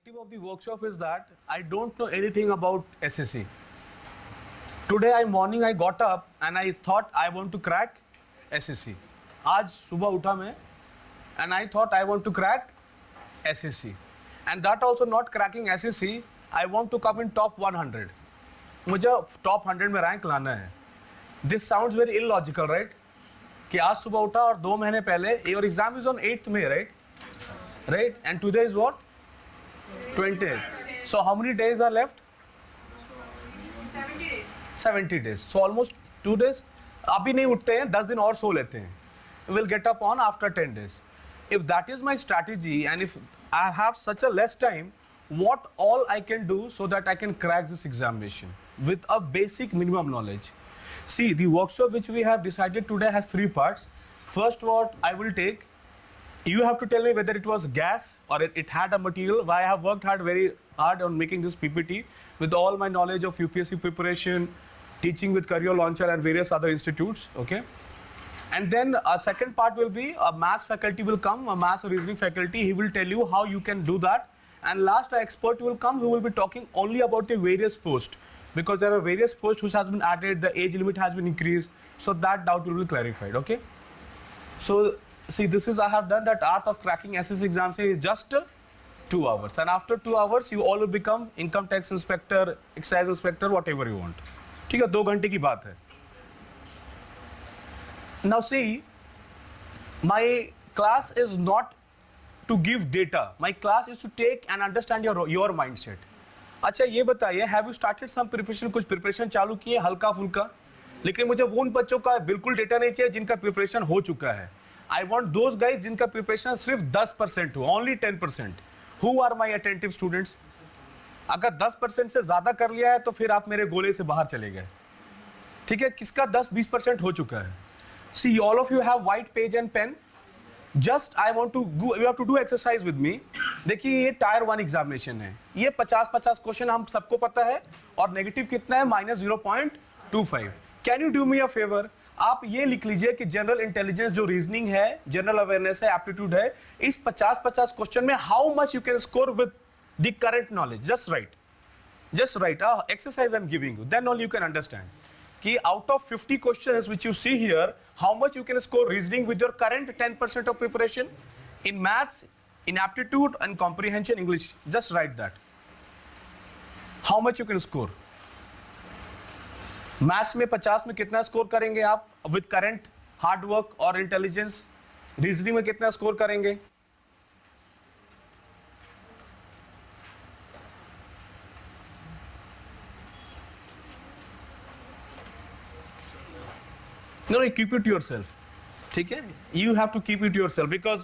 objective of the workshop is that I don't know anything about SSC. Today morning I got up and I thought I want to crack SSC. आज सुबह उठा मैं and I thought I want to crack SSC. And that also not cracking SSC, I want to come in top 100. मुझे top 100 में rank लाना है. This sounds very illogical, right? कि आज सुबह उठा और 2 महीने पहले your exam is on 8th May, right? Right? And today is what? 20th. So how many days are left? 70 days. 70 days. So almost 2 days. अभी नहीं उठते हैं, 10 दिन और सो लेते हैं. We'll get up on after 10 days. If that is my strategy and if I have such a less time, what all I can do so that I can crack this examination with a basic minimum knowledge. See, the workshop which we have decided today has 3 parts. First, what I will take, you have to tell me whether it was gas or it had a material. Why I have worked very hard on making this PPT with all my knowledge of UPSC preparation, teaching with Career Launcher and various other institutes. Okay. And then a second part will be a maths faculty will come, a maths or reasoning faculty. He will tell you how you can do that. And last, an expert will come who will be talking only about the various posts, because there are various posts which has been added, the age limit has been increased, so that doubt will be clarified. Okay. So see, this is I have done that art of cracking SSC exams is just 2 hours, and after 2 hours you all will become income tax inspector, excise inspector, whatever you want. ठीक है, 2 घंटे की बात है. Now see, my class is not to give data. My class is to take and understand your mindset. अच्छा ये बताइए, have you started some preparation? कुछ preparation चालू किए हल्का फुल्का? लेकिन मुझे वो उन बच्चों का बिल्कुल डेटा नहीं चाहिए जिनका प्रिपरेशन हो चुका है. I want those guys जिनका प्रिपरेशन सिर्फ 10% हो, only 10%. Who are my attentive students? अगर 10% से ज्यादा कर लिया है तो फिर आप मेरे गोले से बाहर चले गए. ठीक है, किसका 10-20% हो चुका है? See, all of you have white page and pen. Just I want to go, you have to do exercise with me. देखिए ये टायर 1 एग्जामिनेशन है. ये 50-50 क्वेश्चन हम सबको पता है और नेगेटिव कितना है -0.25. Can you do me a favour? आप ये लिख लीजिए कि जनरल इंटेलिजेंस जो रीजनिंग है, जनरल अवेयरनेस है, एप्टीट्यूड है, इस 50-50 क्वेश्चन में how much you can score with the current knowledge. Just write exercise I am giving you, then only you can understand कि out of 50 questions which you see here, how much you can score reasoning with your current 10% of preparation in maths, in aptitude and comprehension English. Just write that. How much you can score? Maths में 50 में कितना score करेंगे आप with current hard work और intelligence? Reasoning में कितना score करेंगे? No, keep it to yourself. ठीक है? You have to keep it to yourself because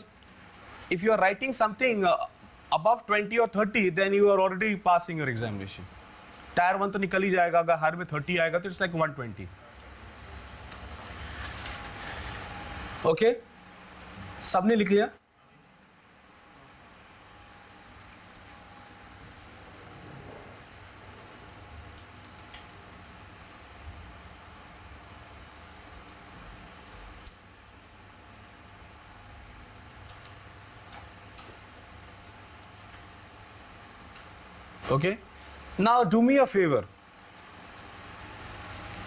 if you are writing something above 20 or 30, then you are already passing your examination. Tier 1 तो निकल ही जाएगा, अगर हर में 30 आएगा तो it's like 120. Okay? सबने लिख लिया? Okay, now do me a favor.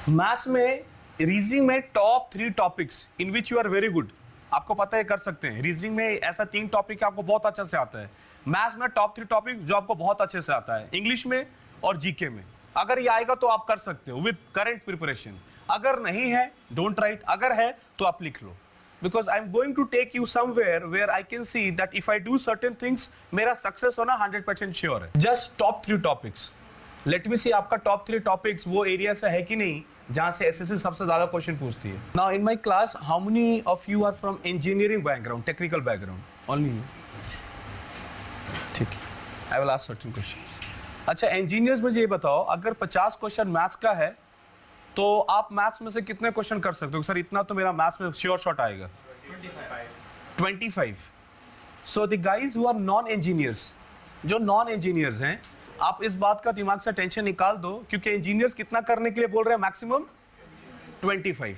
Maths में, रीजनिंग में top 3 topics in which you are very good. आपको पता है कर सकते हैं. रीजनिंग में ऐसा 3 टॉपिक आपको बहुत अच्छे से आता है. मैथ्स में टॉप 3 टॉपिक जो आपको बहुत अच्छे से आता है, इंग्लिश में और जीके में. अगर ये आएगा तो आप कर सकते हो विद करंट प्रिपरेशन. अगर नहीं है डोंट राइट, अगर है तो आप लिख लो. Because I'm going to take you somewhere where I can see that if I do certain things, मेरा सक्सेस होना 100% श्योर है. Just top 3 topics. Let me see आपका top 3 topics वो एरिया से है कि नहीं जहाँ से एसएससी सबसे ज्यादा क्वेश्चन पूछती है. Now in my class, how many of you are from engineering background, technical background? Only you. ठीक है. I will ask certain questions. अच्छा, engineers मुझे ये बताओ, अगर 50 क्वेश्चन मैथ्स का है तो आप मैथ्स में से कितने क्वेश्चन कर सकते हो? सर इतना तो मेरा मैथ्स में श्योर शॉट आएगा. 25. So the guys who are non engineers, जो नॉन इंजीनियर्स हैं, आप इस बात का दिमाग से टेंशन निकाल दो, क्योंकि इंजीनियर्स कितना करने के लिए बोल रहे हैं? मैक्सिमम 25.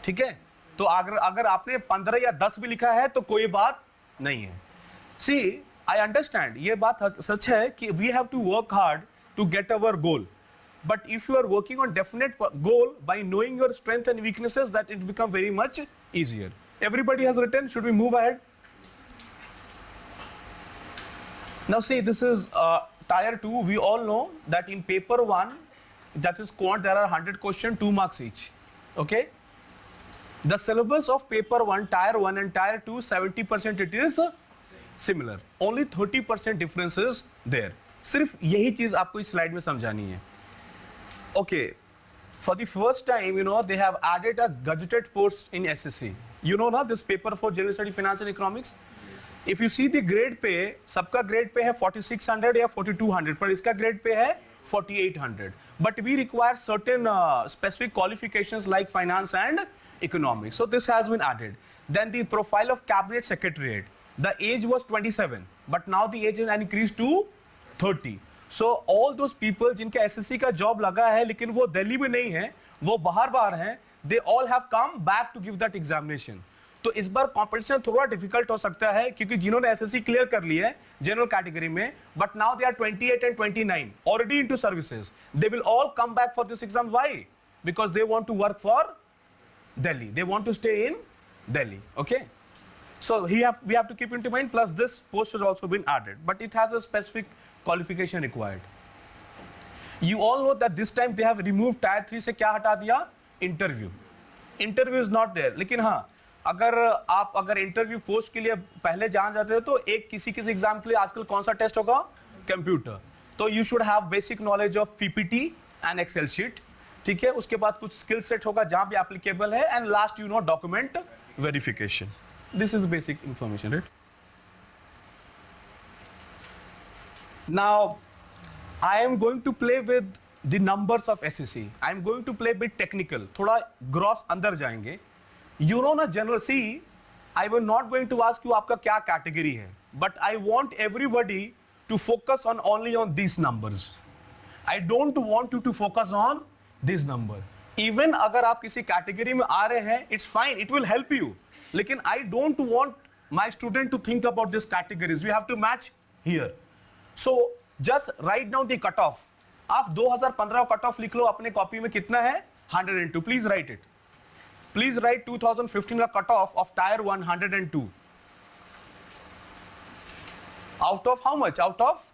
ठीक है, तो अगर आपने 15 या 10 भी लिखा है तो कोई बात नहीं है. सी I understand, ये बात सच है कि we have to work hard to get our goal. But if you are working on definite goal by knowing your strengths and weaknesses, that it become very much easier. Everybody has written. Should we move ahead? Now see, this is tier 2. We all know that in paper 1, that is quant, there are 100 questions, 2 marks each. Okay? The syllabus of paper 1, tier 1 and tier 2, 70% it is similar. Only 30% difference is there. सिर्फ यही चीज आपको इस slide में समझानी है. Okay, for the first time, you know, they have added a gazetted post in SSC. You know ना, this paper for General Study Finance and Economics. If you see the grade पे, सबका grade पे है 4600 या 4200, पर इसका grade पे है 4800. But we require certain specific qualifications like finance and economics. So this has been added. Then the profile of cabinet secretariat. The age was 27, but now the age has increased to 30. So all those people जिनके SSC का job लगा है लेकिन वो दिल्ली में नहीं है, वो बाहर हैं, they all have come back to give that examination. तो इस बार कंपटीशन थोड़ा डिफिकल्ट हो सकता है क्योंकि जिन्होंने SSC क्लियर कर ली है जनरल कैटेगरी में, but now they are 28 and 29 already into services. They will all come back for this exam. Why? Because they want to work for Delhi. They want to stay in Delhi. Okay. So we have to keep into mind. Plus this post has also been added, but it has a specific qualification required. You all know that this time they have removed tier 3 से क्या हटा दिया? Interview. Interview is not there. लेकिन हाँ, अगर interview post के लिए पहले जान जाते हो तो एक किसी एग्जाम के लिए आजकल कौन सा टेस्ट होगा? कंप्यूटर. तो you should have basic knowledge of PPT and Excel sheet. ठीक है, उसके बाद कुछ स्किल सेट होगा जहां भी एप्लीकेबल है, and last you know document verification. This is basic information, right? Now I am going to play with the numbers of SSC. I am going to play bit technical, थोड़ा ग्रॉस अंदर जाएंगे. You know ना general, see, I will not going to ask you आपका क्या category है, but I want everybody to focus on only on these numbers. I don't want you to focus on this number. Even अगर आप किसी category में आ रहे हैं, it's fine, it will help you. लेकिन I don't want my student to think about these categories. You have to match here. So just write down the cutoff. आप 2015 cutoff लिख लो अपने कॉपी में, कितना है? 102. Please write it. Please write 2015 cutoff of tier 1, 102. Out of how much? Out of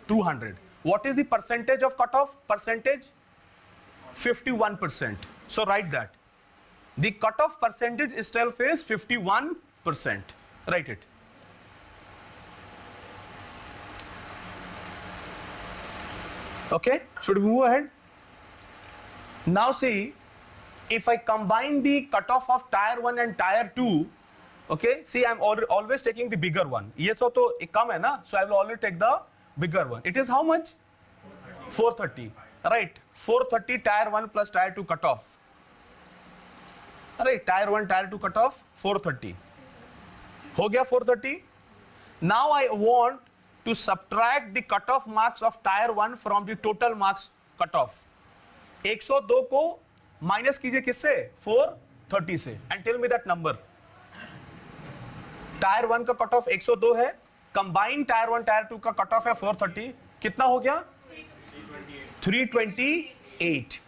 200. What is the percentage of cutoff? Percentage? 51%. So write that. The cutoff percentage itself is 51%. Write it. Okay, should we move ahead? Now see, if I combine the cutoff of tier 1 and tier 2, okay, see, I'm always taking the bigger one. ये तो एक कम है ना, so I will always take the bigger one. It is how much? 430, right? 430 tier 1 plus tier 2 cutoff. Right, tier 1, tier 2 cutoff 430. हो गया 430. Now I want to subtract the cutoff marks of tier 1 from the total marks cutoff. 102 को minus कीजिए किससे? 430 से, and tell me that number. Tier 1 का cut off 102 है, combine tyre 1 tyre 2 का cut off है 430. कितना हो गया? 328.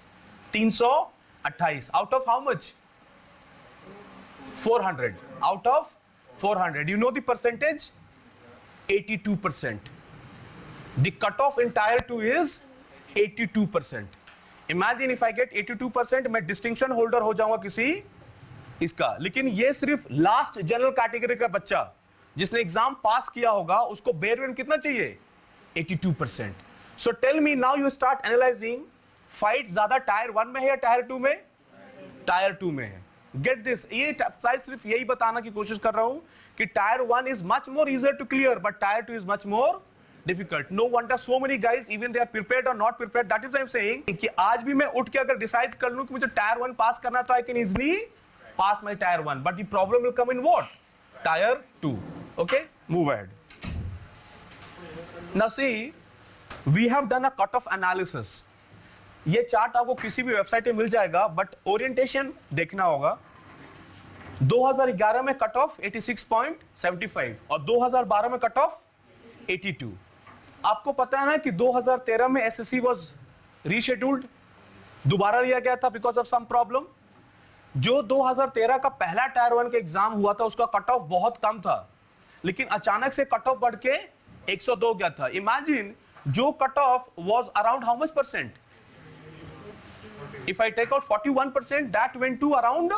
328 out of how much? 400. Out of 400. You know the percentage? 82%. The cut of in tyre 2 is 82%. Imagine if I get 82%, मैं distinction holder हो जाऊंगा किसी इसका. लेकिन ये सिर्फ लास्ट जनरल कैटेगरी का बच्चा जिसने एग्जाम पास किया होगा, उसको बेयर विन कितना चाहिए? 82%. So tell me now, you start analyzing, fight ज्यादा टायर 1 में है या टायर 2 में? टायर 2 में है. Get this. ये साइड सिर्फ यही बताना की कोशिश कर रहा हूं कि tyre 1 is much more easier to clear, but tyre 2 is much more difficult. No wonder so many guys, even they are prepared or not prepared. That is why I'm saying कि आज भी मैं उठ के अगर डिसाइड कर लूं कि मुझे टायर 1 पास करना, तो I can easily pass my tier 1. But the problem will come in what? Tier 2. Okay? Move ahead. Now see, we have done a cutoff analysis. ये चार्ट आपको किसी भी वेबसाइट पे मिल जाएगा, बट ओरिएंटेशन देखना होगा. 2011 में कट ऑफ 86.75 और 2012 में कट ऑफ 82। आपको पता है ना कि 2013 में एसएससी वाज रीशेड्यूल्ड, दोबारा लिया गया था बिकॉज ऑफ सम प्रॉब्लम। जो 2013 का पहला टायर 1 का एग्जाम हुआ था उसका कट ऑफ बहुत कम था, लेकिन अचानक से कट ऑफ बढ़ के 102 गया था। इमेजिन, जो cut off was around how much percent? If I take out 41%, that went to around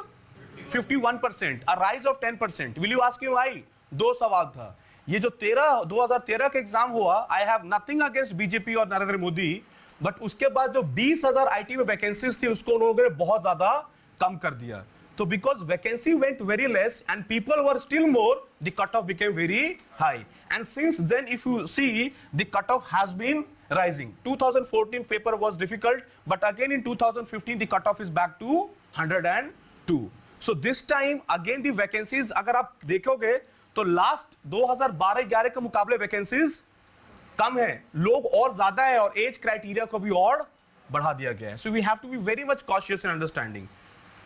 51%, a rise of 10%. Will you ask me why? दो सवाल था। ये जो 2013 का एग्जाम हुआ, I have nothing against BJP और नरेंद्र मोदी, बट उसके बाद जो 20,000 आईटी में वैकेंसीज थी उसको उन्होंने बहुत ज्यादा कम कर दिया। तो because vacancy went very less and people were still more, the cut off became very high, and since then if you see the cut off has been rising. 2014 paper was difficult, but again in 2015 the cutoff is back to 102. So this time again the vacancies, अगर आप देखोगे तो last 2012-11 के मुकाबले vacancies कम है, लोग और ज्यादा है और एज क्राइटेरिया को भी और बढ़ा दिया गया है। So we have to be very much cautious in understanding.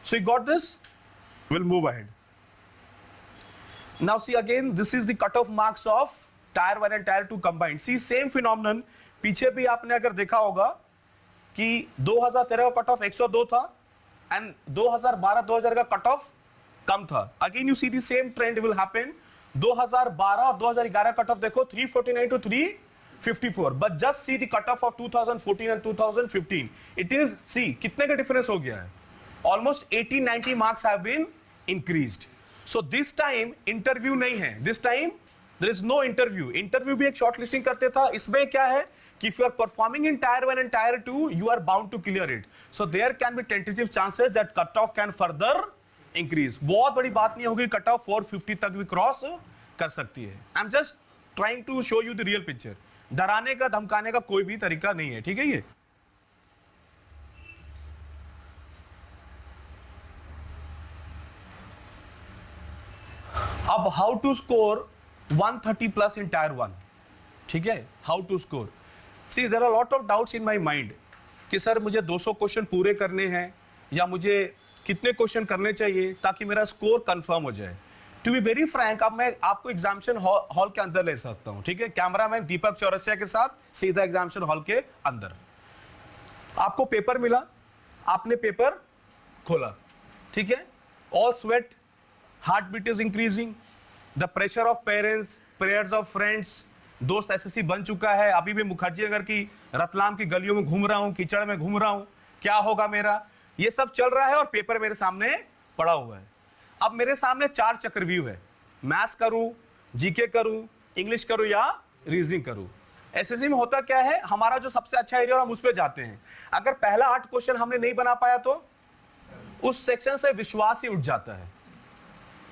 So you got this? We'll move ahead. Now see again, this is the cutoff marks of Tier 1 and Tier 2 combined. See same phenomenon. पीछे भी आपने अगर देखा होगा कि 2013 का cut off 102 था and 2012-2000 का कट ऑफ कम था। Again you see the same trend will happen. 2012 और 2011 कट ऑफ देखो 349 to 354, but just see the cut off 2014 and 2015, it is, see कितने का डिफरेंस हो गया है, almost 80-90 marks have been increased. So this time interview नहीं है, this time there is no interview. Interview भी एक शॉर्ट लिस्टिंग करते था, इसमें क्या है कि if you are performing in Tier 1 and Tier 2, you are bound to clear it. So there can be tentative chances that cutoff can further increase. बहुत बड़ी बात नहीं होगी, cutoff 450 तक भी क्रॉस कर सकती है। I'm just trying to show you the real picture. डराने का धमकाने का कोई भी तरीका नहीं है, ठीक है ये। अब how to score 130 plus in Tier 1, ठीक है, how to score. See, there are a lot of doubts in my mind कि सर मुझे 200 क्वेश्चन पूरे करने हैं या मुझे कितने क्वेश्चन करने चाहिए ताकि मेरा स्कोर कंफर्म हो जाए। टू बी वेरी फ्रैंक, अब मैं आपको एग्जामिनेशन हॉल के अंदर ले सकता हूं, ठीक है, कैमरामैन दीपक चौरसिया के साथ सीधा एग्जामिनेशन हॉल के अंदर। आपको पेपर मिला, आपने पेपर खोला, ठीक है, all sweat, heart beat is increasing, the pressure of parents, prayers of friends, दोस्त एसएससी बन चुका है, अभी भी मुखर्जी नगर की रतलाम की गलियों में घूम रहा हूं, कीचड़ में घूम रहा हूं, क्या होगा मेरा, ये सब चल रहा है और पेपर मेरे सामने पड़ा हुआ है। अब मेरे सामने 4 चक्रव्यूह है, मैथ्स करूं, जीके करूं, इंग्लिश करूं या रीजनिंग करूं। एसएससी में होता क्या है, हमारा जो सबसे अच्छा एरिया हम उस पर जाते हैं। अगर पहला 8 क्वेश्चन हमने नहीं बना पाया तो उस सेक्शन से विश्वास ही उठ जाता है,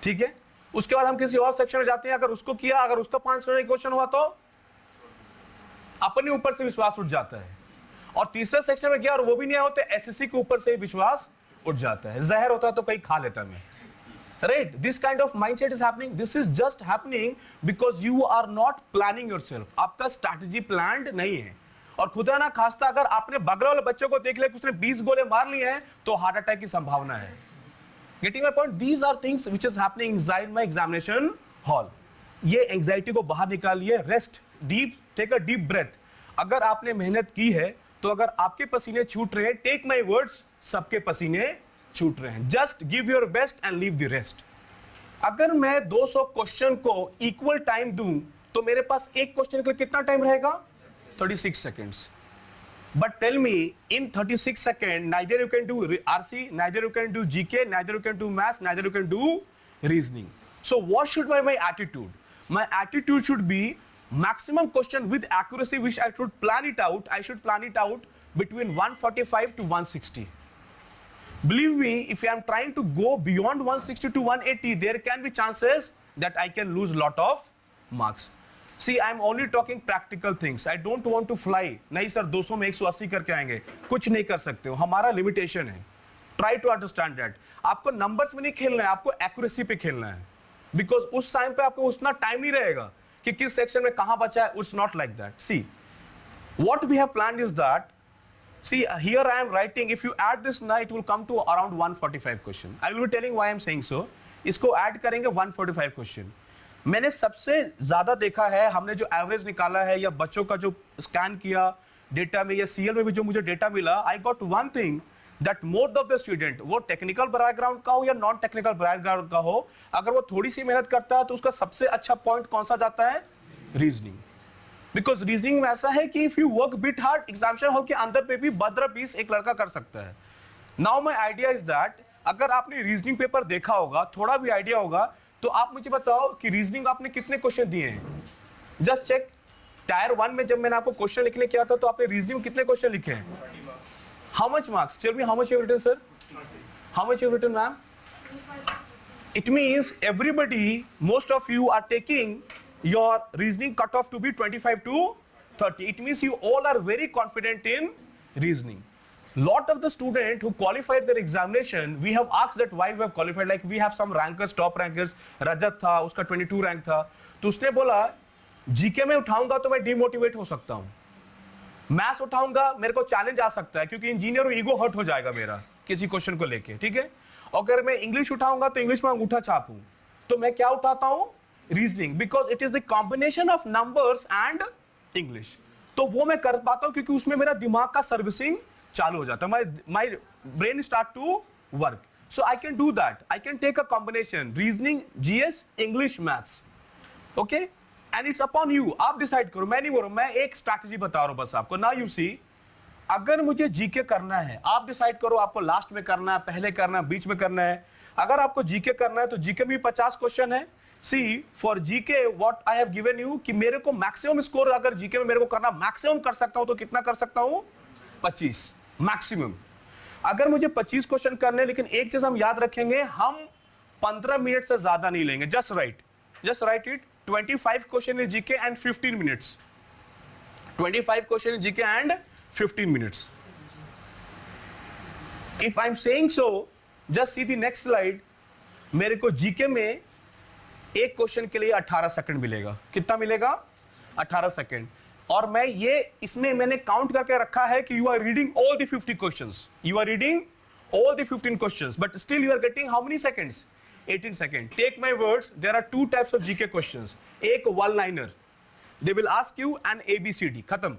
ठीक है। उसके बाद हम किसी और सेक्शन में जाते हैं, अगर उसको किया, अगर उसका 5 क्वेश्चन हुआ तो अपने ऊपर से विश्वास उठ जाता है, और तीसरे सेक्शन में गया और वो भी नहीं आया होते, एसएससी के ऊपर से विश्वास उठ जाता है। जहर होता तो कहीं खा लेता मैं, right. This kind of mindset is happening, this is just happening because you are not planning yourself. आपका स्ट्रैटेजी प्लान्ड नहीं है, और खुदा ना खास्ता अगर आपने बगल वाले बच्चों को देख लिया कि उसने 20 गोले मार लिए हैं तो हार्ट अटैक की संभावना है। Getting my point? These are things which is happening inside my examination hall. ये एंजाइटी को बाहर निकालिए, rest, deep, take a deep breath. अगर आपने मेहनत की है तो अगर आपके पसीने छूट रहे हैं, टेक माय वर्ड्स, सबके पसीने छूट रहे हैं। Just give your best and leave the rest. अगर मैं 200 क्वेश्चन को इक्वल टाइम दूं तो मेरे पास एक क्वेश्चन के लिए कितना टाइम रहेगा? 36 seconds. But tell me, in 36 seconds, neither you can do RC, neither you can do GK, neither you can do maths, neither you can do reasoning. So what should be my attitude? My attitude should be maximum question with accuracy, which I should plan it out. I should plan it out between 145 to 160. Believe me, if I am trying to go beyond 160 to 180, there can be chances that I can lose lot of marks. See, I am only talking practical things. I don't want to fly. नहीं sir 200 में 180 करके आएंगे, कुछ नहीं कर सकते हो, हमारा लिमिटेशन है। Try to understand that. आपको नंबर्स में नहीं खेलना है, आपको एक्यूरेसी पे खेलना है, बिकॉज उस टाइम पे आपको उतना टाइम नहीं रहेगा कि किस सेक्शन में कहां बचा है। It's not like that. See, what we have planned is that, see, here I am writing, if you add this now, it will come to around 145 question. I will be telling why I am saying so. इसको add करेंगे 145 question. मैंने सबसे ज्यादा देखा है, हमने जो average निकाला है या बच्चों का जो स्कैन किया डेटा में या सीएल में भी जो मुझे डेटा मिला, I got one thing that most of the student, वो टेक्निकल बैकग्राउंड का हो या नॉन टेक्निकल बैकग्राउंड का हो, अगर वो थोड़ी सी मेहनत करता है तो उसका सबसे अच्छा पॉइंट कौन सा जाता है? रीजनिंग। बिकॉज रीजनिंग में ऐसा है कि if you work bit hard, examination hall के अंदर पे भी 15-20 एक लड़का कर सकता है। Now my idea is that अगर आपने रीजनिंग पेपर देखा होगा, थोड़ा भी आइडिया होगा, तो आप मुझे बताओ कि रीजनिंग आपने कितने क्वेश्चन दिए हैं? Just check. टायर 1 में जब मैंने आपको क्वेश्चन लिखने किया था तो आपने रीजनिंग कितने क्वेश्चन लिखे हैं? How much marks? Tell me how much you written sir? How much you written ma'am? It means everybody, most of you are taking your reasoning cutoff to be 25 to 30. It means you all are very confident in reasoning. Lot of the student who qualified their examination, we have asked that why we have qualified. Like we have some rankers, top rankers. रजत था, उसका 22 rank था, तो उसने बोला GK में उठाऊंगा तो मैं डिमोटिवेट हो सकता हूँ, मैथ्स उठाऊंगा मेरे को चैलेंज आ सकता है क्योंकि इंजीनियर ईगो हर्ट हो जाएगा मेरा किसी क्वेश्चन को लेके, ठीक है। अगर मैं इंग्लिश उठाऊंगा तो इंग्लिश में अंगूठा छापूं, तो मैं क्या उठाता हूं? Reasoning, because it is the combination of numbers and English. तो वो मैं कर पाता हूं क्योंकि उसमें मेरा दिमाग का सर्विसिंग चालू हो जाता है, my brain start to work, so I can do that. I can take a combination reasoning, GS, English, maths, okay, and it's upon you. आप डिसाइड करो, मैं नहीं बोल रहा हूं, मैं एक स्ट्रैटेजी बता रहा हूं बस आपको। ना यू सी, अगर मुझे जीके करना है, आप डिसाइड करो आपको लास्ट में करना है, पहले करना है, बीच में करना है। अगर आपको जीके करना है तो जीके में 50 क्वेश्चन है। See for GK what I have given you कि मेरे को मैक्सिमम स्कोर अगर जीके में मेरे को करना मैक्सिमम कर सकता हूं तो कितना कर सकता हूं? 25 मैक्सिमम। अगर मुझे 25 क्वेश्चन करने, लेकिन एक चीज हम याद रखेंगे, हम 15 मिनट से ज्यादा नहीं लेंगे। Just right it, 25 question in GK and 15 minutes. 25 question in GK and 15 minutes. If I'm saying so, just see the next slide. मेरे को जीके में एक क्वेश्चन के लिए 18 सेकंड मिलेगा। कितना मिलेगा? 18 सेकंड। और मैं ये इसमें मैंने काउंट करके रखा है कि you are reading all the 50 questions. You are reading all the 15 questions, but still you are getting how many seconds? 18 seconds. Take my words, there are two types of GK questions. एक one-liner. They will ask you an ABCD. खत्म।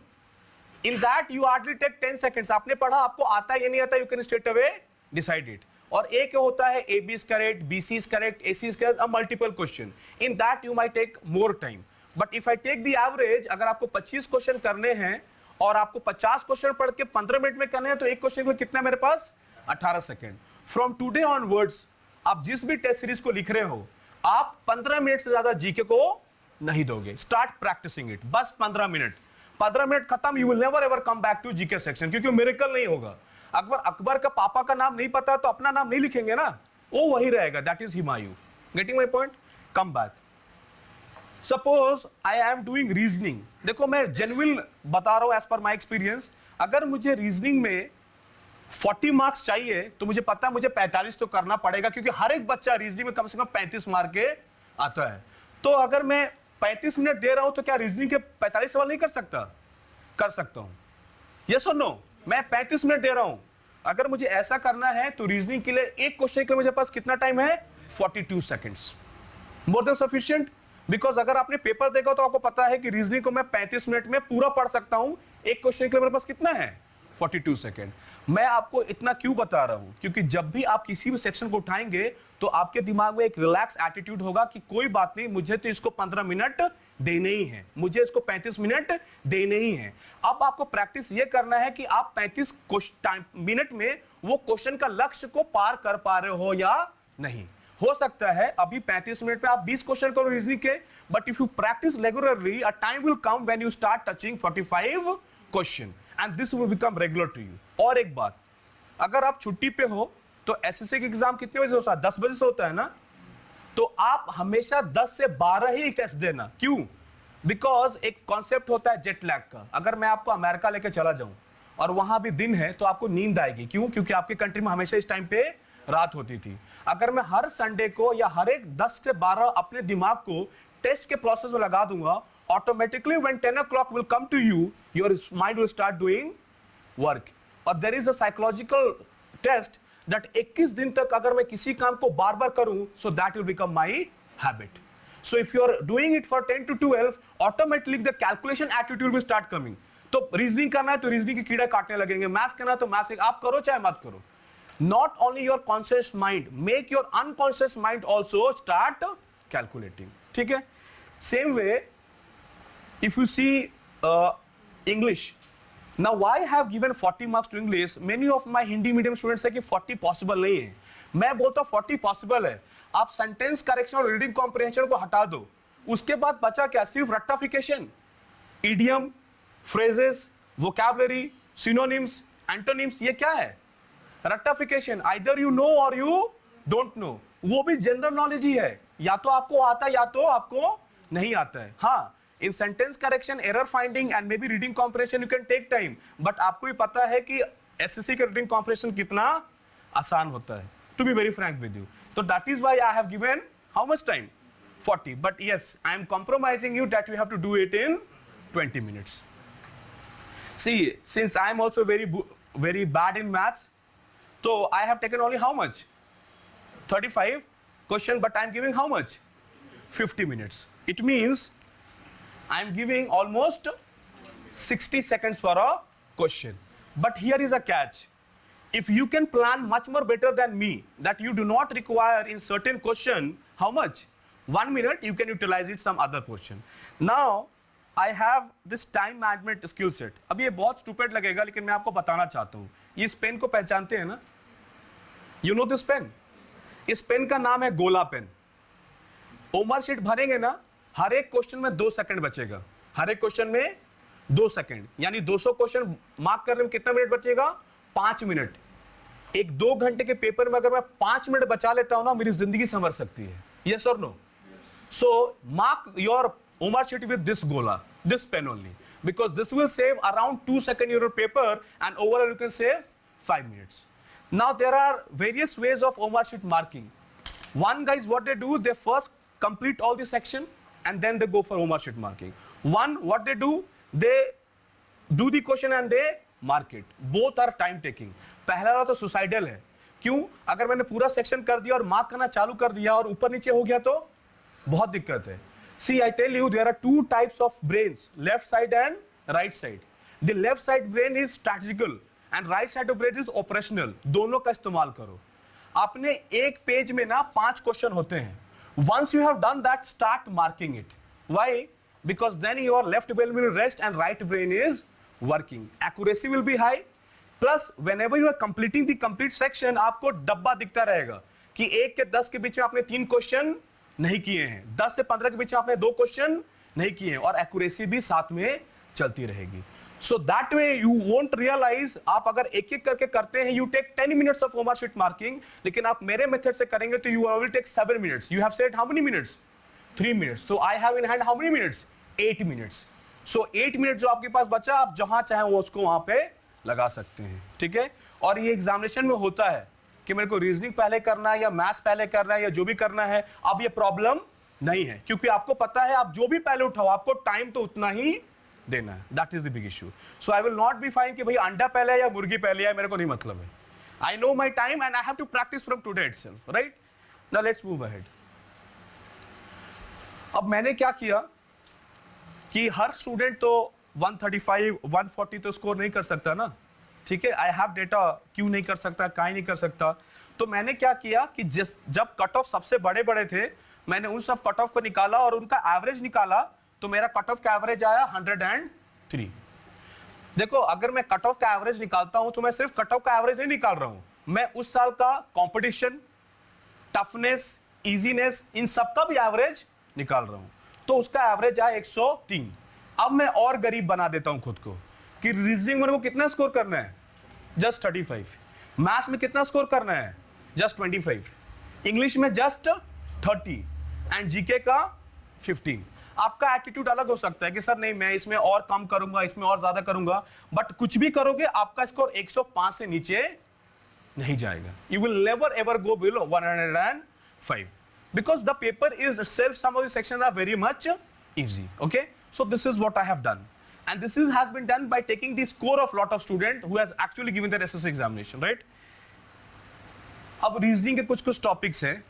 In that you hardly take 10 seconds. आपने पढ़ा, आपको आता है या नहीं आता, you can straight away decide it. और एक होता है AB is correct, BC is correct, AC is correct, a multiple question. In that you might take more time. But if I take the average, अगर आपको 25 question करने हैं और आपको 50 क्वेश्चन पढ़ के 15 मिनट में करने हैं तो एक क्वेश्चन में कितना मेरे पास? 18 सेकंड। फ्रॉम टुडे ऑनवर्ड्स आप जिस भी टेस्ट सीरीज को लिख रहे हो, आप 15 मिनट से ज्यादा जीके को नहीं दोगे। स्टार्ट प्रैक्टिसिंग इट, बस 15 मिनट। 15 मिनट खत्म, you will never ever come back to GK section, क्योंकि मिरेकल नहीं होगा। अकबर का पापा का नाम नहीं पता तो अपना नाम नहीं लिखेंगे ना, वो वही रहेगा, that is Humayun. Getting my point? Come back. Suppose I am doing reasoning, देखो मैं जेन्युइन बता रहा हूं एज पर माय एक्सपीरियंस। अगर मुझे रीजनिंग में 40 मार्क्स चाहिए तो मुझे पता है मुझे 45 तो करना पड़ेगा, क्योंकि हर एक बच्चा रीजनिंग में कम से कम 35 मार्क के आता है। तो अगर मैं 35 मिनट दे रहा हूं तो क्या रीजनिंग के 45 सवाल नहीं कर सकता? कर सकता हूं। यस और नो? मैं 35 मिनट दे रहा हूं। अगर मुझे ऐसा करना है तो रीजनिंग के लिए एक क्वेश्चन के लिए मुझे पास कितना टाइम है? 42 seconds. More than sufficient. Because अगर आपने पेपर देखा तो आपको पता है कि रीजनिंग को मैं 35 मिनट में पूरा पढ़ सकता हूं। एक क्वेश्चन के लिए मेरे पास कितना है? 42 सेकंड। मैं आपको इतना क्यों बता रहा हूं? क्योंकि जब भी आप किसी भी सेक्शन को उठाएंगे तो आपके दिमाग में एक रिलैक्स एटीट्यूड होगा कि कोई बात नहीं, मुझे तो इसको 15 मिनट देने ही है, मुझे इसको 35 मिनट देने ही है। अब आपको प्रैक्टिस ये करना है कि आप 35 मिनट में वो क्वेश्चन का लक्ष्य को पार कर पा रहे हो या नहीं। हो सकता है अभी 35 मिनट में आप 20 क्वेश्चन करो रीजनिंग के, but if you practice regularly, a time will come when you start touching 45 question and this will become regular to you. और एक बात, अगर आप छुट्टी पे हो तो एसएससी का एग्जाम कितने बजे होता है? 10 बजे से होता है ना। तो आप हमेशा 10 से 12 ही टेस्ट देना। क्यों? बिकॉज एक कॉन्सेप्ट होता है जेट लैग का। अगर मैं आपको अमेरिका लेके चला जाऊं और वहां भी दिन है तो आपको नींद आएगी। क्यों? क्योंकि आपके कंट्री में हमेशा इस टाइम पे रात होती थी। अगर मैं हर संडे को या हर एक 10 से 12 अपने दिमाग को टेस्ट के प्रोसेस में लगा दूंगा, automatically when 10 o'clock will come to you, your mind will start doing work. और there is a psychological test that 21 दिन तक अगर मैं किसी काम को बार बार करूं, so that will become my habit. So if you are doing it for 10 to 12, automatically the calculation attitude will start coming. तो रीजनिंग करना है तो रीजनिंग के कीड़े काटने लगेंगे, मैथ्स करना है तो मैथ्स आप करो चाहे मत करो. Not only your conscious mind, make your unconscious mind also start calculating. ठीक है? Same way, if you see English. Now why I have given 40 marks to English? Many of my Hindi medium students say कि 40 possible नहीं है. मैं बोलता हूँ 40 possible है. आप सेंटेंस करेक्शन और रीडिंग कॉम्प्रिहेंशन को हटा दो, उसके बाद बचा क्या? सिर्फ रट्टाफिकेशन, idiom, phrases, vocabulary, synonyms, antonyms. ये क्या है? रट्टाफिकेशन. Either you know or you don't know. वो भी जनरल नॉलेज ही है, या तो आपको आता है या तो आपको नहीं आता है. हाँ, in sentence correction, error finding and may be reading comprehension you can take time, but आपको ही पता है कि एसएससी का रीडिंग कॉम्प्रिहेंशन कितना आसान होता है. To be very frank with you. So that is why I have given how much time? 40. But yes, I am compromising you that you have to do it in 20 minutes. See, since I am also very bad in maths, so I have taken only how much? 35 question, but I am giving how much? 50 minutes. It means I am giving almost 60 seconds for a question. But here is a catch. If you can plan much more better than me, that you do not require in certain question, how much? 1 minute, you can utilize it some other question. Now, I have this time management skill set. अब ये बहुत stupid लगेगा, लेकिन मैं आपको बताना चाहता हूँ. ये इस पेन को पहचानते हैं ना? You know this pen? इस पेन का नाम है गोला पेन. ओमर शीट भरेंगे ना, हर एक क्वेश्चन में 2 सेकंड बचेगा. हर एक क्वेश्चन में 2 सेकंड, यानी 200 क्वेश्चन मार्क करने में कितना मिनट बचेगा? 5 मिनट. एक 2 घंटे के पेपर में अगर मैं 5 मिनट बचा लेता हूं ना, मेरी जिंदगी संवर सकती है. यस और no? So mark your Omar sheet with this gola, this pen only, because this will save around 2 seconds in your paper, and overall you can save 5 minutes. Now there are various ways of Omar sheet marking. One, guys, what they do, they first complete all the section and then they go for Omar sheet marking. One, what they do, they do the question and they mark it. Both are time taking. पहला वाला तो suicidal है. क्यों? अगर मैंने पूरा section कर दिया और मार्क करना चालू कर दिया और ऊपर नीचे हो गया तो बहुत दिक्कत है. See, I tell you, there are 2 types of brains, left side and right side. The left side brain is strategical and right side of brain is operational. दोनों का इस्तेमाल करो. आपने एक पेज में ना 5 क्वेश्चन होते हैं. Once you have done that, start marking it. Why? Because then your left brain will rest and right brain is working. Accuracy will be high. Plus, whenever you are completing the complete section, आपको डब्बा दिखता रहेगा कि 1 के 10 के बीच में आपने 3 question नहीं किए हैं, 10 से 15 के बीच में आपने 2 क्वेश्चन नहीं किए हैं, और एक्यूरेसी भी साथ में चलती रहेगी. So that way you won't realize. आप अगर एक एक करके करते हैं, you take 10 minutes of OMR sheet marking, लेकिन आप मेरे मेथड से करेंगे तो you will take 7 minutes. You have said how many minutes? 3 minutes. So I have in hand how many minutes? 8 minutes. So 8 minute जो आपके पास बचा, आप जहां चाहें वो उसको वहां पे लगा सकते हैं. ठीक है? और ये एग्जामिनेशन में होता है कि मेरे को रीजनिंग पहले करना है या मैथ्स पहले करना है या जो भी करना है. अब ये प्रॉब्लम नहीं है, क्योंकि आपको पता है आप जो भी पहले उठाओ आपको टाइम तो उतना ही देना है. That is the big issue. So I will not be fine कि भाई अंडा पहले है या मुर्गी पहले है, मेरे को नहीं मतलब है. I know my time and I have to practice from today itself. Right? Now let's move ahead. अब मैंने क्या किया कि हर स्टूडेंट तो 135 140 तो स्कोर नहीं कर सकता ना. ठीक है? आई हैव डेटा, क्यों नहीं कर सकता, काहे नहीं कर सकता. तो मैंने क्या किया कि जब कट ऑफ सबसे बड़े बड़े थे, मैंने उन सब कट ऑफ को निकाला और उनका एवरेज निकाला, तो मेरा कट ऑफ का एवरेज आया 103. देखो, अगर मैं कट ऑफ का एवरेज निकालता हूं तो मैं सिर्फ कट ऑफ का एवरेज नहीं निकाल रहा हूं, मैं उस साल का कंपटीशन, टफनेस, इजीनेस, इन सब का भी एवरेज निकाल रहा हूं. तो उसका एवरेज आया 103. अब मैं और गरीब बना देता हूं खुद को कि रीजनिंग में कितना स्कोर करना है? जस्ट 35. मैथ्स में कितना स्कोर करना है? जस्ट 25. इंग्लिश में जस्ट 30 एंड जीके का 15. आपका एटीट्यूड अलग हो सकता है कि सर नहीं, मैं इसमें और कम करूंगा, इसमें और ज्यादा करूंगा, बट कुछ भी करोगे आपका स्कोर 105 से नीचे नहीं जाएगा. You will never ever go below 105 because the paper is itself, some of the sections are very much easy. Okay, so this is what I have done, and this has been done by taking the score of lot of student who has actually given their SSC examination, right? अब reasoning के कुछ topics हैं.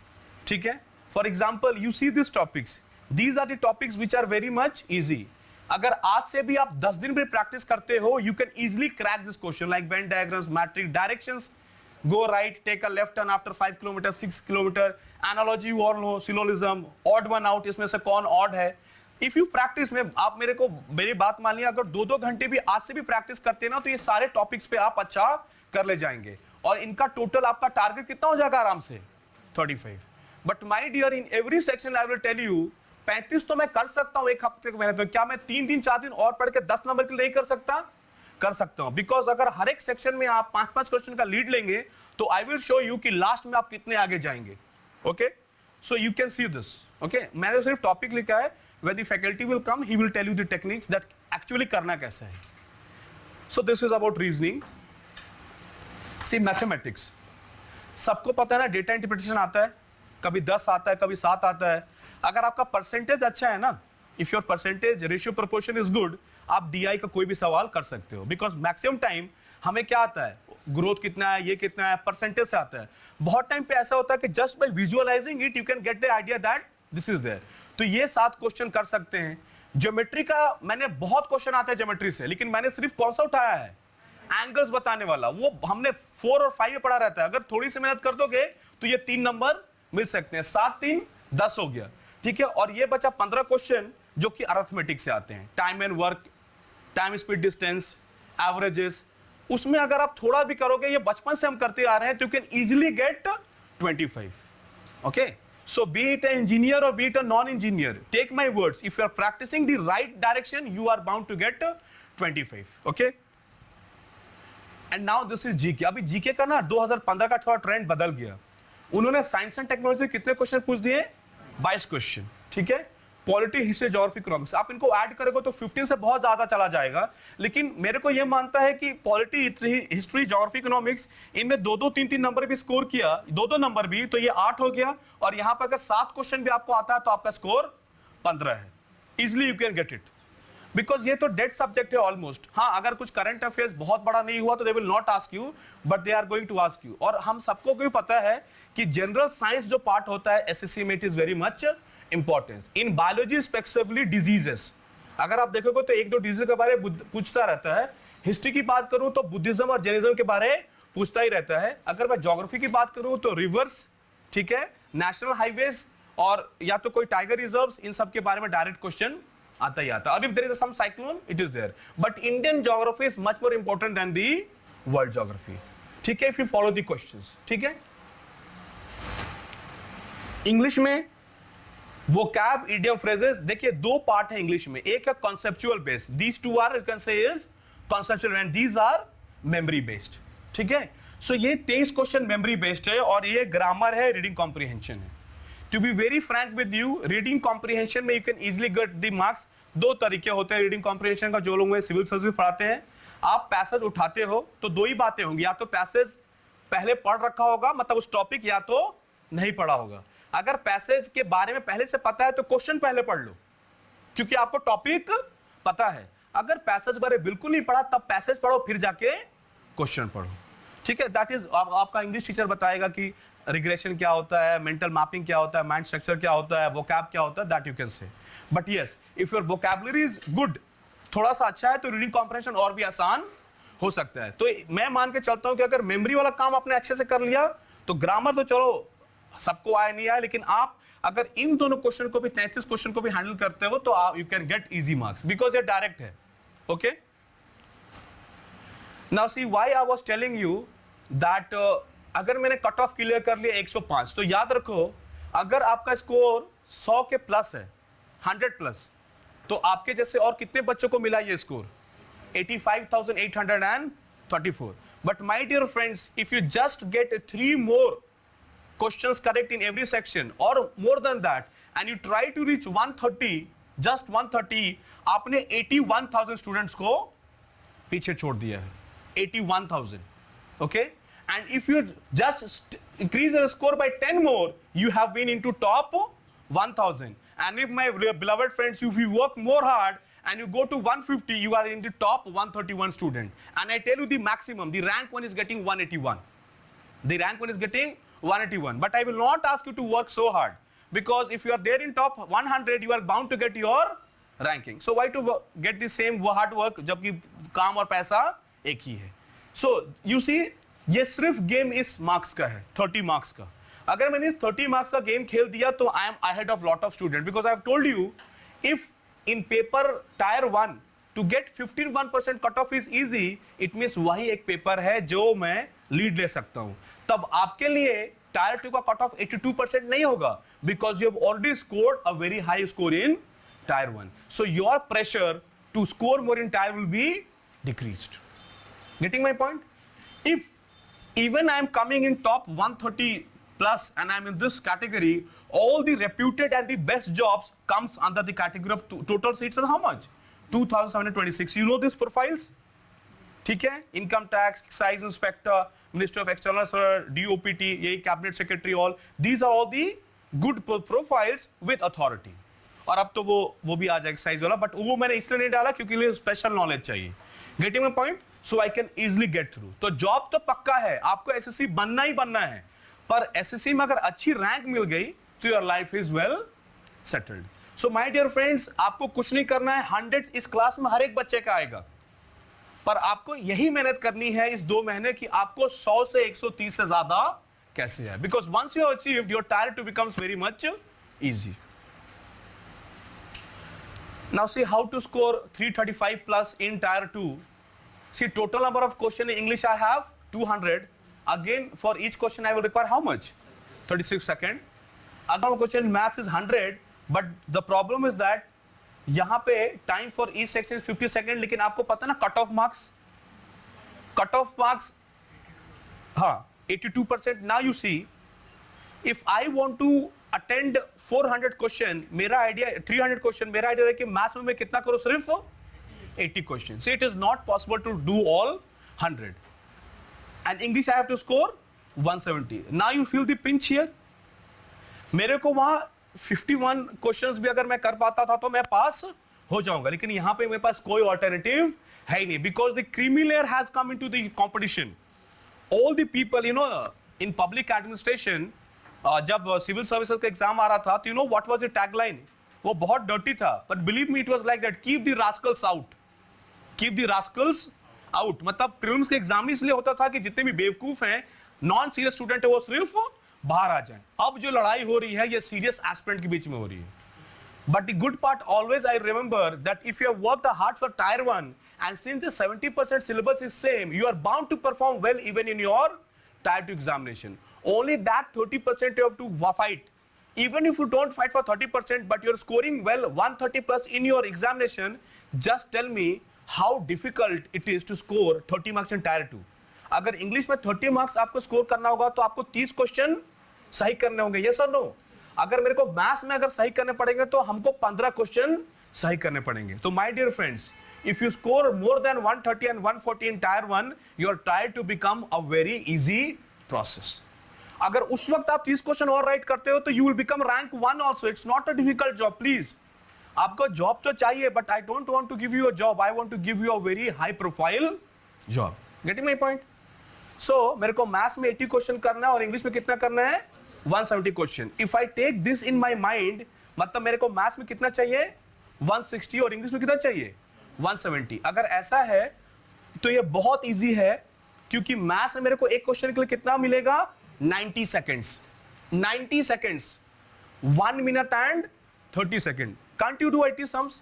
ठीक है? For example, you see this topics, These are the topics which are very much easy. अगर आज से भी आप 10 दिन भी प्रैक्टिस करते हो, you can easily crack this question like Venn diagrams, matrix, directions, go right, take a left turn after 5 km, 6 km, analogy you all know, syllogism, odd one out, इसमें से कौन odd है. If you practice में आप मेरी बात मान लिया, अगर 2-2 घंटे भी आज से भी प्रैक्टिस करते हैं ना, तो ये सारे टॉपिक्स पे आप अच्छा कर ले जाएंगे और इनका टोटल आपका टारगेट कितना हो जाएगा आराम से 35. But my dear, in every section I will tell you 35 तो मैं कर सकता हूं एक हफ्ते की मेहनत में. क्या मैं 3 दिन 4 दिन और पढ़ के 10 नंबर के लिए नहीं कर सकता? कर सकता हूं. बिकॉज अगर हर एक सेक्शन में आप 5-5 क्वेश्चन का लीड लेंगे तो आई विल शो यू कि लास्ट में आप कितने आगे जाएंगे. Okay, so you can see this. Okay, मैंने सिर्फ टॉपिक लिखा है. When the faculty will come he will tell you the techniques that actually करना कैसे है. So this is about reasoning. See mathematics सबको पता है ना, डेटा इंटरप्रिटेशन आता है, कभी 10 आता है, कभी 7 आता है. अगर आपका परसेंटेज अच्छा है ना, if your percentage ratio proportion is good, आप डीआई का कोई भी सवाल कर सकते हो. बिकॉज मैक्सिमम टाइम हमें क्या आता है, ग्रोथ कितना है, ये कितना है, परसेंटेज से आता है. बहुत टाइम पे ऐसा होता है कि just by visualizing it you can get the idea that this is there. तो ये 7 क्वेश्चन कर सकते हैं. ज्योमेट्री का मैंने बहुत क्वेश्चन आता है ज्योमेट्री से, लेकिन मैंने सिर्फ कौन सा उठाया है, एंगल्स बताने वाला. वो हमने 4 और 5 में पढ़ा रहता है. अगर थोड़ी सी मेहनत कर दोगे तो ये 3 नंबर मिल सकते हैं. 7 3 10 हो गया, ठीक है. और ये बचा 15 क्वेश्चन जो कि अरिथमेटिक से आते हैं. Time and work, time speed distance, averages. उसमें अगर आप थोड़ा भी करोगे, ये बचपन से हम करते आ रहे हैं, तो you can easily get 25. Okay, so be it an engineer or be it a non engineer, take my words, if you are practising the right direction you are bound to get 25. Okay, and now this is GK. अभी GK का ना 2015 का थोड़ा trend बदल गया. उन्होंने science and technology कितने question पूछ दिए, 22 क्वेश्चन, ठीक है. पॉलिटी, हिस्ट्री, ज्योग्राफी, इकोनॉमिक्स, आप इनको ऐड करोगे तो 15 से बहुत ज्यादा चला जाएगा. लेकिन मेरे को यह मानता है कि पॉलिटी, हिस्ट्री, ज्योग्राफी, इकोनॉमिक्स, इनमें 2-2 3-3 नंबर भी स्कोर किया, 2-2 नंबर भी, तो ये 8 हो गया. और यहां पर अगर 7 क्वेश्चन भी आपको आता है तो आपका स्कोर 15 है. Easily you can get it, because ये तो डेड सब्जेक्ट है ऑलमोस्ट. हाँ, अगर कुछ करंट अफेयर्स बहुत बड़ा नहीं हुआ तो they will not ask you, but they are going to ask you. और हम सबको भी पता है कि जनरल साइंस जो पार्ट होता है एसएससी में, it is very much important. In biology specifically diseases, अगर आप देखोगे तो 1-2 डिजीज के बारे में पूछता रहता है. हिस्ट्री की बात करूं तो बुद्धिज्म और जैनिज्म के बारे में पूछता ही रहता है. अगर मैं ज्योग्राफी की बात करूं तो रिवर्स, ठीक है, नेशनल हाईवेज और या तो कोई टाइगर रिजर्व्स, इन सब के बारे में डायरेक्ट क्वेश्चन आता ही आता. और if there is some cyclone it is there, but Indian geography is much more important than the world geography, ठीक है, if you follow the questions. ठीक है, इंग्लिश में वोकैब, इडियम, फ्रेजेस, देखिए 2 पार्ट है इंग्लिश में. एक है conceptual based, these 2 are you can say is conceptual and these are memory based. ठीक है, सो ये 23 क्वेश्चन मेमोरी बेस्ड है और ये ग्रामर है, रीडिंग कॉम्प्रिहेंशन है. To be very frank with you, reading comprehension में you can easily get the marks. 2 तरीके होते हैं रीडिंग कॉम्प्रिहेंशन का. जो लोग सिविल सर्विस पढ़ाते हैं, आप पैसेज उठाते हो तो 2 ही बातें होंगी, या तो पैसेज पहले पढ़ रखा होगा, मतलब उस टॉपिक, या तो नहीं पढ़ा होगा. अगर पैसेज के बारे में पहले से पता है तो क्वेश्चन पहले पढ़ लो, क्योंकि आपको टॉपिक पता है. अगर पैसेज बारे बिल्कुल नहीं पढ़ा तब पैसेज पढ़ो, फिर जाके क्वेश्चन पढ़ो. ठीक है, दैट इज आपका इंग्लिश टीचर बताएगा कि रिग्रेशन क्या होता है, मेंटल मैपिंग क्या होता है, माइंड स्ट्रक्चर क्या होता है, वोकैब क्या होता है, दैट यू कैन से. But yes, if your vocabulary is good, थोड़ा सा अच्छा है, तो रीडिंग कॉम्प्रिहेंशन और भी आसान हो सकता है. तो मैं मान के चलता हूं कि अगर मेमोरी वाला काम आपने अच्छे से कर लिया तो ग्रामर तो चलो सबको आए नहीं आए, लेकिन आप अगर इन दोनों क्वेश्चन को भी, 33 क्वेश्चन को भी हैंडल करते हो तो आप you can gate easy marks, because ये डायरेक्ट है. Okay, now see why I was telling you that अगर मैंने कट ऑफ क्लियर कर लिया 105, तो याद रखो अगर आपका स्कोर 100 के प्लस है, 100 प्लस, तो आपके जैसे और कितने बच्चों को मिला ये score, 85,834. But my dear friends, if you just get 3 more questions correct in every section or more than that and you try to reach 130, just 130, आपने 81,000 students को पीछे छोड़ दिया है. 81,000. okay, and if you just increase your score by 10 more, you have been into top 1,000. and if my beloved friends, if you work more hard and you go to 150, you are in the top 131 student. And I tell you the maximum, the rank one is getting 181. The rank one is getting 181. But I will not ask you to work so hard, because if you are there in top 100 you are bound to get your ranking. So why to get the same hard work जबकि काम और पैसा एक ही है. So you see ये सिर्फ game इस marks का है, 30 मार्क्स का. अगर मैंने इस 30 मार्क्स का गेम खेल दिया तो I am ahead of lot of student, because I have told you if in paper tier 1 to get 51% cut off is easy, it means वही एक पेपर है जो मैं लीड ले सकता हूं. तब आपके लिए टायर 2 का कट ऑफ 82% नहीं होगा, because you have already scored a very high score in tier 1. So your pressure to score more in tier will be decreased. Getting my point? If even I am coming in top 130 plus and I am in this category, all the reputed and the best jobs comes under the category of total seats and how much? 2,726. You know these profiles? ठीक है? Income tax, excise inspector, Minister of External Affairs, DOPT, यही cabinet secretary, all. These are all the good profiles with authority. और अब तो वो भी आ जाएगा excise वाला, बट वो मैंने इसलिए नहीं डाला क्योंकि मुझे स्पेशल नॉलेज चाहिए. Getting my point? So I can easily get through. तो जॉब तो पक्का है, आपको एसएससी बनना ही बनना है, पर एसएससी में अगर अच्छी रैंक मिल गई तो your life is well settled. So my dear friends, आपको कुछ नहीं करना है. 100 इस क्लास में हर एक बच्चे का आएगा, पर आपको यही मेहनत करनी है इस 2 महीने की आपको 100 से 130 से ज्यादा कैसे है. Because once you achieved your target to becomes very much easy. Now see how to score 335 plus in tier 2. See total number of question in English I have 200. Again for each question I will require how much? 36 seconds. Another question in maths is 100, but the problem is that यहाँ पे time for each section is 50 seconds, लेकिन आपको पता ना cut off marks हाँ 82%. Now you see if I want to attend 400 question, मेरा idea 300 question, मेरा idea है कि मैथ्स में मैं कितना करूं, सिर्फ 80 question. So it is not possible to do all 100. And English I have to score 170. Now you feel the pinch here. मेरे को वहां 51 क्वेश्चंस भी अगर मैं कर पाता था तो मैं पास हो जाऊंगा, लेकिन यहां पे मेरे पास कोई ऑल्टरनेटिव है ही नहीं, because the creamy layer has come into the competition. All the people you know in public administration, जब सिविल सर्विसेज का एग्जाम आ रहा था तो you know what was the tagline, वो बहुत डर्टी था, but believe me it was like that, keep the Rascals out, keep the Rascals out. मतलब prelims के एग्जाम इसलिए होता था कि जितने भी बेवकूफ हैं, नॉन सीरियस स्टूडेंट है, वो सिर्फ बाहर आ जाए. अब जो लड़ाई हो रही है ये सीरियस एस्पिरेंट के बीच में हो रही है. But the good part always I remember that if you have worked hard for tyre 1 and since the 70% syllabus is same, you are bound to perform well even in your tier 2 examination. Only that 30% you have to fight. Even if you don't fight for 30%, but you're scoring well 130 plus in your examination, just tell me how difficult it is to score 30 marks in tier 2. अगर English में 30 marks आपको score करना होगा तो आपको 30 question सही करने होंगे, yes or no? अगर मेरे को मैथ्स में अगर सही करने पड़ेंगे तो हमको 15 क्वेश्चन सही करने पड़ेंगे. तो my dear friends, if you score more than 130 and 140 in tier 1, your tier 2 become a very easy process. अगर उस वक्त आप 30 क्वेश्चन और राइट करते हो तो you will become rank 1 also. It's not a difficult job, please. आपको job तो चाहिए, but I don't want to give you a job. I want to give you a very high profile job. Getting my point? So मेरे को maths में 80 question करना है और English में कितना करना है, 170 question. If I take this in my mind, मतलब मेरे को मैथ्स में कितना चाहिए, 160, और इंग्लिश में कितना चाहिए, 170. अगर ऐसा है तो ये बहुत इजी है, क्योंकि मैथ्स में मेरे को एक क्वेश्चन के लिए कितना मिलेगा, 90 seconds. 90 seconds, 1 minute and 30 second. Can't you do 80 sums?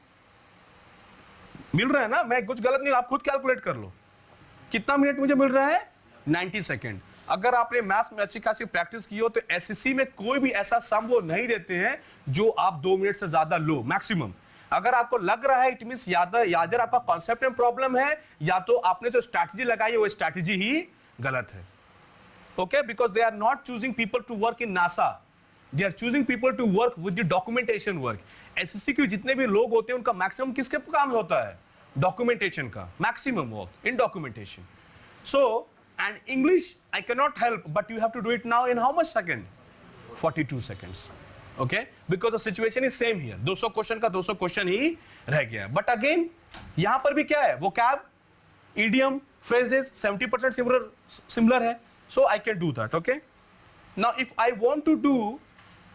मिल रहा है ना, मैं कुछ गलत नहीं, आप खुद कैलकुलेट कर लो कितना मिनट मुझे मिल रहा है, 90 सेकेंड. अगर आपने मैथ्स में अच्छी खासी प्रैक्टिस की हो तो एसएससी में कोई भी ऐसा सम वो नहीं देते हैं जो आप 2 मिनट से ज्यादा लो मैक्सिमम. अगर आपको लग रहा है इट मींस यादर आपका कॉन्सेप्ट में प्रॉब्लम है, या तो आपने जो स्ट्रैटेजी लगाई है वो स्ट्रैटेजी ही गलत है. Okay, because they are not choosing people to work in NASA, they are choosing people to work with the documentation work. SSC के जितने भी लोग होते हैं उनका मैक्सिमम किसके काम होता है, डॉक्यूमेंटेशन का, maximum work in documentation. So and English I can not help, but you have to do it now in how much second, 42 seconds. Okay, because the situation is same here. 200 question का 200 question ही रह गया. But again यहां पर भी क्या है, vocab, idiom, phrases 70% similar है. So I can do that. Okay, now if I want to do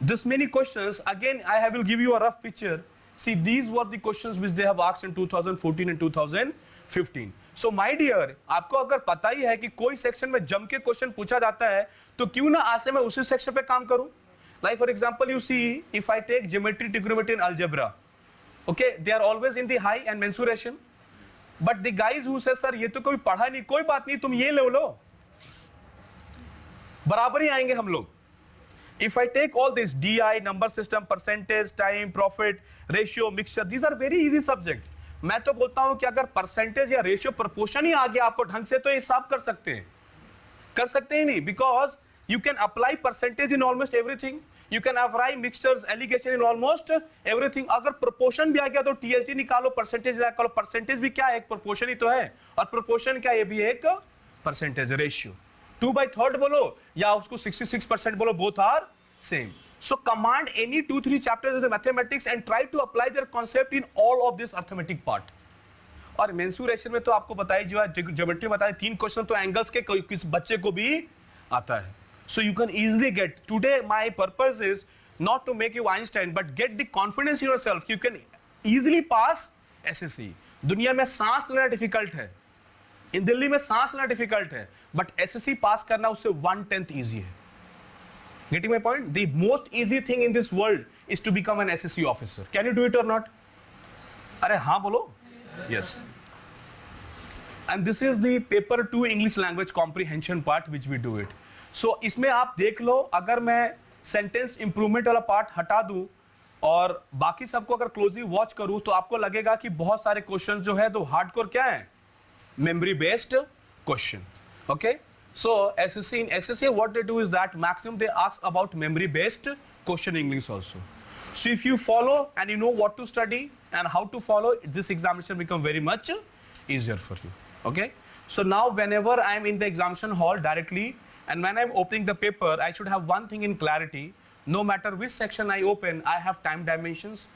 this many questions, again I will give you a rough picture. See, these were the questions which they have asked in 2014 and 2015. So my dear, आपको अगर पता ही है कि कोई section में जम के question पूछा जाता है, तो क्यों ना आज से मैं उसी सेक्शन पे काम करूं? Like for example, you see, if I take geometry, trigonometry and algebra, okay, they are always in the high and mensuration. But the guys who say, sir, ये तो कोई पढ़ा नहीं, कोई बात नहीं, तुम ये ले लो, बराबर ही आएंगे हम लोग. If I take all this DI, number system, percentage, time, profit, ratio, mixture, these are very easy subject. मैं तो बोलता हूं कि अगर परसेंटेज या रेशियो प्रपोर्शन ही आ गया आपको ढंग से, तो हिसाब कर सकते ही नहीं, because you can apply percentage in almost everything. You can apply mixtures, alligation in almost everything. अगर proportion भी आ गया तो TSD निकालो, percentage निकालो. percentage भी क्या है, एक proportion ही तो है, और proportion क्या है, ये भी एक percentage ratio. 2/3 बोलो या उसको 66% बोलो, both are same. So command any 2-3 chapters in the mathematics and try to apply their concept in all of this arithmetic part. और मेंसुरेशन में तो आपको बताइए, जो है ज्योमेट्री बताइए, 3 क्वेश्चन तो एंगल्स के किस बच्चे को भी आता है. So you can easily get. Today my purpose is not to make you Einstein, but get the confidence in yourself. You can easily pass SSC. दुनिया में सांस लेना डिफिकल्ट है, इन दिल्ली में सांस लेना डिफिकल्ट है, बट SSC पास करना उससे 1/10 इजी है. Getting my point? The most easy thing in this world is to become an SSC officer. Can you do it or not? अरे हाँ बोलो. Yes. And this is the paper 2 English language comprehension part which we do it. So इसमें आप देख लो, अगर मैं sentence improvement वाला part हटा दूं और बाकी सबको अगर क्लोजली वॉच करूं, तो आपको लगेगा कि बहुत सारे क्वेश्चन जो है तो हार्डकोर क्या है, memory based question. Okay, so SSC, in SSC what they do is that maximum they ask about memory based question English also. So if you follow and you know what to study and how to follow, this examination become very much easier for you. Okay, so now whenever I am in the examination hall directly and when I am opening the paper, I should have one thing in clarity: no matter which section I open, I have time dimensions.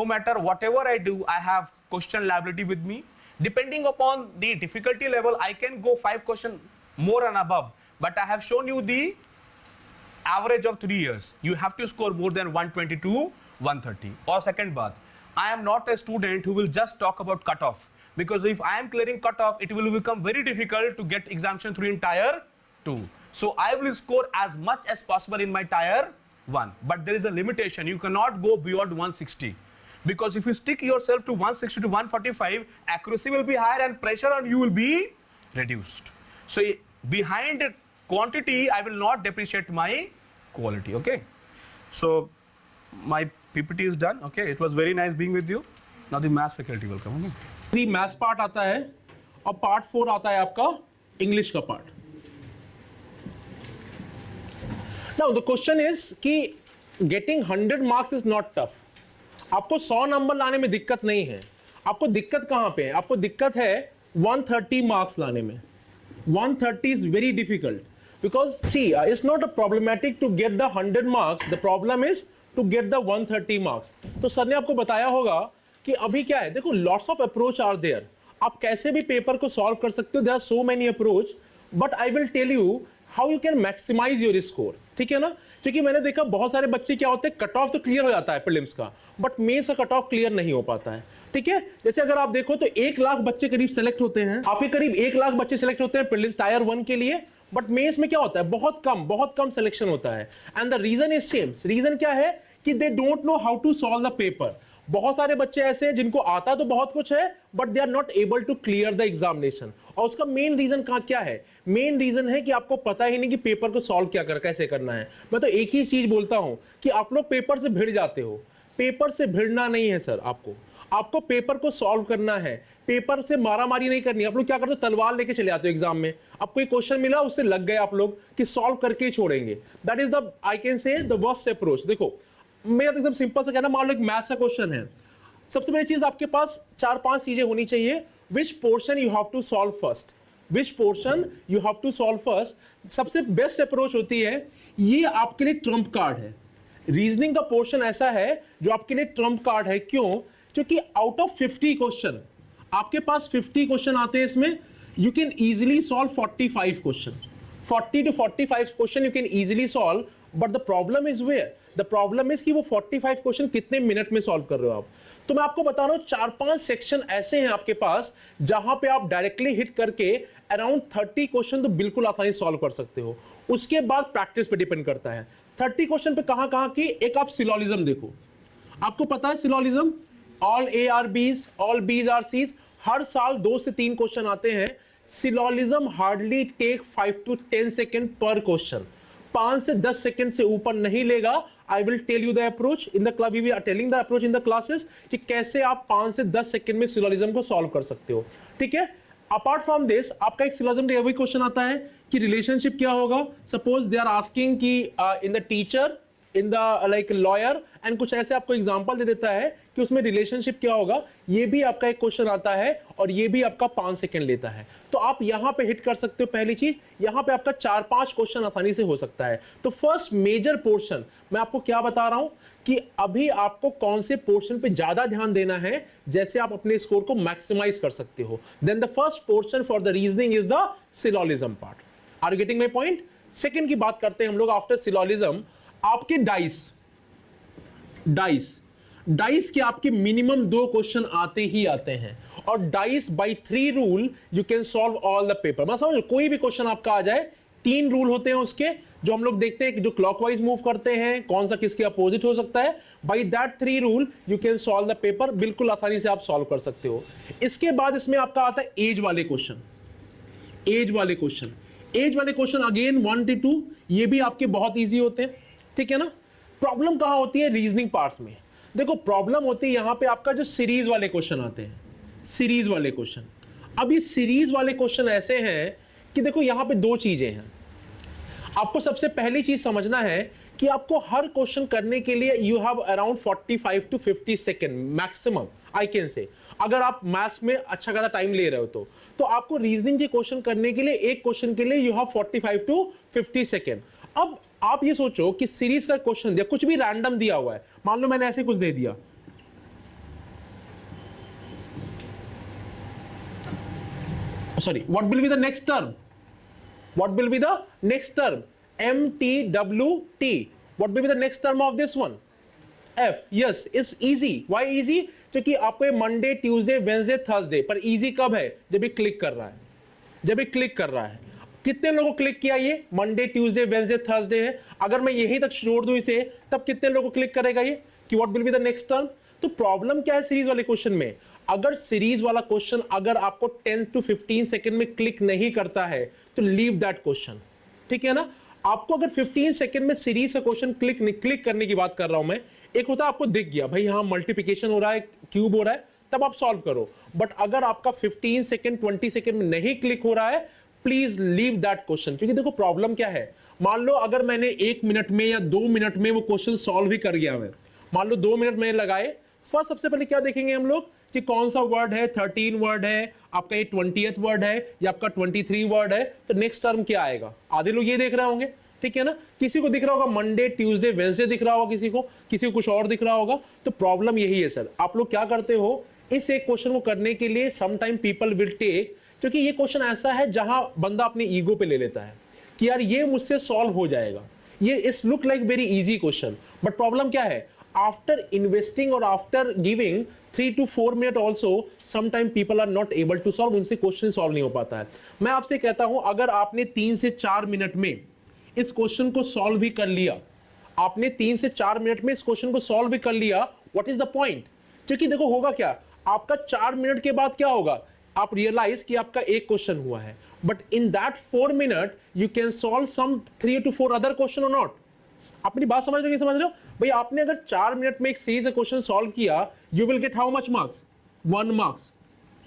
No matter whatever I do, I have question liability with me. Depending upon the difficulty level, I can go 5 questions more and above, but I have shown you the average of 3 years. You have to score more than 120 to 130. Or second baat, I am not a student who will just talk about cutoff, because if I am clearing cutoff, it will become very difficult to get exemption through in tier 2. So I will score as much as possible in my tier 1, but there is a limitation. You cannot go beyond 160, because if you stick yourself to 160 to 145, accuracy will be higher and pressure on you will be reduced. So behind quantity, I will not depreciate my quality. Okay, so my PPT is done. Okay, it was very nice being with you. Now the maths faculty will come. Okay? 3 maths part आता है और part 4 आता है आपका English का part. Now the question is कि getting 100 marks is not tough. आपको 100 number लाने में दिक्कत नहीं है. आपको दिक्कत कहां पे है? आपको दिक्कत है 130 मार्क्स लाने में. 130 is very difficult, because see, it's not a problematic to get the 100 marks. The problem is to get the 130 marks. तो सर ने आपको बताया होगा कि अभी क्या है, देखो lots of approach are there. आप कैसे भी पेपर को सॉल्व कर सकते हो. There are so many approach, but I will tell you how you can maximize your score. ठीक है ना? क्योंकि मैंने देखा बहुत सारे बच्चे क्या होते हैं, कट ऑफ तो क्लियर हो जाता है प्रीलिम्स का, बट मेंस का कट ऑफ क्लियर नहीं हो पाता है. ठीक है, जैसे अगर आप देखो तो 1 लाख बच्चे करीब सेलेक्ट होते हैं. आपके करीब 1 लाख बच्चे सेलेक्ट होते हैं प्रीलिम्स टायर 1 के लिए, बट मेंस में क्या होता है, बहुत कम सिलेक्शन होता है. And the reason is same. Reason क्या है कि they don't know how to solve the paper. बहुत सारे बच्चे ऐसे हैं जिनको आता तो बहुत कुछ है, but they are not able to clear the examination. और उसका मेन रीजन क्या है? मेन रीजन है कि आपको पता ही नहीं कि पेपर को सॉल्व कैसे करना है. मैं तो एक ही चीज बोलता हूं कि आप लोग पेपर से भिड़ जाते हो. पेपर से भिड़ना नहीं है सर. आपको पेपर को सॉल्व करना है. पेपर से मारामारी नहीं करनी. आप लोग क्या करते हो, तलवार लेके चले आते हो एग्जाम में. आपको एक क्वेश्चन मिला, उससे लग गए आप लोग कि सॉल्व करके ही छोड़ेंगे. That is the, I can say, the worst approach. देखो मेरा तो एकदम सिंपल सा कहना, मान लो एक मैथ्स का क्वेश्चन है. सबसे पहली चीज आपके पास 4-5 चीजें होनी चाहिए. Which portion you have to solve first. Which portion you have to solve first. सबसे बेस्ट अप्रोच होती है, ये आपके लिए ट्रम्प कार्ड है. रीजनिंग का पोर्शन ऐसा है जो आपके लिए ट्रम्प कार्ड है. क्यों? क्योंकि आउट ऑफ 50 क्वेश्चन, आपके पास 50 क्वेश्चन आते हैं इसमें, you can easily solve 45 question. 40 to 45 question you can easily solve. But the problem is where, the problem is कि वो 45 क्वेश्चन कितने मिनट में सॉल्व कर रहे हो आप। तो मैं आपको बता रहा हूं 4-5 सेक्शन ऐसे हैं आपके पास जहां पे आप डायरेक्टली हिट करके अराउंड 30 क्वेश्चन तो बिल्कुल आसानी सॉल्व कर सकते हो। उसके बाद प्रैक्टिस पे डिपेंड करता है। 30 क्वेश्चन पे कहां की, एक आप सिलोलिज्म देखो, आपको पता है syllogism, all A are Bs, all Bs are Cs, हर साल 2 से 3 क्वेश्चन आते हैं। Syllogism hardly take 5 to 10 second पर क्वेश्चन, 5 से 10 सेकेंड से ऊपर नहीं लेगा। I will tell you the approach in the club, we are telling the approach in the classes कि कैसे आप 5 से 10 सेकेंड में सिलोलिज्म को सॉल्व कर सकते हो, ठीक है। अपार्ट फ्रॉम दिस आपका एक सिलोजिज्म का वही क्वेश्चन आता है कि रिलेशनशिप क्या होगा। सपोज दे आर आस्किंग कि in the teacher, in the like lawyer, and कुछ ऐसे आपको एग्जांपल दे देता है कि उसमें रिलेशनशिप क्या होगा। ये भी आपका एक क्वेश्चन आता है और ये भी आपका 5 सेकंड लेता है। तो आप यहां पे हिट कर सकते हो। पहली चीज यहां पे आपका 4-5 क्वेश्चन आसानी से हो सकता है। तो फर्स्ट मेजर पोर्शन मैं आपको क्या बता रहा हूं कि अभी आपको कौन से पोर्शन पे ज्यादा ध्यान देना है, जैसे आप अपने स्कोर को मैक्सिमाइज कर सकते हो। Then the first portion for the reasoning is the syllogism part. Are you getting my point? Second की बात करते हैं हम लोग आफ्टर सिलोलिज्म। आपके डाइस के आपके मिनिमम 2 क्वेश्चन आते ही आते हैं, और dice by 3 rule you can solve all the paper. मैं समझ, कोई भी क्वेश्चन आपका आ जाए, 3 रूल होते हैं उसके, जो हम लोग देखते हैं कि जो क्लॉकवाइज मूव करते हैं, कौन सा किसके अपोजिट हो सकता है। By that 3 rule you can solve the paper, बिल्कुल आसानी से आप सॉल्व कर सकते हो। इसके बाद इसमें आपका आता है एज वाले क्वेश्चन। एज वाले क्वेश्चन अगेन 1 to 2, ये भी आपके बहुत ईजी होते हैं, ठीक है ना। प्रॉब्लम कहां होती है? रीजनिंग पार्ट में। देखो प्रॉब्लम होती है यहां पे आपका जो सीरीज वाले क्वेश्चन आते हैं, सीरीज वाले क्वेश्चन। अब ये सीरीज वाले क्वेश्चन ऐसे हैं कि देखो यहां पे 2 चीजें हैं। आपको सबसे पहली चीज समझना है कि आपको हर क्वेश्चन करने के लिए you have around 45 to 50 second maximum, I can say. अगर आप मैथ्स में अच्छा खासा टाइम ले रहे हो तो आपको रीजनिंग के क्वेश्चन करने के लिए एक क्वेश्चन के लिए यू हैव 45 to 50 सेकेंड। अब आप ये सोचो कि सीरीज का क्वेश्चन दिया, कुछ भी रैंडम दिया हुआ है, मान लो मैंने ऐसे कुछ दे दिया, sorry, what will be the next term? What will be the next term? MTWT. What will be the next term of this one? F. Yes, it's easy. Why easy? क्योंकि आपको मंडे, ट्यूसडे, वेंसडे, थर्सडे पर easy कब है? जब ये click कर रहा है, जब ये क्लिक कर रहा है। कितने लोगों को क्लिक किया? ये मंडे, ट्यूसडे, वेंसडे, थर्सडे है। अगर मैं यही तक छोड़ दूं इसे, तब कितने लोगों को क्लिक करेगा ये कि what will be the next term? तो प्रॉब्लम क्या है सीरीज वाले क्वेश्चन में? अगर सीरीज वाला क्वेश्चन अगर आपको 10 to 15 सेकंड में क्लिक नहीं करता है तो लीव दैट क्वेश्चन, ठीक है ना। आपको अगर 15 सेकंड में सीरीज का क्वेश्चन क्लिक करने की बात कर रहा हूं मैं। एक होता है आपको दिख गया भाई यहां मल्टीप्लिकेशन हो रहा है, क्यूब हो रहा है, तब आप सॉल्व करो। बट अगर आपका 15 सेकंड 20 सेकंड में नहीं क्लिक हो रहा है, प्लीज लीव दैट क्वेश्चन। क्योंकि देखो प्रॉब्लम क्या है, मान लो अगर मैंने 1 मिनट में या 2 मिनट में वो क्वेश्चन सॉल्व ही कर गया, मैं मान लो 2 मिनट मैंने लगाए। फर्स्ट सबसे पहले क्या देखेंगे हम लोग कि कौन सा वर्ड है, 13 वर्ड है, आपका ये 20th वर्ड है या आपका 23 वर्ड है, तो नेक्स्ट टर्म क्या आएगा? आधे लोग ये देख रहे होंगे, ठीक है ना। किसी को दिख रहा होगा मंडे, ट्यूसडे, वेडनेसडे दिख रहा होगा, किसी को कुछ और दिख रहा होगा। तो प्रॉब्लम यही है सर, आप लोग क्या करते हो, इस एक क्वेश्चन को करने के लिए some time people will take, क्योंकि ये क्वेश्चन ऐसा है जहां बंदा अपने ईगो पे ले लेता है कि यार ये मुझसे सॉल्व हो जाएगा, ये is look like very easy question. But problem क्या है, आफ्टर इन्वेस्टिंग और after giving 3 to 4 minute also sometime people are not able to solve, उनसे क्वेश्चन सॉल्व नहीं हो पाता है। मैं आपसे कहता हूं अगर आपने 3 से 4 मिनट में इस क्वेश्चन को सॉल्व भी कर लिया, आपने 3 से 4 मिनट में इस क्वेश्चन को सॉल्व भी कर लिया, व्हाट इज द पॉइंट? क्योंकि देखो होगा क्या, आपका 4 मिनट के बाद क्या होगा, आप रियलाइज कि आपका एक क्वेश्चन हुआ है, but in that 4 minute you can solve some 3 to 4 other question और नॉट। अपनी बात समझ रहे हो? समझ रहे हो भाई? आपने अगर 4 मिनट में एक सीरीज का क्वेश्चन सॉल्व किया, you will get how much marks? 1 marks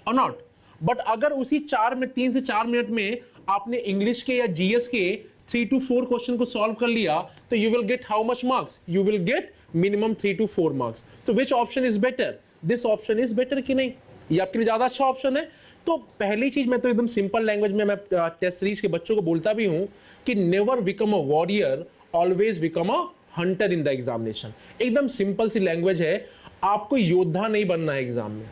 और नॉट। बट अगर उसी 3 से 4 मिनट में आपने इंग्लिश के या जीएस के 3 to 4 क्वेश्चन को सॉल्व कर लिया, तो you will get how much marks? You will get minimum 3 to 4 marks. तो which option is better? This option is better कि नहीं? ये आपके लिए ज्यादा अच्छा ऑप्शन है। तो पहली चीज मैं तो एकदम सिंपल लैंग्वेज में मैं टेस्ट सीरीज के बच्चों को बोलता भी हूं कि never become a warrior, always become a Hunter in the examination. एकदम सिंपल सी लैंग्वेज है। आपको योद्धा नहीं बनना है एग्जाम में,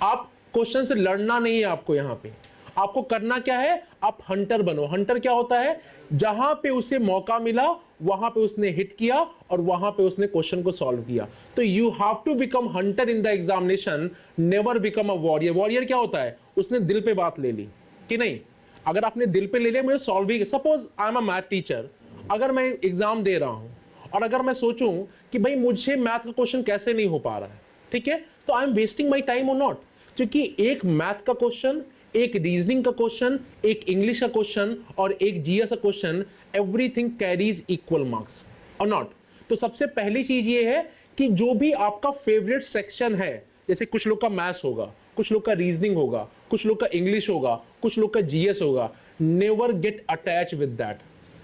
आप क्वेश्चन से लड़ना नहीं है आपको। यहां पे आपको करना क्या है, आप हंटर बनो। हंटर क्या होता है, जहां पे उसे मौका मिला वहां पे उसने हिट किया और वहां पे उसने क्वेश्चन को सॉल्व किया। तो you have to become hunter in the examination, never become a warrior. Warrior क्या होता है, उसने दिल पे बात ले ली कि नहीं, अगर आपने दिल पे ले लिया मुझे solve he, suppose I am a math teacher, अगर मैं एग्जाम दे रहा हूं और अगर मैं सोचूं कि भाई मुझे मैथ का क्वेश्चन कैसे नहीं हो पा रहा है, ठीक है, तो I am wasting my time और नॉट, क्योंकि एक मैथ का क्वेश्चन, एक रीजनिंग का क्वेश्चन, एक इंग्लिश का क्वेश्चन और एक जीएस का question, everything carries equal marks और नॉट। तो सबसे पहली चीज ये है कि जो भी आपका फेवरेट सेक्शन है, जैसे कुछ लोग का मैथ्स होगा, कुछ लोग का रीजनिंग होगा, कुछ लोग का इंग्लिश होगा, कुछ लोग का जीएस होगा, never get attach with that,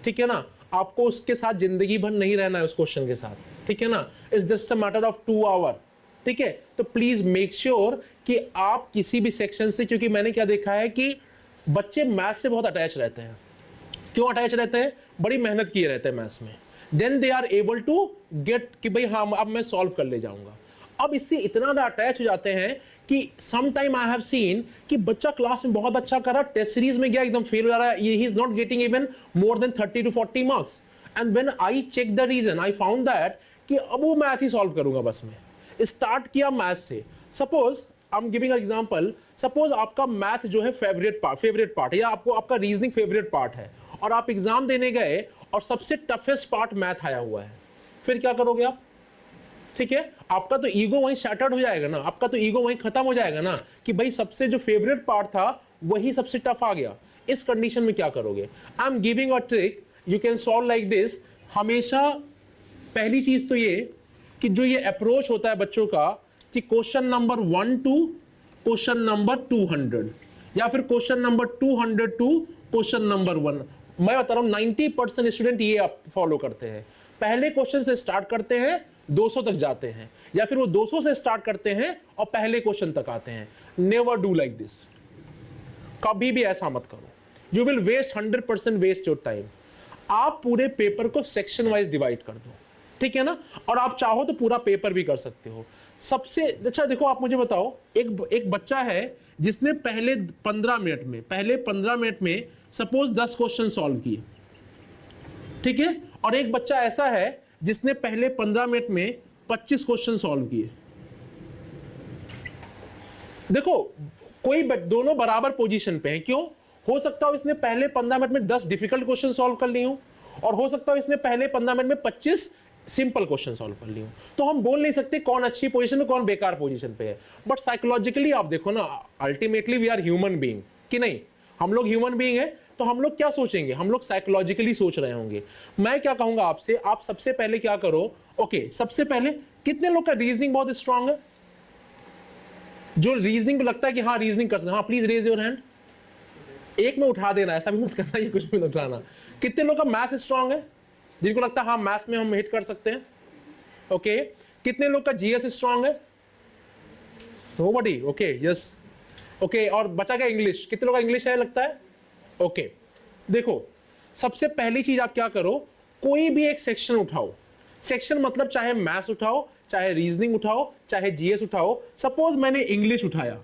ठीक है ना। आपको उसके साथ जिंदगी भर नहीं रहना है उस क्वेश्चन के साथ, ठीक है ना। It's just a matter of 2 hour, ठीक है। तो प्लीज मेक श्योर कि आप किसी भी सेक्शन से, क्योंकि मैंने क्या देखा है कि बच्चे मैथ्स से बहुत अटैच रहते हैं। क्यों अटैच रहते हैं, बड़ी मेहनत किए रहते हैं मैथ्स में, then they are able to get कि भाई हाँ अब मैं सॉल्व कर ले जाऊंगा। अब इससे इतना ज्यादा अटैच हो जाते हैं कि some time I have seen कि बच्चा क्लास में बहुत अच्छा कर रहा, टेस्ट सीरीज में गया एकदम फेल हो जा रहा है, he is not getting even more than 30 to 40 marks, and when I check the reason I found that कि अब वो मैथ ही सॉल्व करूंगा बस में। स्टार्ट किया मैथ से, suppose I am giving example, suppose आपका मैथ जो है फेवरेट पार्ट है, या आपको आपका रीजनिंग फेवरेट पार्ट है और आप एग्जाम देने गए और सबसे टफेस्ट पार्ट मैथ आया हुआ है, फिर क्या करोगे आप, ठीक है। आपका तो ईगो वहीं शैटर्ड हो जाएगा ना, आपका तो ईगो वहीं खत्म हो जाएगा ना कि भाई सबसे जो फेवरेट पार्ट था वही सबसे टफ आ गया। इस कंडीशन में क्या करोगे, आई am giving a trick, you can solve like this. हमेशा पहली चीज तो ये कि जो ये अप्रोच होता है बच्चों का कि question number 1 to question number 200 या फिर question number 200 to question number 1, मैं बता रहा हूं 90% स्टूडेंट ये आप फॉलो करते हैं। पहले क्वेश्चन से स्टार्ट करते हैं, 200 तक जाते हैं, या फिर वो 200 से स्टार्ट करते हैं और पहले क्वेश्चन तक आते हैं। नेवर डू लाइक दिस, कभी भी ऐसा मत करो, you will waste 100% waste your time. आप पूरे पेपर को सेक्शन वाइज डिवाइड कर दो, ठीक है ना, और आप चाहो तो पूरा पेपर भी कर सकते हो। सबसे अच्छा देखो, आप मुझे बताओ, एक बच्चा है जिसने पहले 15 मिनट में सपोज 10 क्वेश्चन सॉल्व किए, ठीक है, और एक बच्चा ऐसा है जिसने पहले 15 मिनट में 25 क्वेश्चन सॉल्व किए। देखो कोई दोनों बराबर पोजीशन पे हैं, क्यों, हो सकता है इसने पहले 15 मिनट में 10 डिफिकल्ट क्वेश्चन सॉल्व कर लिए हो और हो सकता है इसने पहले 15 मिनट में 25 सिंपल क्वेश्चन सॉल्व कर लिए हो। तो हम बोल नहीं सकते कौन अच्छी पोजीशन में कौन बेकार पोजीशन पे है, बट साइकोलॉजिकली आप देखो ना, ultimately we are human being कि नहीं, हम लोग ह्यूमन बीइंग है, तो हम लोग क्या सोचेंगे, हम लोग साइकोलॉजिकली सोच रहे होंगे। मैं क्या कहूंगा आपसे, आप सबसे पहले क्या करो, ओके, सबसे पहले कितने लोग का रीजनिंग बहुत स्ट्रांग है, जो रीजनिंग लगता है कि हाँ रीजनिंग कर सकते, हाँ प्लीज रेज योर हैंड, एक में उठा देना, ऐसा भी मत करना ये कुछ भी मत उठाना। कितने लोग का मैथ्स स्ट्रांग है, जिनको लगता है हाँ मैथ्स में हम हिट कर सकते हैं, ओके। कितने लोग का जीएस स्ट्रांग है, नोबडी, ओके, यस, ओके। और बचा क्या इंग्लिश, कितने लोग का इंग्लिश है लगता है, ओके। देखो सबसे पहली चीज आप क्या करो, कोई भी एक सेक्शन उठाओ, सेक्शन मतलब चाहे मैथ्स उठाओ, चाहे रीजनिंग उठाओ, चाहे जीएस उठाओ। सपोज मैंने इंग्लिश उठाया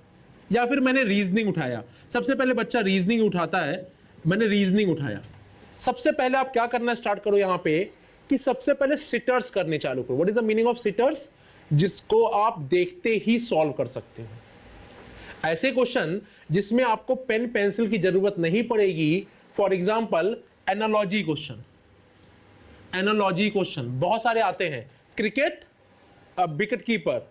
या फिर मैंने रीजनिंग उठाया, सबसे पहले बच्चा रीजनिंग उठाता है, मैंने रीजनिंग उठाया। सबसे पहले आप क्या करना स्टार्ट करो यहां पे कि सबसे पहले सिटर्स करने चालू करो। What is the meaning of seaters, जिसको आप देखते ही सॉल्व कर सकते हो, ऐसे क्वेश्चन जिसमें आपको पेन पेंसिल की जरूरत नहीं पड़ेगी। For example analogy question, analogy question बहुत सारे आते हैं, क्रिकेट विकेट कीपर,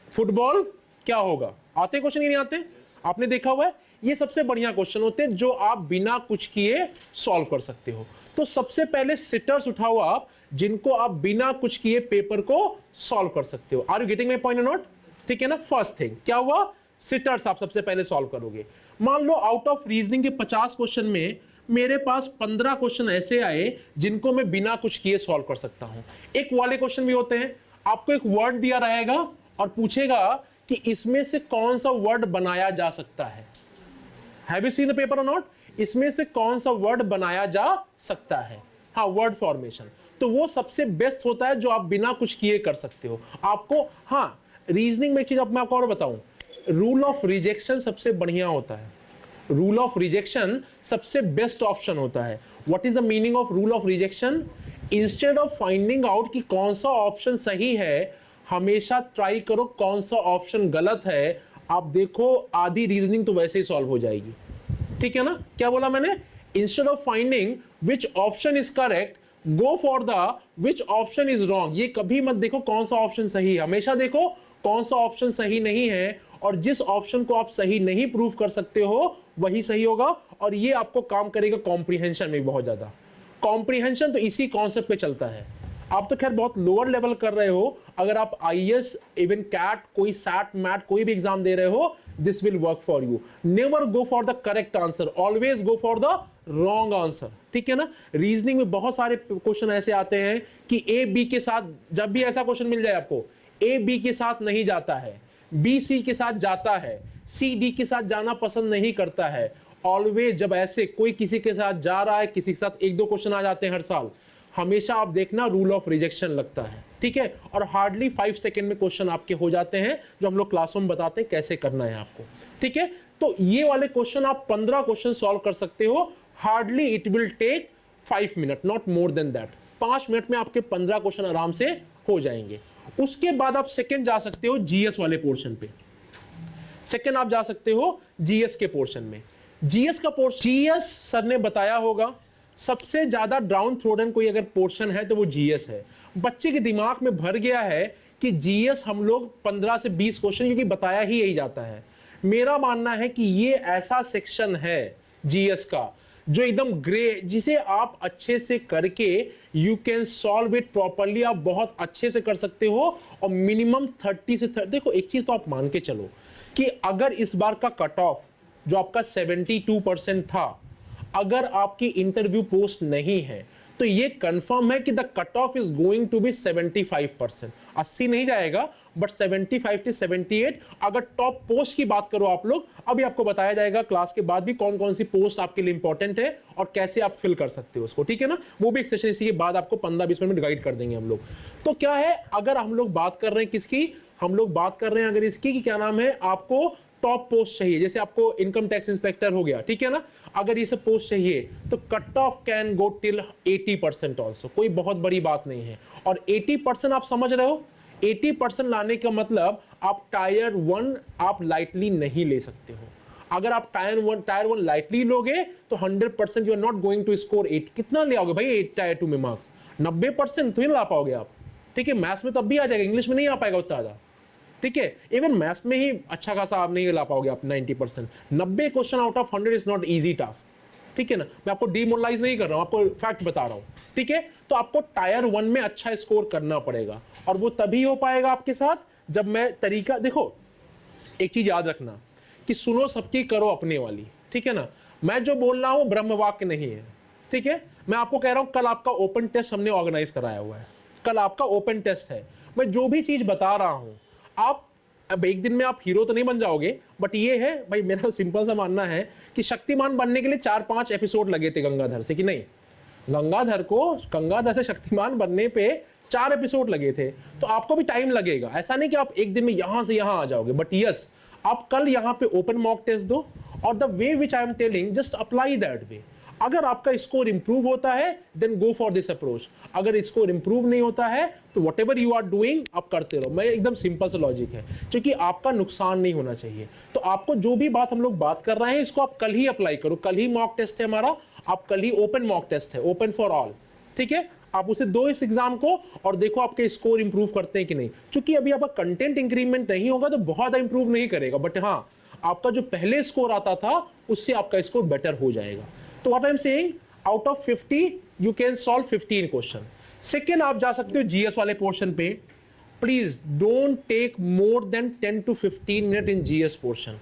फुटबॉल क्या होगा, आते क्वेश्चन ही नहीं आते, आपने देखा हुआ है। ये सबसे बढ़िया क्वेश्चन होते हैं जो आप बिना कुछ किए सॉल्व कर सकते हो। तो सबसे पहले सिटर्स उठाओ आप, जिनको आप बिना कुछ किए पेपर को सॉल्व कर सकते हो। Are you getting my point और नॉट, ठीक है ना। फर्स्ट थिंग क्या हुआ, सिटर्स आप सबसे पहले सॉल्व करोगे। मान लो आउट ऑफ रीजनिंग के 50 क्वेश्चन में मेरे पास 15 क्वेश्चन ऐसे आए जिनको मैं बिना कुछ किए सॉल्व कर सकता हूं। एक वाले क्वेश्चन भी होते हैं, आपको एक वर्ड दिया रहेगा और पूछेगा कि इसमें से कौन सा वर्ड बनाया जा सकता है। Have you seen the paper और नॉट, इसमें से कौन सा वर्ड बनाया जा सकता है, हाँ वर्ड फॉर्मेशन। तो वो सबसे बेस्ट होता है जो आप बिना कुछ किए कर सकते हो। आपको हाँ रीजनिंग में एक चीज मैं आपको और बताऊं, रूल ऑफ रिजेक्शन सबसे बढ़िया होता है। रूल ऑफ रिजेक्शन सबसे बेस्ट ऑप्शन होता है। What is the meaning of rule of rejection? Instead of finding out कि कौन सा ऑप्शन सही है, हमेशा ट्राई करो कौन सा ऑप्शन गलत है। आप देखो आधी रीजनिंग तो वैसे ही सॉल्व हो जाएगी, ठीक है ना? क्या बोला मैंने? Instead of finding which option is correct, go for the which option is wrong. ये कभी मत देखो कौन सा ऑप्शन सही है, हमेशा देखो कौन सा ऑप्शन सही नहीं है, और जिस ऑप्शन को आप सही नहीं प्रूव कर सकते हो वही सही होगा। और ये आपको काम करेगा कॉम्प्रिहेंशन में बहुत ज्यादा। कॉम्प्रिहेंशन तो इसी कॉन्सेप्ट पे चलता है। आप तो खैर बहुत लोअर लेवल कर रहे हो, अगर आप आईएएस, इवन कैट, कोई सैट, मैट, कोई भी एग्जाम दे रहे हो, this will work for you. Never go for the correct answer, always go for the wrong answer, ठीक है ना? रीजनिंग में बहुत सारे क्वेश्चन ऐसे आते हैं कि ए बी के साथ, जब भी ऐसा क्वेश्चन मिल जाए आपको, ए बी के साथ नहीं जाता है, बी सी के साथ जाता है, सी डी के साथ जाना पसंद नहीं करता है। ऑलवेज जब ऐसे कोई किसी के साथ जा रहा है, किसी के साथ एक दो क्वेश्चन आ जाते हैं हर साल, हमेशा आप देखना रूल ऑफ रिजेक्शन लगता है, ठीक है? और हार्डली 5 सेकेंड में क्वेश्चन आपके हो जाते हैं, जो हम लोग क्लासों में बताते हैं कैसे करना है आपको, ठीक है? तो ये वाले क्वेश्चन आप 15 क्वेश्चन सॉल्व कर सकते हो। Hardly it will take 5 minute, not more than that. 5 minute में आपके 15 क्वेश्चन आराम से हो जाएंगे। उसके बाद आप सेकंड जा सकते हो जीएस वाले पोर्शन पे। सेकंड आप जा सकते हो जीएस के पोर्शन में। जीएस का पोर्शन, जीएस सर ने बताया होगा सबसे ज्यादा डाउन थ्रोडन कोई अगर पोर्शन है तो वो जीएस है। बच्चे के दिमाग में भर गया है कि जीएस हम लोग 15 से 20 क्वेश्चन, क्योंकि बताया ही यही जाता है। मेरा मानना है कि ये ऐसा सेक्शन है जीएस का जो एकदम ग्रे, जिसे आप अच्छे से करके you can solve it properly, आप बहुत अच्छे से कर सकते हो। और मिनिमम 30 से 30, देखो एक चीज तो आप मान के चलो कि अगर इस बार का कट ऑफ जो आपका 72% था, अगर आपकी इंटरव्यू पोस्ट नहीं है तो ये कंफर्म है कि the cut off is going to be 75%। 80 नहीं जाएगा बट 75 से 78। अगर टॉप पोस्ट की बात करो आप लोग, अभी आपको बताया जाएगा क्लास के बाद भी कौन कौन सी पोस्ट आपके लिए इंपॉर्टेंट है और कैसे आप फिल कर सकते हो उसको, ठीक है ना? वो भी एक सेशन इसी के बाद आपको 15-20 मिनट गाइड कर देंगे हम लोग। तो क्या है, अगर हम लोग बात कर रहे हैं किसकी, हम लोग बात कर रहे हैं अगर इसकी कि क्या नाम है, आपको टॉप पोस्ट चाहिए, जैसे आपको इनकम टैक्स इंस्पेक्टर हो गया, ठीक है ना? अगर ये सब पोस्ट चाहिए तो cut off can go till 80% also, कोई बहुत बड़ी बात नहीं है। और 80% आप समझ रहे हो, 80% लाने का मतलब आप टायर 1 आप लाइटली नहीं ले सकते हो। अगर आप टायर 1 लाइटली लोगे तो 100% you are not going to score 8। कितना ले आओगे भाई टायर 2 में मार्क्स? 90% तो ही ला पाओगे आप, ठीक है? मैथ्स में तब भी आ जाएगा, इंग्लिश में नहीं आ पाएगा उतना ज्यादा, ठीक है? इवन मैथ्स में ही अच्छा खासा आप नहीं ला पाओगे आप 90%। 90 question out of 100 is not easy task, ठीक है ना? मैं आपको डिमोरलाइज नहीं कर रहा हूं, आपको फैक्ट बता रहा हूं, ठीक है? तो आपको टायर 1 में अच्छा स्कोर करना पड़ेगा, और वो तभी हो पाएगा आपके साथ जब मैं तरीका, देखो एक चीज याद रखना कि सुनो सबकी करो अपने वाली, ठीक है ना? मैं जो बोल रहा हूं ब्रह्म वाक्य नहीं है, ठीक है? मैं आपको कह रहा हूं कल आपका ओपन टेस्ट हमने ऑर्गेनाइज कराया हुआ है, कल आपका ओपन टेस्ट है। मैं जो भी चीज बता रहा हूं, आप अब एक दिन में आप हीरो तो नहीं बन जाओगे, बट ये है भाई, मेरा सिंपल सा मानना है कि शक्तिमान बनने के लिए 4-5 एपिसोड लगे थे गंगाधर से, कि नहीं? गंगाधर से शक्तिमान बनने पे 4 एपिसोड लगे थे, तो आपको भी टाइम लगेगा। ऐसा नहीं कि आप एक दिन में यहां से यहां आ जाओगे, बट यस, आप कल यहां पे ओपन मॉक टेस्ट दो, और the way which I am telling just apply that way. अगर आपका स्कोर इंप्रूव होता है then go for this approach, अगर स्कोर इंप्रूव नहीं होता है तो whatever you are doing आप करते रहो। मैं एकदम सिंपल सा लॉजिक है, क्योंकि आपका नुकसान नहीं होना चाहिए। तो आपको जो भी बात हम लोग बात कर रहे हैं इसको आप कल ही अप्लाई करो। कल ही मॉक टेस्ट है हमारा, आप कल ही ओपन मॉक टेस्ट है, ओपन फॉर ऑल, ठीक है? आप उसे दो इस एग्जाम को, और देखो आपके स्कोर इंप्रूव करते हैं कि नहीं। क्योंकि अभी आपका कंटेंट इंक्रीमेंट नहीं होगा तो बहुत इंप्रूव नहीं करेगा, बट हाँ आपका जो पहले स्कोर आता था उससे आपका स्कोर बेटर हो जाएगा। तो what I am saying, out of 50 you can solve 15 question. Second आप जा सकते हो जीएस वाले पोर्शन पे। Please don't take more than 10 to 15 minute in GS portion.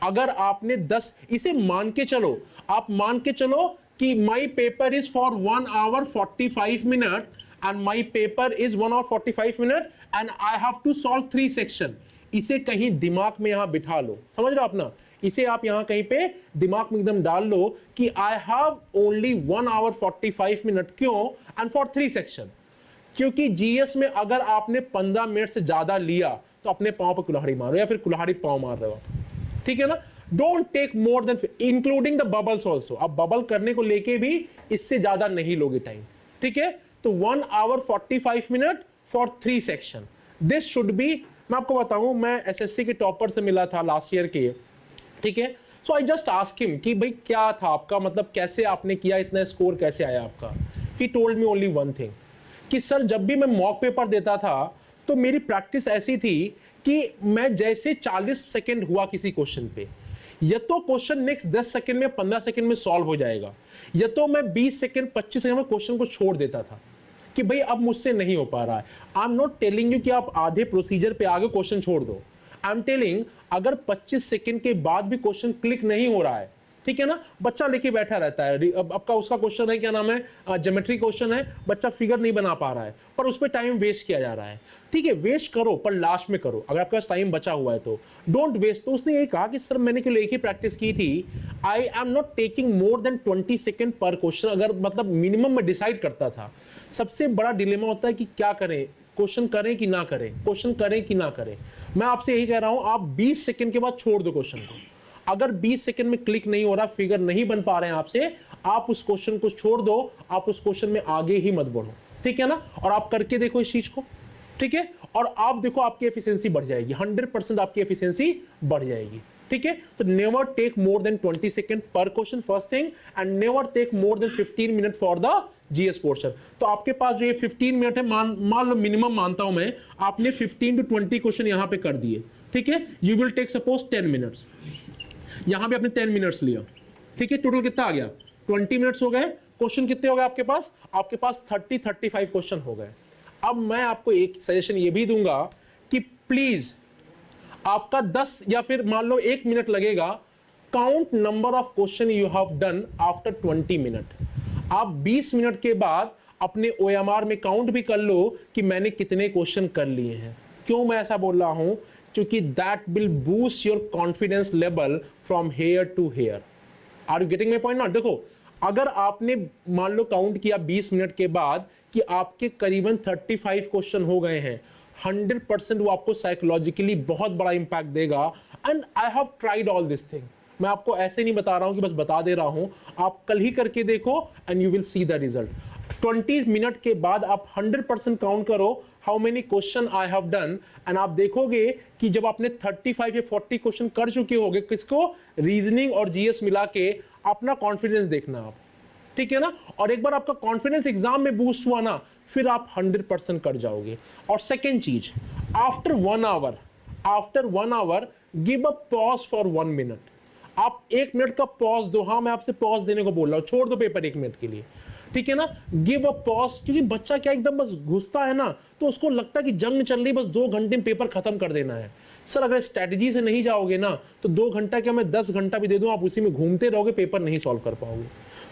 अगर आपने 10, इसे मान के चलो, आप मान के चलो कि my paper is for 1 hour 45 minute and my paper is 1 hour 45 minute and I have to solve 3 section. इसे कहीं दिमाग में यहां बिठा लो, समझ रहे हो अपना? इसे आप यहां कहीं पे दिमाग में एकदम डाल लो कि I have only 1 hour 45 minute. क्यों? And for 3 section. क्योंकि जीएस में अगर आपने 15 मिनट से ज्यादा लिया तो अपने पांव पर कुल्हाड़ी मारो, या फिर कुल्हाड़ी पांव मार रहे हो, ठीक है ना? Don't take more than, including the bubbles also. अब बबल करने को लेके भी इससे ज्यादा नहीं लोगे टाइम, ठीक है। तो 1 hour 45 minute for 3 section, this should be. मैं आपको बताऊं, मैं एसएससी के टॉपर से मिला था लास्ट ईयर के, ठीक है। So I just ask him कि भाई क्या था आपका, मतलब कैसे आपने किया, इतना स्कोर कैसे आया आपका। He told me only one thing कि सर जब भी मैं मॉक पेपर देता था तो मेरी प्रैक्टिस ऐसी थी कि मैं जैसे 40 सेकंड हुआ किसी क्वेश्चन पे, या तो क्वेश्चन नेक्स्ट 10 सेकंड में 15 सेकंड में सॉल्व हो जाएगा, या तो मैं 20 सेकंड 25 सेकंड में क्वेश्चन को छोड़ देता था कि भाई अब मुझसे नहीं हो पा रहा है। I am not telling you कि आप आधे प्रोसीजर पे आगे क्वेश्चन छोड़ दो। आई एम टेलिंग अगर 25 सेकंड के बाद भी क्वेश्चन क्लिक नहीं हो रहा है, ठीक है ना, बच्चा लेके बैठा रहता है, अब आपका उसका क्वेश्चन है, क्या नाम है, ज्योमेट्री क्वेश्चन है, बच्चा फिगर नहीं बना पा रहा है, पर उस पर टाइम वेस्ट किया जा रहा है। ठीक है, वेस्ट करो पर लास्ट में करो, अगर आपके पास टाइम बचा हुआ है तो डोंट वेस्ट। तो उसने ये कहा कि सर मैंने केवल एक ही प्रैक्टिस की थी, I am not taking more than 20 second पर क्वेश्चन, अगर मतलब मिनिमम में डिसाइड करता था। सबसे बड़ा डिलेमा होता है कि क्या करें, क्वेश्चन करें कि ना करें, क्वेश्चन करें कि ना करें। मैं आपसे यही कह रहा हूं, आप 20 सेकंड के बाद छोड़ दो क्वेश्चन को। अगर 20 सेकंड में क्लिक नहीं हो रहा, फिगर नहीं बन पा रहे हैं आपसे, आप उस क्वेश्चन को छोड़ दो, आप उस क्वेश्चन में आगे ही मत बढ़ो, ठीक है ना। और आप करके देखो इस चीज को, ठीक है, और आप देखो आपकी एफिशिएंसी बढ़ जाएगी, 100% आपकी एफिशिएंसी बढ़ जाएगी, ठीक है। तो never take more than 20 second पर question, first thing, and never take more than 15 minute for the GS portion. तो आपके पास जो ये 15 मिनट है, मान लो मिनिमम मानता हूं मैं, आपने 15 to 20 क्वेश्चन यहां पे कर दिए, ठीक है। You will take suppose 10 minutes, यहां पे आपने 10 मिनट्स लिया, ठीक है। टोटल कितना आ गया, 20 मिनट्स हो गए। क्वेश्चन कितने हो गए आपके पास, 30-35 क्वेश्चन हो गए। अब मैं आपको एक सजेशन ये भी दूंगा कि प्लीज आपका 10 या फिर मान लो 1 मिनट लगेगा, count number of question you have done after 20 minute. आप 20 मिनट के बाद अपने OMR में काउंट भी कर लो कि मैंने कितने क्वेश्चन कर लिए हैं। क्यों मैं ऐसा बोल रहा हूं, क्योंकि that will boost your confidence level from here to here. Are you getting my point not? देखो, अगर आपने मान लो काउंट किया 20 मिनट के बाद कि आपके करीबन 35 क्वेश्चन हो गए हैं, 100% वो आपको साइकोलॉजिकली बहुत बड़ा इंपैक्ट देगा। And I have tried all this thing, मैं आपको ऐसे नहीं बता रहा हूं कि बस बता दे रहा हूं, आप कल ही करके देखो and you will see the result. 20 minute के बाद आप 100% काउंट करो how many question I have done, and आप देखोगे कि जब आपने 35 या 40 क्वेश्चन कर चुके होंगे, किसको, रीजनिंग और जीएस मिला के, अपना कॉन्फिडेंस देखना आप, ठीक है ना। और एक बार आपका कॉन्फिडेंस एग्जाम में बूस्ट हुआ ना, फिर आप 100% कर जाओगे। और सेकेंड चीज, after 1 hour give a pause for 1 minute. आप 1 मिनट का पॉज दो। हाँ, मैं आपसे पॉज देने को बोल रहा हूं, छोड़ दो पेपर 1 मिनट के लिए, ठीक है ना। गिव अ पॉज, क्योंकि बच्चा क्या एकदम बस घुसता है ना, तो उसको लगता है कि जंग चल रही, बस 2 घंटे में पेपर खत्म कर देना है। सर अगर स्ट्रेटजी से नहीं जाओगे ना, तो 2 घंटा क्या मैं 10 घंटा भी दे दूं, आप उसी में घूमते रहोगे, पेपर नहीं सॉल्व कर पाओगे।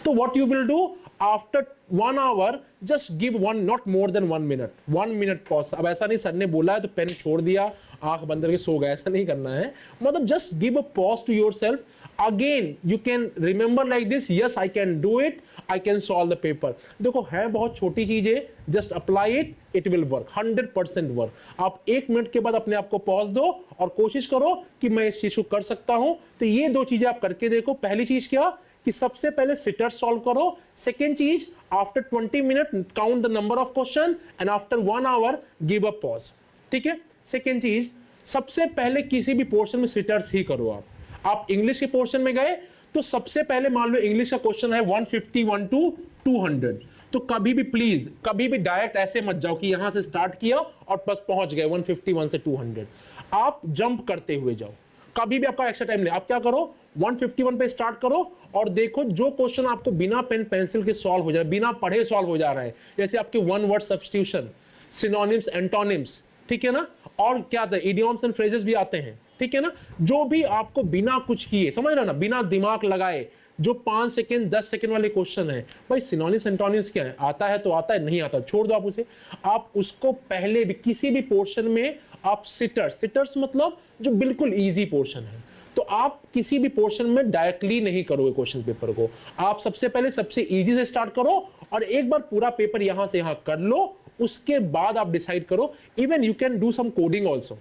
तो what you will do, after 1 hour just give one, not more than 1 minute, 1 minute pause. अब ऐसा नहीं सर ने बोला है तो पेन छोड़ दिया, आंख बंद करके सो गया, ऐसा नहीं करना है। मतलब just give a pause to yourself. Again you can remember like this, yes I can do it, I can solve the paper. देखो है बहुत छोटी चीज है, just apply it, it will work, 100% work. आप 1 मिनट के बाद अपने आप को पॉज दो और कोशिश करो कि मैं इस चीज को कर सकता हूं। तो ये 2 चीजें आप करके देखो। पहली चीज क्या, कि सबसे पहले सिटर सॉल्व करो। सेकेंड चीज, after 20 minute count the number of question, and after 1 hour give a pause, ठीक है। सेकेंड चीज, सबसे पहले किसी भी पोर्शन में सिटर्स ही करो। आप इंग्लिश के पोर्शन में गए तो सबसे पहले मान लो इंग्लिश का क्वेश्चन है 151 to 200, तो कभी भी प्लीज, कभी भी डायरेक्ट ऐसे मत जाओ कि यहां से स्टार्ट किया और बस पहुंच गए 151 से 200। आप जंप करते हुए जाओ, कभी भी आपका एक्स्ट्रा टाइम ले। आप क्या करो, 151 पे स्टार्ट करो और देखो जो क्वेश्चन आपको बिना पेन पेंसिल के सॉल्व हो जा रहा है, बिना पढ़े सॉल्व हो जा रहा है, जैसे आपके 1 वर्ड सब्स्टिट्यूशन, सिनोनिम्स, एंटोनिम्स, ठीक है ना, और क्या आता है, इडियम्स एंड फ्रेजेस भी आते हैं, ठीक है ना। जो भी आपको बिना कुछ किए, समझ रहे ना, बिना दिमाग लगाए, जो 5 सेकंड 10 सेकंड वाले क्वेश्चन है, भाई सिनोनिम्स एंटोनिम्स क्या है, आता है तो आता है, नहीं आता छोड़ दो आप उसे। आप उसको पहले भी किसी भी पोर्शन में आप सिटर्स मतलब जो बिल्कुल इजी पोर्शन है, तो आप किसी भी पोर्शन में डायरेक्टली नहीं करोगे क्वेश्चन पेपर को। आप सबसे पहले सबसे इजी से स्टार्ट करो और एक बार पूरा पेपर यहां से यहां कर लो, उसके बाद आप डिसाइड करो। Even you can do some coding also.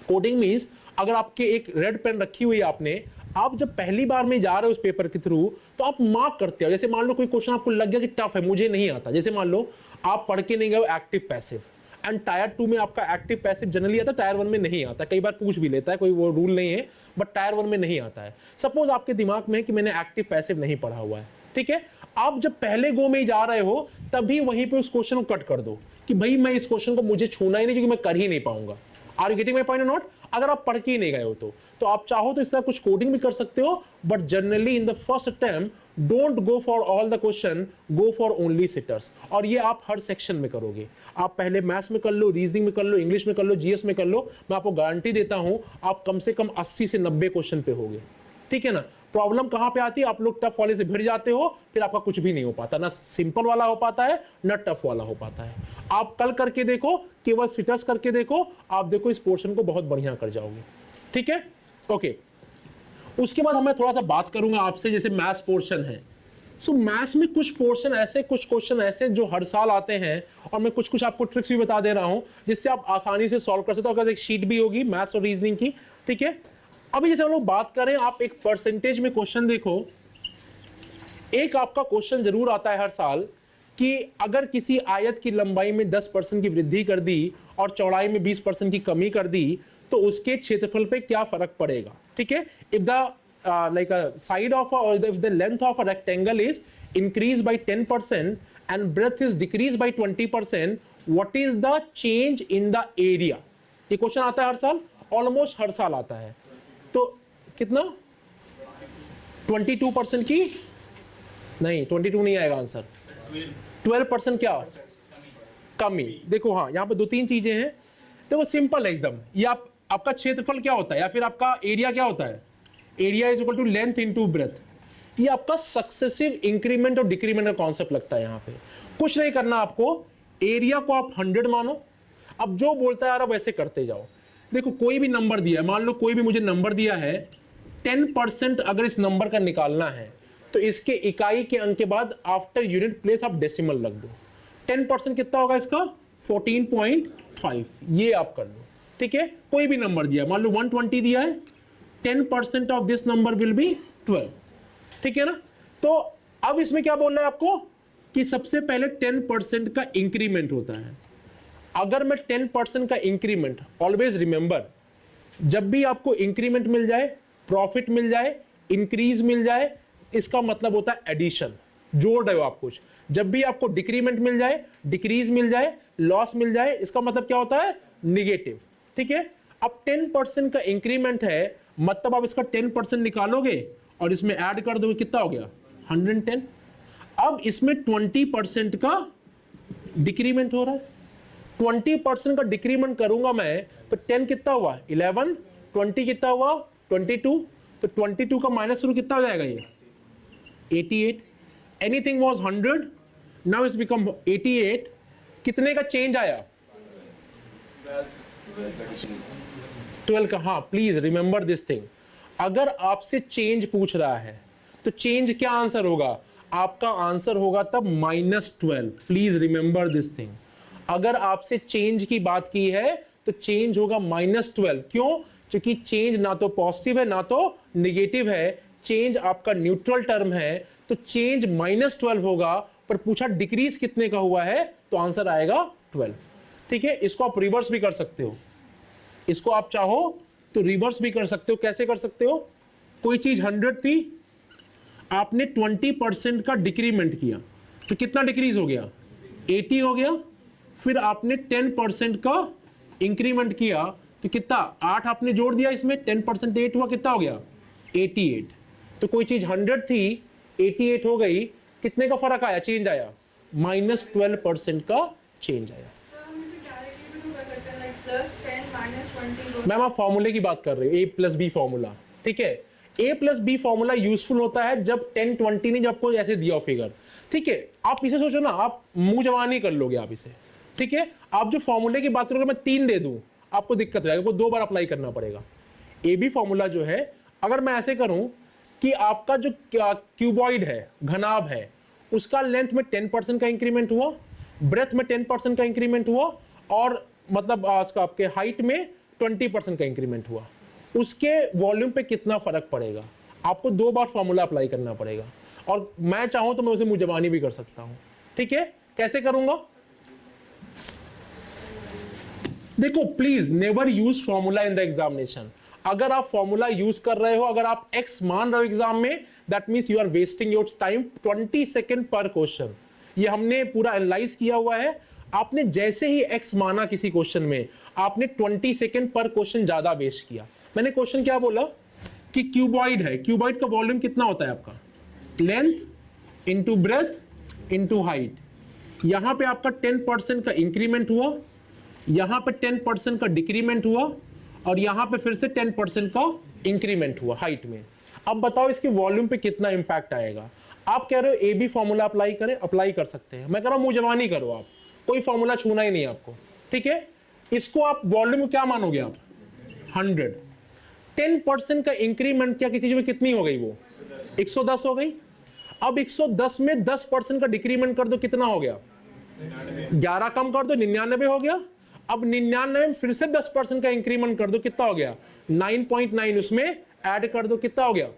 Coding means अगर आपके एक रेड पेन रखी हुई है आपने, आप जब पहली बार में जा रहे हो उस पेपर के थ्रू तो आप मार्क करते हो। जैसे मान लो कोई क्वेश्चन आपको लग गया कि टफ है, मुझे नहीं आता, जैसे मान लो आप पढ़ के नहीं गए हो एक्टिव पैसिव, एंड टायर 2 में आपका एक्टिव पैसिव जनरली आता है, टायर 1 में नहीं आता, कई बार पूछ भी लेता है, कोई वो रूल नहीं है, बट टायर 1 में नहीं आता है। सपोज आपके दिमाग में है कि मैंने एक्टिव पैसिव नहीं पढ़ा हुआ है, ठीक है, आप जब पहले गो में जा रहे हो तभी वहीं पे उस क्वेश्चन को कट कर दो कि भाई मैं इस क्वेश्चन को मुझे छूना ही नहीं क्योंकि मैं कर ही नहीं पाऊंगा। Are you getting my point और नॉट? अगर आप पढ़ के ही नहीं गए हो तो आप चाहो तो इस तरह कुछ कोडिंग भी कर सकते हो, but generally in the first attempt don't go for all the question, go for only seaters. और ये आप हर सेक्शन में करोगे। आप पहले मैथ्स में कर लो, रीजनिंग में कर लो, इंग्लिश में कर लो, जीएस में कर लो, मैं आपको गारंटी देता हूं आप कम से कम 80 से 90 क्वेश्चन पे होगे, ठीक है ना। प्रॉब्लम कहां पे आती है, आप लोग टफ वाले से भिड़ जाते हो, फिर आपका कुछ भी नहीं हो पाता, ना सिंपल वाला हो पाता है ना टफ वाला हो पाता है। आप कल करके देखो, केवल सिटर्स करके देखो, आप देखो इस पोर्शन को बहुत बढ़िया कर जाओगे, ठीक है। ओके, उसके बाद मैं थोड़ा सा बात करूंगा आपसे, जैसे मैथ्स पोर्शन है। सो मैथ्स में कुछ पोर्शन ऐसे, कुछ क्वेश्चन ऐसे जो हर साल आते हैं, और मैं कुछ कुछ आपको ट्रिक्स भी बता दे रहा हूं जिससे आप आसानी से सॉल्व कर सकते हो। अगर एक शीट भी होगी मैथ्स और रीजनिंग की, ठीक है। अभी जैसे हम लोग बात करें, आप एक परसेंटेज में क्वेश्चन देखो, एक आपका क्वेश्चन जरूर आता है हर साल कि अगर किसी आयत की लंबाई में 10% की वृद्धि कर दी और चौड़ाई में 20% की कमी कर दी तो उसके क्षेत्रफल पे क्या फर्क पड़ेगा, ठीक है। If the like a side of if the length of a rectangle is increased by 10% and breadth is decreased by 20%, what is the change in the area? ये क्वेश्चन आता है हर साल, ऑलमोस्ट हर साल आता है। तो कितना 22% की नहीं, 22 नहीं आएगा आंसर, 12% क्या कमी। देखो हाँ, यहां पे दो तीन चीजें हैं, देखो सिंपल है एकदम। ये आपका क्षेत्रफल क्या होता है या फिर आपका एरिया क्या होता है, area is equal to length into breadth. ये आपका सक्सेसिव इंक्रीमेंट और डिक्रीमेंट का कॉन्सेप्ट लगता है। यहां पे कुछ नहीं करना आपको, एरिया को आप 100 मानो, अब जो बोलता है यार अब ऐसे करते जाओ। देखो कोई भी नंबर दिया है, मान लो कोई भी मुझे नंबर दिया है 10%, अगर इस नंबर का निकालना है तो इसके इकाई के अंक के बाद आफ्टर यूनिट प्लेस आप डेसिमल लग दो। 10% कितना होगा इसका 14.5, ये आप कर लो, ठीक है। कोई भी नंबर दिया, मान लो 120 दिया है, 10% of this number will be 12, ठीक है ना। तो अब इसमें क्या बोलना है आपको कि सबसे पहले 10% का इंक्रीमेंट होता है। अगर मैं 10% का इंक्रीमेंट, ऑलवेज रिमेंबर, जब भी आपको इंक्रीमेंट मिल जाए, प्रॉफिट मिल जाए, इंक्रीज मिल जाए, इसका मतलब होता है एडिशन, जोड़ रहे हो आप कुछ। जब भी आपको डिक्रीमेंट मिल जाए, डिक्रीज मिल जाए, लॉस मिल जाए, इसका मतलब क्या होता है निगेटिव, ठीक है। अब 10% का इंक्रीमेंट है, मतलब आप इसका 10% निकालोगे और इसमें ऐड कर दोगे, कितना हो गया 110। अब इसमें 20% का डिक्रीमेंट हो रहा है, 20% का डिक्रीमेंट करूंगा मैं तो 10 कितना हुआ 11, 20 कितना हुआ 22, तो 22 का माइनस शुरू कितना हो जाएगा ये 88। Anything was 100, now it's become 88। कितने का चेंज आया 12 का। हाँ प्लीज रिमेंबर दिस थिंग, अगर आपसे चेंज पूछ रहा है तो चेंज क्या आंसर होगा, आपका आंसर होगा तब -12। प्लीज रिमेंबर दिस थिंग, अगर आपसे चेंज की बात की है तो चेंज होगा -12। क्यों? क्योंकि चेंज ना तो पॉजिटिव है ना तो निगेटिव है, चेंज आपका न्यूट्रल टर्म है, तो चेंज -12 होगा। पर पूछा डिक्रीज कितने का हुआ है तो आंसर आएगा 12, ठीक है। इसको आप रिवर्स भी कर सकते हो, इसको आप चाहो तो रिवर्स भी कर सकते हो। कैसे कर सकते हो, कोई चीज 100 थी, आपने 20% का डिक्रीमेंट किया तो कितना डिक्रीज हो गया 80 हो गया। फिर आपने 10% का इंक्रीमेंट किया तो कितना 8 आपने जोड़ दिया इसमें, 10% 8 हुआ, कितना हो गया 88। तो कोई चीज 100 थी 88 हो गई, कितने का फर्क आया, चेंज आया -12% का चेंज आया। मैम आप फॉर्मूले की बात कर रहे हो, A+B फॉर्मूला, ठीक है। A+B फॉर्मूला यूजफुल होता है जब 10 20 ने जब आपको ऐसे दिया हो फिगर, ठीक है। आप इसे सोचो ना, आप मुंह जवानी कर लोगे आप इसे, ठीक है। आप जो फॉर्मूले की बात करोगे, मैं 3 दे दूं आपको दिक्कत रहेगा, आपको 2 बार अप्लाई करना पड़ेगा। AB फॉर्मूला जो है, अगर मैं ऐसे करूं कि आपका जो क्यूबॉइड है, घनाभ है, उसका लेंथ में 10% का इंक्रीमेंट हुआ, ब्रेथ में 10% का इंक्रीमेंट हुआ, और मतलब उसका आपके हाइट में 20% का इंक्रीमेंट हुआ, उसके वॉल्यूम पे कितना फर्क पड़ेगा। आपको 2 बार फॉर्मूला अप्लाई करना पड़ेगा, और मैं चाहूं तो मैं उसे मुंह जबानी भी कर सकता हूं। ठीक है, कैसे करूंगा? देखो please never use formula in the examination. अगर आप फॉर्मूला यूज कर रहे हो, अगर आप एक्स मान रहे हो एग्जाम में, that means you are wasting your time 20 second पर क्वेश्चन। ये हमने पूरा एनालाइज किया हुआ है। आपने जैसे ही एक्स माना किसी क्वेश्चन में, आपने 20 सेकंड पर क्वेश्चन ज्यादा वेस्ट किया। मैंने क्वेश्चन क्या बोला कि क्यूबॉइड है, क्यूबॉइड का वॉल्यूम कितना होता है आपका? Length into breadth into height. यहां पे आपका 10% का इंक्रीमेंट हुआ, यहां पे 10% का डिक्रीमेंट हुआ, और यहां पे फिर से 10% का इंक्रीमेंट हुआ हाइट में। अब बताओ इसके वॉल्यूम पे कितना इंपैक्ट आएगा? आप कह रहे हो ए बी फॉर्मूला अप्लाई करें, अप्लाई कर सकते हैं। मैं कह रहा हूं मुंह जबानी करो, आप कोई फॉर्मूला छूना ही नहीं आपको। ठीक है, इसको आप वॉल्यूम क्या मानोगे आप? 100। 10% का इंक्रीमेंट क्या किसी चीज में कितनी हो गई? वो 110 हो गई। अब 110 में 10% का डिक्रीमेंट कर दो, कितना हो गया? 11 कम कर दो, 99 हो गया। अब 99 में फिर से 10% का इंक्रीमेंट कर दो, कितना हो गया? 9.9 उसमें ऐड कर दो, कितना हो गया?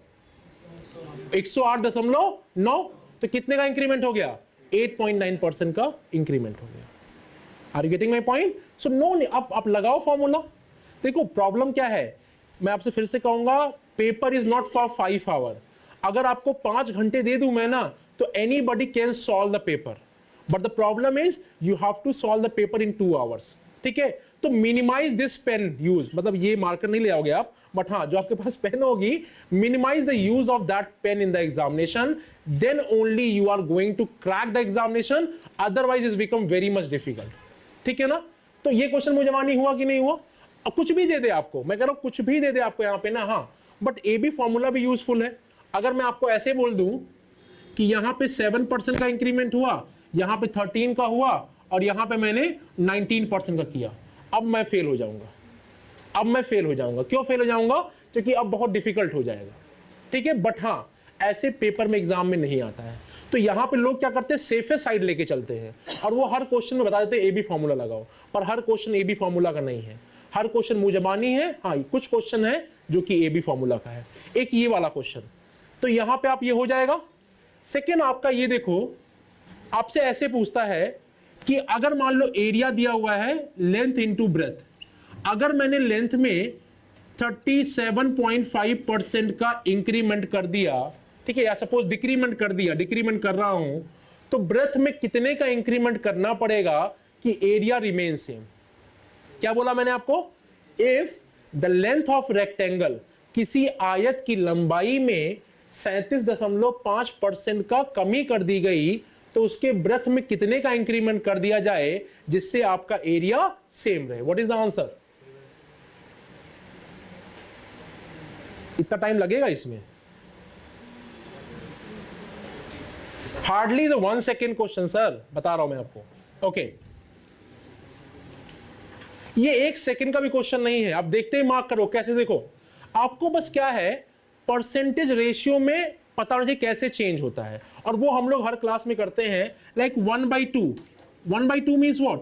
108.9। तो कितने का इंक्रीमेंट हो गया? 8.9% का इंक्रीमेंट हो गया। Are you getting my point? So no, आप लगाओ फॉर्मूला। देखो प्रॉब्लम क्या है, मैं आपसे फिर से कहूंगा, paper is not for 5 hour. अगर आपको 5 घंटे दे दूं मैं ना, तो anybody can solve the paper, but the problem is you have to solve the paper in 2 hours. ठीक है, तो मिनिमाइज दिस पेन यूज, मतलब ये मार्कर नहीं ले आओगे आप, बट हाँ जो आपके पास पेन होगी, minimize the use of that pen in the examination, then only you are going to crack the examination, otherwise is become very much difficult. ठीक है ना? तो ये क्वेश्चन मुझे जवानी हुआ कि नहीं हुआ? अब कुछ भी दे दे आपको, मैं कह रहा हूं कुछ भी दे दे आपको यहां पे ना, हाँ, बट ए बी फॉर्मूला भी यूजफुल है। अगर मैं आपको ऐसे बोल दूं कि यहां पे 7% का इंक्रीमेंट हुआ, यहां पे 13 का हुआ, और यहां पे मैंने 19% का किया, अब मैं फेल हो जाऊंगा। अब मैं फेल हो जाऊंगा। क्यों फेल हो जाऊंगा? क्योंकि अब बहुत डिफिकल्ट हो जाएगा। ठीक है, बट हाँ ऐसे पेपर में एग्जाम में नहीं आता है। तो यहां पे लोग क्या करते हैं, सेफेस्ट साइड लेके चलते हैं, और वो हर क्वेश्चन में बता देते हैं ए बी फॉर्मूला लगाओ, पर हर क्वेश्चन ए बी फॉर्मूला का नहीं है। हर क्वेश्चन मुंह जबानी है। हाँ, कुछ क्वेश्चन है जो कि ए बी फॉर्मूला का है। एक ये वाला क्वेश्चन, तो यहां पे आप ये हो जाएगा। सेकेंड आपका ये देखो, आपसे ऐसे पूछता है कि अगर मान लो एरिया दिया हुआ है लेंथ इंटू ब्रेथ, अगर मैंने लेंथ में 37.5% का इंक्रीमेंट कर दिया, ठीक है, या सपोज डिक्रीमेंट कर दिया, डिक्रीमेंट कर रहा हूं, तो ब्रेथ में कितने का इंक्रीमेंट करना पड़ेगा कि एरिया रिमेन सेम? क्या बोला मैंने आपको? If the length of rectangle, किसी आयत की लंबाई में 37.5% का कमी कर दी गई, तो उसके ब्रेथ में कितने का इंक्रीमेंट कर दिया जाए जिससे आपका एरिया सेम रहे? What is the answer? इतना टाइम लगेगा इसमें? Hardly the 1 second question sir, बता रहा हूं मैं आपको। ओके, ये 1 सेकेंड का भी क्वेश्चन नहीं है। आप देखते ही मार्क करो। कैसे? देखो, आपको बस क्या है, परसेंटेज रेशियो में पता नहीं कैसे चेंज होता है, और वो हम लोग हर क्लास में करते हैं। Like 1/2, 1/2 means what?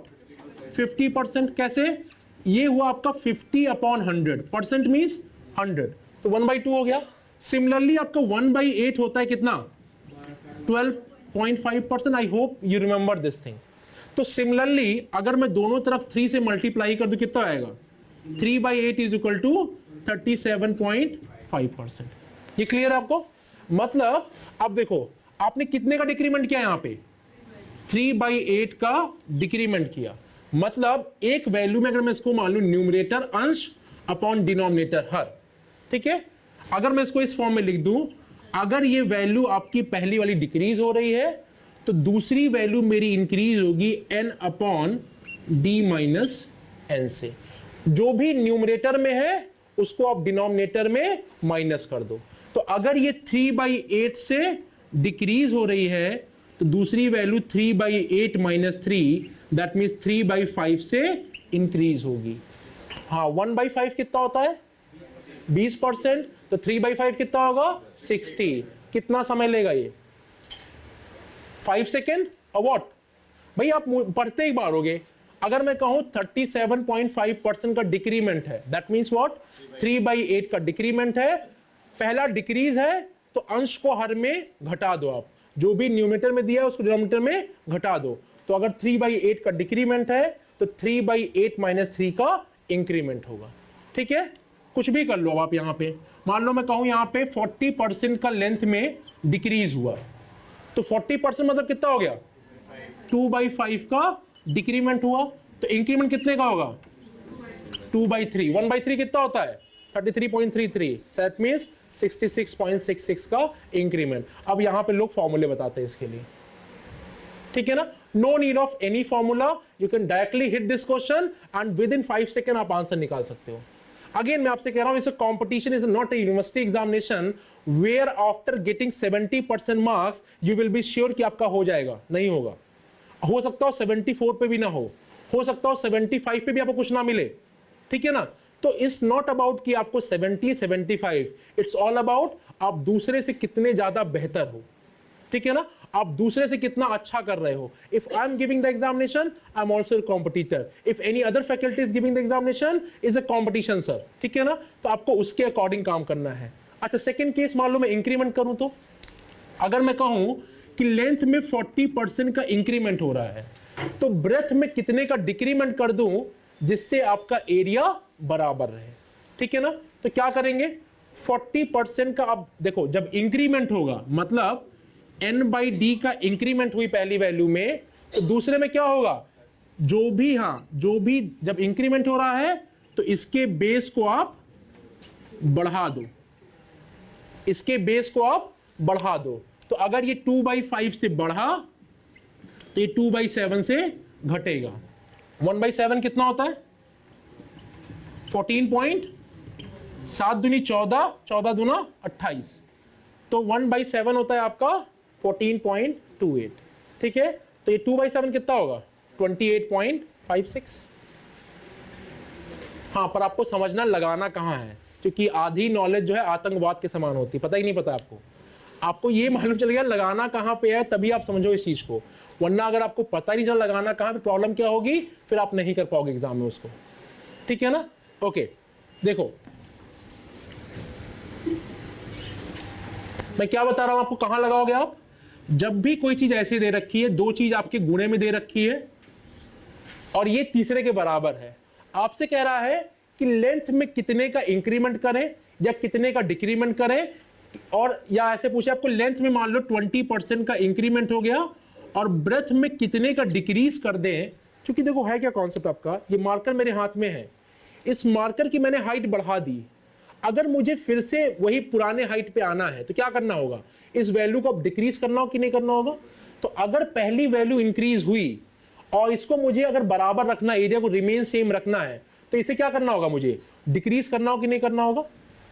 50%। कैसे? ये हुआ आपका 50/100, परसेंट मीन्स 100, तो 1/2 हो गया। सिमिलरली आपका 1/8 होता है कितना? 12.5%। I hope you remember this thing. तो सिमिलरली अगर मैं दोनों तरफ 3 से मल्टीप्लाई कर दूं, कितना आएगा? 3/8 इज इक्वल टू 37.5%। ये क्लियर है आपको? मतलब अब देखो, आपने कितने का डिक्रीमेंट किया यहां पे? 3/8 का डिक्रीमेंट किया। मतलब एक वैल्यू में अगर मैं इसको मान लू न्यूमरेटर अंश अपॉन डिनोमिनेटर हर, ठीक है, अगर मैं इसको इस फॉर्म में लिख दूं, अगर ये वैल्यू आपकी पहली वाली डिक्रीज हो रही है, तो दूसरी वैल्यू मेरी इंक्रीज होगी n upon d minus n से। जो भी न्यूमरेटर में है उसको आप डिनोमिनेटर में माइनस कर दो। तो अगर ये 3/8 से डिक्रीज हो रही है, तो दूसरी वैल्यू 3/8 माइनस 3, दैट मीन्स 3/5 से इंक्रीज होगी। हाँ, 1/5 कितना होता है? 20%। तो 3/5 कितना होगा? 60। कितना समय लेगा ये? 5 सेकेंड। और व्हाट भाई, आप पढ़ते ही मारोगे। अगर मैं कहूं 37.5% का डिक्रीमेंट है, दैट मीन्स व्हाट? 3/8 का डिक्रीमेंट है, पहला डिक्रीज है तो अंश को हर में घटा दो, आप जो भी न्यूमरेटर में दिया है उसको डिनोमिनेटर में घटा दो। तो अगर 3/8 का डिक्रीमेंट है तो 3/8 - 3 का इंक्रीमेंट होगा। ठीक है, कुछ भी कर लो। अब आप यहां पे मान लो मैं कहूं यहां पे 40% का लेंथ में डिक्रीज हुआ, तो 40% मतलब कितना हो गया, 2/5 का डिक्रीमेंट हुआ, तो इंक्रीमेंट कितने का होगा, 2/3। 1/3 कितना होता है, 33.33, दैट मींस 66.66 का इंक्रीमेंट। अब यहां पे लोग फॉर्मूले बताते हैं इसके लिए, ठीक है ना। No need of any formula, you can directly hit this question and within 5 second आप आंसर निकाल सकते हो। अगेन मैं आपसे कह रहा हूं, इस competition is not a university examination where after getting 70% marks you will be sure कि आपका हो जाएगा, नहीं होगा। हो सकता हो 74 पे भी ना हो सकता हो 75 पे भी आपको कुछ ना मिले, ठीक है ना। तो इट्स नॉट अबाउट कि आपको 70 75, इट्स ऑल अबाउट आप दूसरे से कितने ज्यादा बेहतर हो, ठीक है ना, आप दूसरे से कितना अच्छा कर रहे हो। If I am giving the examination I am also a competitor, if any other faculty is giving the examination is a competition sir, ठीक है ना। तो आपको उसके अकॉर्डिंग काम करना है। अच्छा, सेकेंड केस मान लो मैं इंक्रीमेंट करूं, तो अगर मैं कहूं कि लेंथ में 40% का इंक्रीमेंट हो रहा है, तो ब्रेथ में कितने का डिक्रीमेंट कर दूं जिससे आपका एरिया बराबर रहे, ठीक है ना। तो क्या करेंगे, 40% का, अब देखो जब इंक्रीमेंट होगा मतलब n/d का इंक्रीमेंट हुई पहली वैल्यू में, तो दूसरे में क्या होगा, जो भी जब इंक्रीमेंट हो रहा है तो इसके बेस को आप बढ़ा दो, इसके बेस को आप बढ़ा दो। तो अगर ये 2/5 से बढ़ा तो ये 2/7 से घटेगा। 1/7 कितना होता है, 14 7 दूनी 14, 14 दूना 28, तो 1/7 होता है आपका 14.28, ठीक है। तो ये 2/7 कितना होगा, 28.56। हाँ, पर आपको समझना लगाना कहां है, क्योंकि आधी नॉलेज जो है आतंकवाद के समान होती है, पता ही नहीं पता आपको ये मालूम चल गया लगाना कहां पे है, तभी आप समझो इस चीज को। वरना अगर आपको पता ही नहीं चला लगाना कहां पे, प्रॉब्लम क्या होगी, फिर आप नहीं कर पाओगे एग्जाम में उसको, ठीक है ना। ओके, देखो मैं क्या बता रहा हूं आपको, कहां लगाओगे आप, जब भी कोई चीज ऐसे दे रखी है, दो चीज आपके गुणे में दे रखी है और ये तीसरे के बराबर है, आपसे कह रहा है कि लेंथ में कितने का इंक्रीमेंट करें या कितने का डिक्रीमेंट करें, और या ऐसे पूछे आपको लेंथ में मान लो 20% का इंक्रीमेंट हो गया और ब्रेथ में कितने का डिक्रीज कर दें। क्योंकि देखो है क्या कॉन्सेप्ट आपका, ये मार्कर मेरे हाथ में है, इस मार्कर की मैंने हाइट बढ़ा दी, अगर मुझे फिर से वही पुराने हाइट पे आना है तो क्या करना होगा, इस वैल्यू को अब डिक्रीज करना हो कि नहीं करना होगा। तो अगर पहली वैल्यू इंक्रीज हुई और इसको मुझे अगर बराबर रखना, एरिया को रिमेन सेम रखना है, तो इसे क्या करना होगा, मुझे डिक्रीज करना हो कि नहीं करना होगा।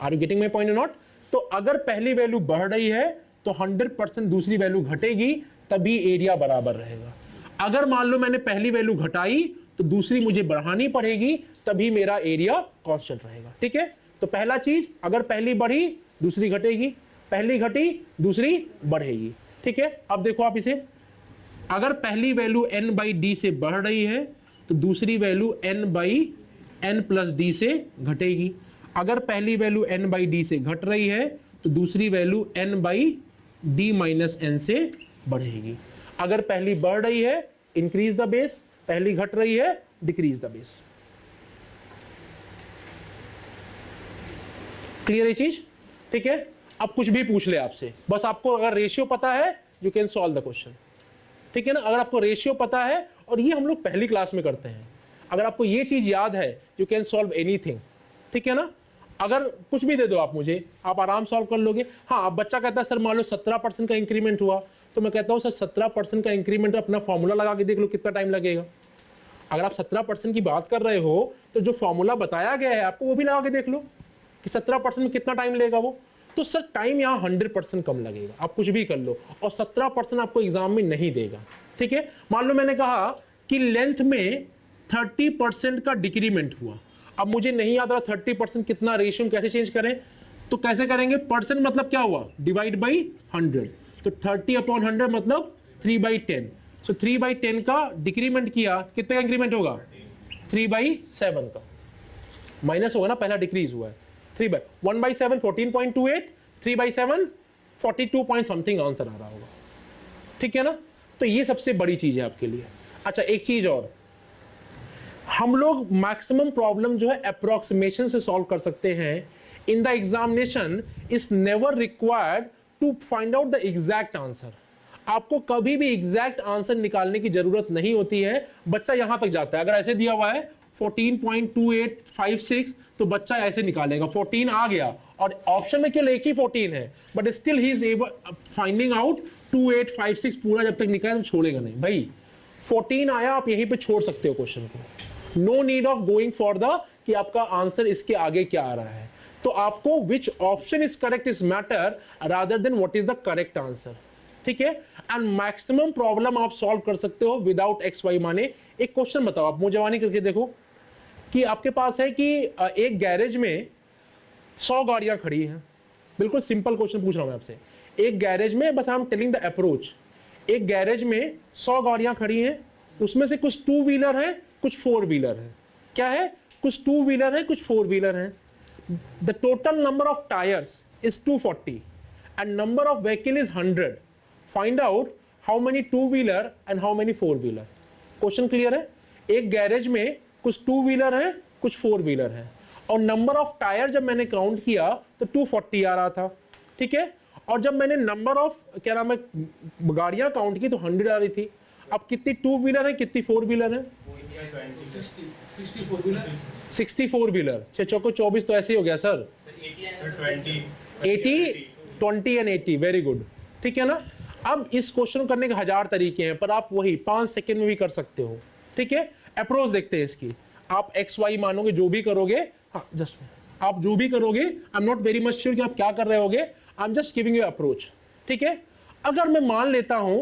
Are you getting my point और नॉट। तो अगर पहली वैल्यू बढ़ रही है तो 100% दूसरी वैल्यू घटेगी, तभी एरिया बराबर रहेगा। अगर मान लो मैंने पहली वैल्यू घटाई तो दूसरी मुझे बढ़ानी पड़ेगी, तभी मेरा एरिया कांस्टेंट रहेगा, ठीक है। तो पहला चीज, अगर पहली बढ़ी दूसरी घटेगी, पहली घटी दूसरी बढ़ेगी, ठीक है। अब देखो आप इसे, अगर पहली वैल्यू n/d से बढ़ रही है तो दूसरी वैल्यू n/n+d से घटेगी। अगर पहली वैल्यू n/d से घट रही है तो दूसरी वैल्यू n/d-n से बढ़ेगी। अगर पहली बढ़ रही है इंक्रीज द बेस, पहली घट रही है डिक्रीज द बेस। क्लियर ये चीज, ठीक है। अब कुछ भी पूछ ले आपसे, बस आपको अगर रेशियो पता है you can solve the question, ठीक है ना। अगर आपको रेशियो पता है, और ये हम लोग पहली क्लास में करते हैं, अगर आपको ये चीज याद है यू कैन सॉल्व एनीथिंग, ठीक है ना। अगर कुछ भी दे दो आप मुझे, आप आराम सॉल्व कर लोगे। हाँ, अब बच्चा कहता है सर मान लो 17% का इंक्रीमेंट हुआ, तो मैं कहता हूं सर 17% का इंक्रीमेंट, अपना फॉर्मूला लगा के देख लो कितना टाइम लगेगा। अगर आप 17% की बात कर रहे हो तो जो फॉर्मूला बताया गया है आपको वो भी लगा के देख लो कि 17% में कितना टाइम लेगा वो। तो सर टाइम यहाँ 100% कम लगेगा, आप कुछ भी कर लो, और 17% आपको एग्जाम में नहीं देगा, ठीक है। मान लो मैंने कहा कि लेंथ में 30% का डिक्रीमेंट हुआ, अब मुझे नहीं याद रहा 30% कितना, रेशियो कैसे चेंज करें, तो कैसे करेंगे, परसेंट मतलब क्या हुआ, डिवाइड बाई 100, तो 30/100 मतलब 3/10। सो 3/10 का डिक्रीमेंट किया, कितने का इंक्रीमेंट होगा, 3/7 का, माइनस होगा ना, पहला डिक्रीज हुआ है 1/7 14.28, 3/7 42 पॉइंट समथिंग आंसर आ रहा होगा, ठीक है ना। तो ये सबसे बड़ी चीज है आपके लिए। अच्छा एक चीज और, हम लोग मैक्सिमम प्रॉब्लम जो है अप्रोक्सीमेशन से सॉल्व कर सकते हैं। In the examination is never required to find out the exact answer. आपको कभी भी एग्जैक्ट आंसर निकालने की जरूरत नहीं होती है। बच्चा यहां तक जाता है, अगर ऐसे दिया हुआ है 14.2856 तो बच्चा ऐसे निकालेगा, 14 आ गया और ऑप्शन में केवल एक ही 14 है, but still he is able finding out 2856 पूरा जब तक निकाले तो छोड़ेगा नहीं। भाई 14 आया, आप यहीं पे छोड़ सकते हो क्वेश्चन को। No need of going for the कि आपका आंसर इसके आगे क्या आ रहा है। तो आपको विच option is correct is matter rather than what is the correct answer, ठीक है। एंड मैक्सिमम प्रॉब्लम आप सॉल्व कर सकते हो विदाउट एक्स वाई माने। एक क्वेश्चन बताओ, आप मुंह जवानी करके देखो कि आपके पास है कि एक गैरेज में 100 गाड़ियां खड़ी हैं। बिल्कुल सिंपल क्वेश्चन पूछ रहा हूं मैं आपसे। एक गैरेज में, बस आई एम टेलिंग द अप्रोच, एक गैरेज में 100 गाड़ियां खड़ी हैं, उसमें से कुछ 2 व्हीलर है, कुछ 4 व्हीलर है। क्या है? कुछ 2 व्हीलर है, कुछ 4 व्हीलर है। The total number of tyres is 240 and number of vehicle is 100। Find out how many 2 wheeler and how many 4 wheeler. Question clear है? एक गैरेज में कुछ 2 व्हीलर है, कुछ 4 व्हीलर है, और नंबर ऑफ टायर जब मैंने काउंट किया तो 240 आ रहा था, ठीक है। और जब मैंने नंबर ऑफ क्या नाम है गाड़ियां काउंट की तो 100 आ रही थी। अब कितनी 2 व्हीलर है, कितनी 4 व्हीलर है? 64 व्हीलर। 6 चौको 24 तो ऐसे ही हो गया सर। 80 20 एंड 80, वेरी गुड, ठीक है ना। अब इस क्वेश्चन को करने के 1000 तरीके हैं, पर आप वही 5 सेकंड में भी कर सकते हो, ठीक है। अप्रोच देखते हैं इसकी। आप एक्स वाई मानोगे, जो भी करोगे, हाँ जस्ट आप जो भी करोगे, I am not very much sure कि आप क्या कर रहे होगे, I am just giving you approach, ठीक है। अगर मैं मान लेता हूं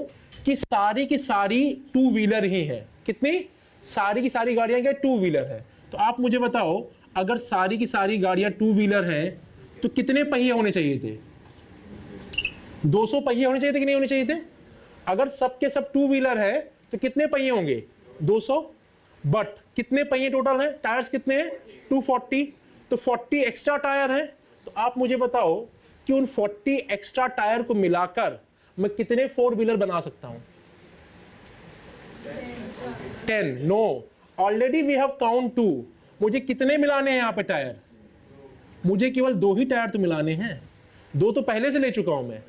कि सारी की सारी 2 व्हीलर ही है, कितनी? सारी की सारी गाड़ियां क्या 2 व्हीलर है, तो आप मुझे बताओ अगर सारी की सारी गाड़ियां 2 व्हीलर है तो कितने पहिए होने चाहिए थे? 200 पहिए होने चाहिए थे कि नहीं होने चाहिए थे? अगर सब के सब 2 व्हीलर है तो कितने पहिए होंगे? 200। बट कितने पहिए टोटल है? टायर्स कितने हैं? 240। तो 40 एक्स्ट्रा टायर है। तो आप मुझे बताओ कि उन 40 एक्स्ट्रा टायर को मिलाकर मैं कितने 4 व्हीलर बना सकता हूं? 10। No, already we have count 2। मुझे कितने मिलाने हैं यहां पे टायर? मुझे केवल 2 ही टायर तो मिलाने हैं, 2 तो पहले से ले चुका हूं मैं।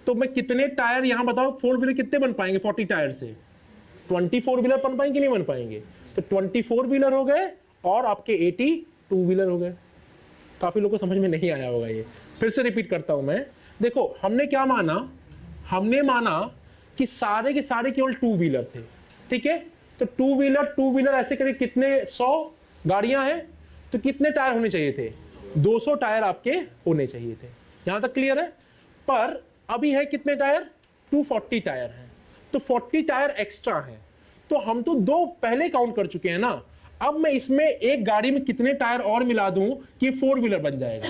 तो मैं कितने टायर यहां बताओ 4 व्हीलर कितने बन पाएंगे 40 टायर से? 24 व्हीलर बन पाएंगे, नहीं बन पाएंगे? तो 24 व्हीलर हो गए और आपके 82 व्हीलर हो गए। काफी लोगों को समझ में नहीं आया होगा ये, फिर से रिपीट करता हूं मैं। देखो हमने क्या माना, हमने माना कि सारे के सारे केवल 2 व्हीलर थे, ठीक है। तो 2 व्हीलर ऐसे करके कितने 100 गाड़ियां हैं, तो कितने टायर होने चाहिए थे? 200 टायर आपके होने चाहिए थे। यहां तक क्लियर है? पर अभी है कितने टायर? 240 टायर हैं, तो 40 टायर एक्स्ट्रा हैं। तो हम तो 2 पहले काउंट कर चुके हैं ना। अब मैं इसमें एक गाड़ी में कितने टायर और मिला दूं कि 4 व्हीलर बन जाएगा?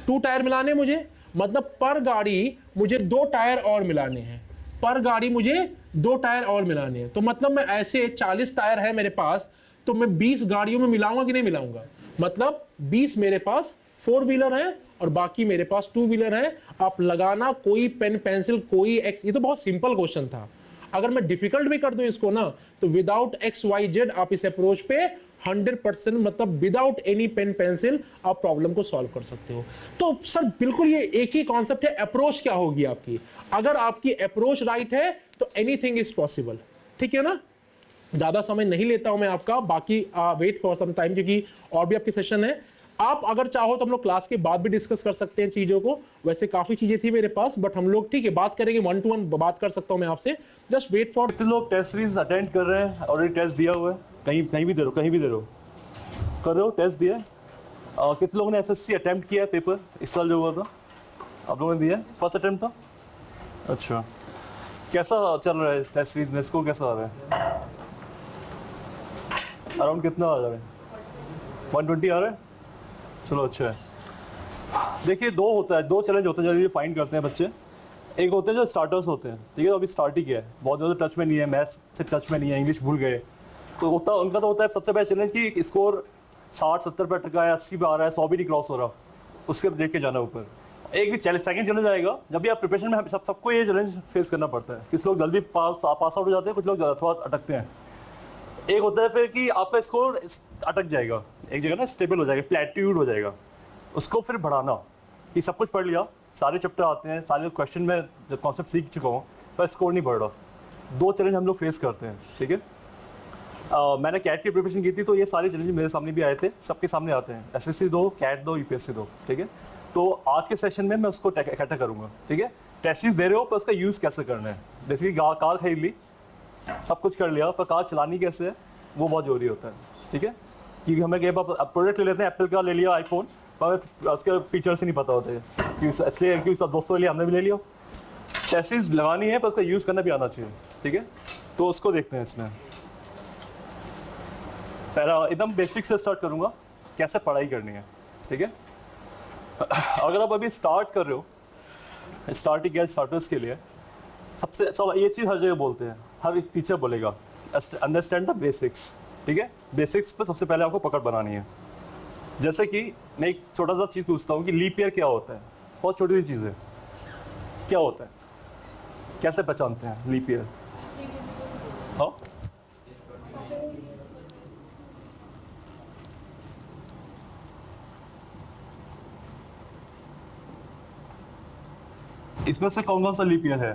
2 टायर मिलाने मुझे, मतलब पर गाड़ी मुझे 2 टायर और मिलाने हैं, पर गाड़ी मुझे 2 टायर और मिलाने हैं। तो मतलब मैं ऐसे 40 टायर है मेरे पास, तो मैं 20 गाड़ियों में मिलाऊंगा कि नहीं मिलाऊंगा? मतलब 20 मेरे पास 4 व्हीलर है और बाकी मेरे पास 2 व्हीलर है। आप लगाना कोई पेन पेंसिल कोई एक्स, ये तो बहुत सिंपल क्वेश्चन था। अगर मैं डिफिकल्ट भी कर दूं इसको ना, तो विदाउट एक्स वाई जेड आप इस अप्रोच पे 100% मतलब विदाउट एनी पेन पेंसिल आप प्रॉब्लम को सॉल्व कर सकते हो। तो सर बिल्कुल ये एक ही कॉन्सेप्ट है, अप्रोच क्या होगी आपकी। अगर आपकी अप्रोच राइट है तो एनीथिंग इज पॉसिबल, ठीक है ना। ज्यादा समय नहीं लेता हूं मैं आपका, बाकी वेट फॉर सम टाइम, क्योंकि और भी आपके सेशन है। आप अगर चाहो तो हम लोग क्लास के बाद भी डिस्कस कर सकते हैं चीजों को। वैसे काफी चीजें थी मेरे पास, बट हम लोग ठीक है बात करेंगे, 1 to 1 बात कर सकता हूं मैं आपसे। Just wait for. कितने लोग टेस्ट सीरीज अटेंड कर रहे हैं? ऑलरेडी टेस्ट दिया हुआ है, कहीं भी दे रहे हो, कहीं भी दे रहे हो, कर रहे हो, टेस्ट दिया है। कितने लोगों ने एसएससी अटेम्प्ट किया है? पेपर इस साल जो हुआ था आप लोगों ने दिया है? फर्स्ट अटेम्प्ट था? अच्छा, कैसा चल रहा है टेस्ट सीरीज में? स्कोर कैसा आ रहा है? अराउंड कितना आ रहा है? 120 आ रहा है? चलो अच्छा है। देखिए 2 चैलेंज होते हैं जो ये फाइंड करते हैं बच्चे। एक होते हैं जो स्टार्टर्स होते हैं, ठीक है, अभी स्टार्ट ही किया है, बहुत ज़्यादा टच में नहीं है, मैथ्स से टच में नहीं है, इंग्लिश भूल गए, तो उनका तो होता है सबसे पहले चैलेंज कि स्कोर 60-70 पे अटका है, 80 पे आ रहा है, 100 भी नहीं क्रॉस हो रहा, उसके देख के जाना ऊपर। एक भी चैलेंज, सेकंड चैलेंज आएगा जब भी आप प्रिपरेशन में, सबको ये चैलेंज फेस करना पड़ता है। कुछ लोग जल्दी पास आउट हो जाते हैं, कुछ लोग थोड़ा अटकते हैं। एक होता है फिर कि आपका स्कोर अटक जाएगा एक जगह ना, स्टेबल हो जाएगा, प्लेट्यूड हो जाएगा, उसको फिर बढ़ाना कि सब कुछ पढ़ लिया, सारे चैप्टर आते हैं, सारे क्वेश्चन में जो कॉन्सेप्ट सीख चुका हूँ, पर स्कोर नहीं बढ़ रहा। दो चैलेंज हम लोग फेस करते हैं, ठीक है। मैंने कैट की प्रिपरेशन की थी तो ये सारे चैलेंज मेरे सामने भी आए थे, सबके सामने आते हैं, एसएससी दो, कैट दो, यूपीएससी दो, ठीक है। तो आज के सेशन में मैं उसको इकट्ठा करूंगा, ठीक है। टेस्टिस दे रहे हो पर उसका यूज़ कैसे करना है, जैसे कि कार खरीद ली, सब कुछ कर लिया, पर कार चलानी कैसे है वो बहुत जरूरी होता है, ठीक है। क्योंकि हमें कई बार प्रोडक्ट ले लेते हैं, एप्पल का ले लिया, आईफोन, पर उसके फीचर्स ही नहीं पता होते, इसलिए क्योंकि सब दोस्तों के लिए हमने भी ले लिया। टेस्टिस लगानी है पर उसका यूज़ करना भी आना चाहिए, ठीक है। तो उसको देखते हैं इसमें। पहला एकदम बेसिक से स्टार्ट करूंगा, कैसे पढ़ाई करनी है, ठीक है। अगर आप अभी स्टार्ट कर रहे हो, स्टार्टिंग या स्टार्टर्स के लिए सब ये चीज़ हर जगह बोलते हैं, हर एक टीचर बोलेगा, अंडरस्टैंड द बेसिक्स, ठीक है। बेसिक्स पे सबसे पहले आपको पकड़ बनानी है। जैसे कि मैं एक छोटा सा चीज़ पूछता हूँ कि लीप ईयर क्या होता है, बहुत छोटी सी चीज़ है, क्या होता है, कैसे पहचानते हैं लीप ईयर? हाँ, इसमें से कौन कौन सा लीप ईयर है?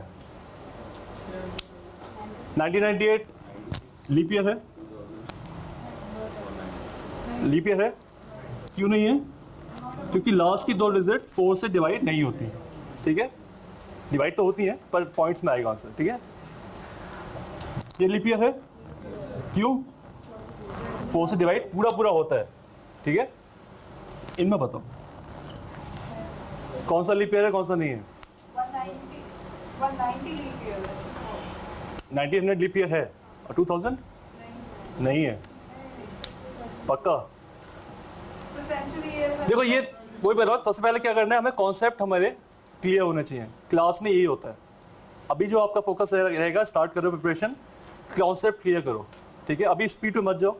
1998 लीप ईयर है? लीप ईयर है, क्यों नहीं है? क्योंकि लास्ट की दो डिजिट 4 से डिवाइड नहीं होती, ठीक है। डिवाइड तो होती है पर पॉइंट्स में आएगा आंसर, ठीक है। ये लीप ईयर है, क्यों? 4 से डिवाइड पूरा होता है, ठीक है। इनमें बताओ कौन सा लीप ईयर है, कौन सा नहीं है? 190 लीप ईयर है। 1900 लीप ईयर है और 2000 नहीं है, पक्का? तो सेंचुरी ईयर देखो ये वही बता रहा हूं, सबसे पहले क्या करना है, हमें कॉन्सेप्ट हमारे क्लियर होने चाहिए। क्लास में यही होता है, अभी जो आपका फोकस रहेगा, स्टार्ट करो प्रिपरेशन, कॉन्सेप्ट क्लियर करो, ठीक है। अभी स्पीड पे मत जाओ,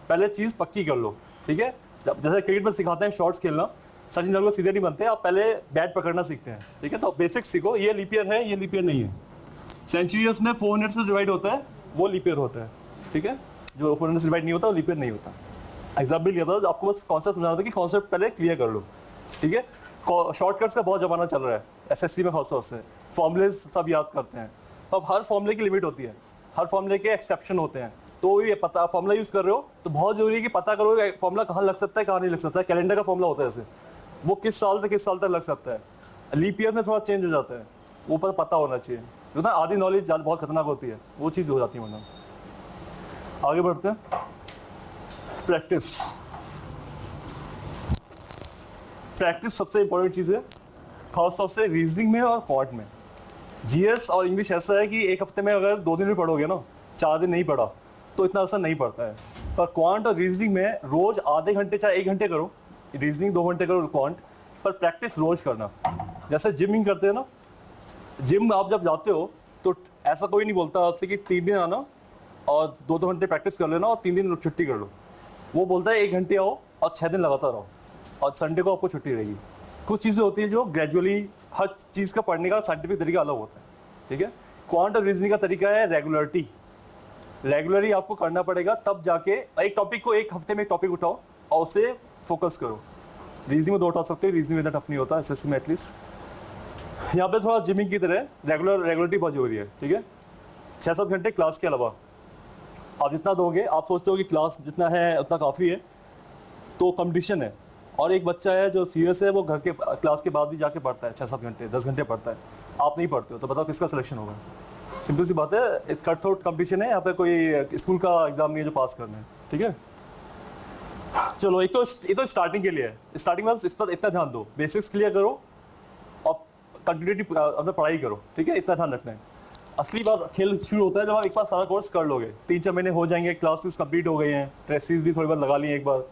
पहले चीज़ पक्की कर लो, ठीक है। जैसे क्रिकेट में सिखाते हैं शॉट्स खेलना, सचिन तेंदुलकर सीधे नहीं बनते, आप पहले बैट पकड़ना सीखते हैं, ठीक है। तो बेसिक सीखो, ये लीप ईयर है, ये लीप ईयर नहीं है। सेंचुरियस में 400 से डिवाइड होता है, वो लीप ईयर होता है, ठीक है। जो 400 से डिवाइड नहीं होता वो लीप ईयर नहीं होता। एग्जाम्पल लिया था, आपको बस कॉन्सेप्ट समझाना था कि कॉन्सेप्ट पहले क्लियर कर लो, ठीक है। शॉर्टकट्स का बहुत जमाना चल रहा है एसएससी में, खासतौर से फॉर्मूलेज सब याद करते हैं। अब हर फॉर्मूले की लिमिट होती है, हर फॉर्मूले के एक्सेप्शन होते हैं। तो ये पता, फॉर्मूला यूज़ कर रहे हो तो बहुत जरूरी है कि पता करो फॉर्मूला कहाँ लग सकता है, कहाँ नहीं लग सकता है। कैलेंडर का फॉर्मूला होता है ऐसे, वो किस साल से किस साल तक लग सकता है। लीप ईयर में थोड़ा चेंज हो जाता है, वो पर पता होना चाहिए, जो ना आधी नॉलेज बहुत खतरनाक होती है, वो चीज़ हो जाती है। वरना आगे बढ़ते हैं, प्रैक्टिस। प्रैक्टिस सबसे इंपॉर्टेंट चीज़ है, खासतौर से रीजनिंग में और क्वांट में। जीएस और इंग्लिश ऐसा है कि एक हफ्ते में अगर 2 दिन भी पढ़ोगे ना, 4 दिन नहीं पढ़ा तो इतना असर नहीं पड़ता है। पर क्वांट और रीजनिंग में रोज आधे घंटे चाहे 1 घंटे करो, रीजनिंग 2 घंटे करो, क्वांट पर प्रैक्टिस रोज करना। जैसे जिमिंग करते हैं ना, जिम आप जब जाते हो तो ऐसा कोई नहीं बोलता आपसे कि 3 दिन आना और 2-2 घंटे प्रैक्टिस कर लेना और 3 दिन छुट्टी कर लो। वो बोलता है 1 घंटे आओ और 6 दिन लगातार रहो और संडे को आपको छुट्टी रहेगी। कुछ चीज़ें होती है जो ग्रेजुअली, हर चीज़ का पढ़ने का साइंटिफिक तरीका अलग होता है, ठीक है। क्वांट और रीजनिंग का तरीका है रेगुलरिटी। रेगुलरली आपको करना पड़ेगा, तब जाके एक टॉपिक को एक हफ्ते में एक टॉपिक उठाओ और उसे फोकस करो। रीजनिंग में 2 उठा सकते हो, रीजनिंग में इतना टफ नहीं होता एसएससी में एटलीस्ट। यहाँ पे थोड़ा जिमिंग की तरह रेगुलरिटी बहुत जरूरी है, ठीक है। 6-7 घंटे क्लास के अलावा आप जितना दोगे, आप सोचते हो कि क्लास जितना है उतना काफ़ी है, तो कंपटीशन है। और एक बच्चा है जो सीरियस है, वो घर के क्लास के बाद भी जाके पढ़ता है 6-7 घंटे, 10 घंटे पढ़ता है। आप नहीं पढ़ते हो तो बताओ किसका सिलेक्शन होगा? सिंपल सी बात है, कट थ्रोट कंपटीशन है, यहाँ पे कोई स्कूल का एग्जाम नहीं है जो पास करना है, ठीक है। चलो, एक तो स्टार्टिंग के लिए है, स्टार्टिंग में इस पर इतना ध्यान दो, बेसिक्स क्लियर करो और कंटिन्यूटी अपना पढ़ाई करो, ठीक है। इतना ध्यान रखना है। असली बात खेल शुरू होता है जब आप एक बार सारा कोर्स कर लोगे, 3-4 महीने हो जाएंगे, क्लासेस कंप्लीट हो गई हैं, टेस्ट्स भी थोड़ी बार लगा ली एक बार,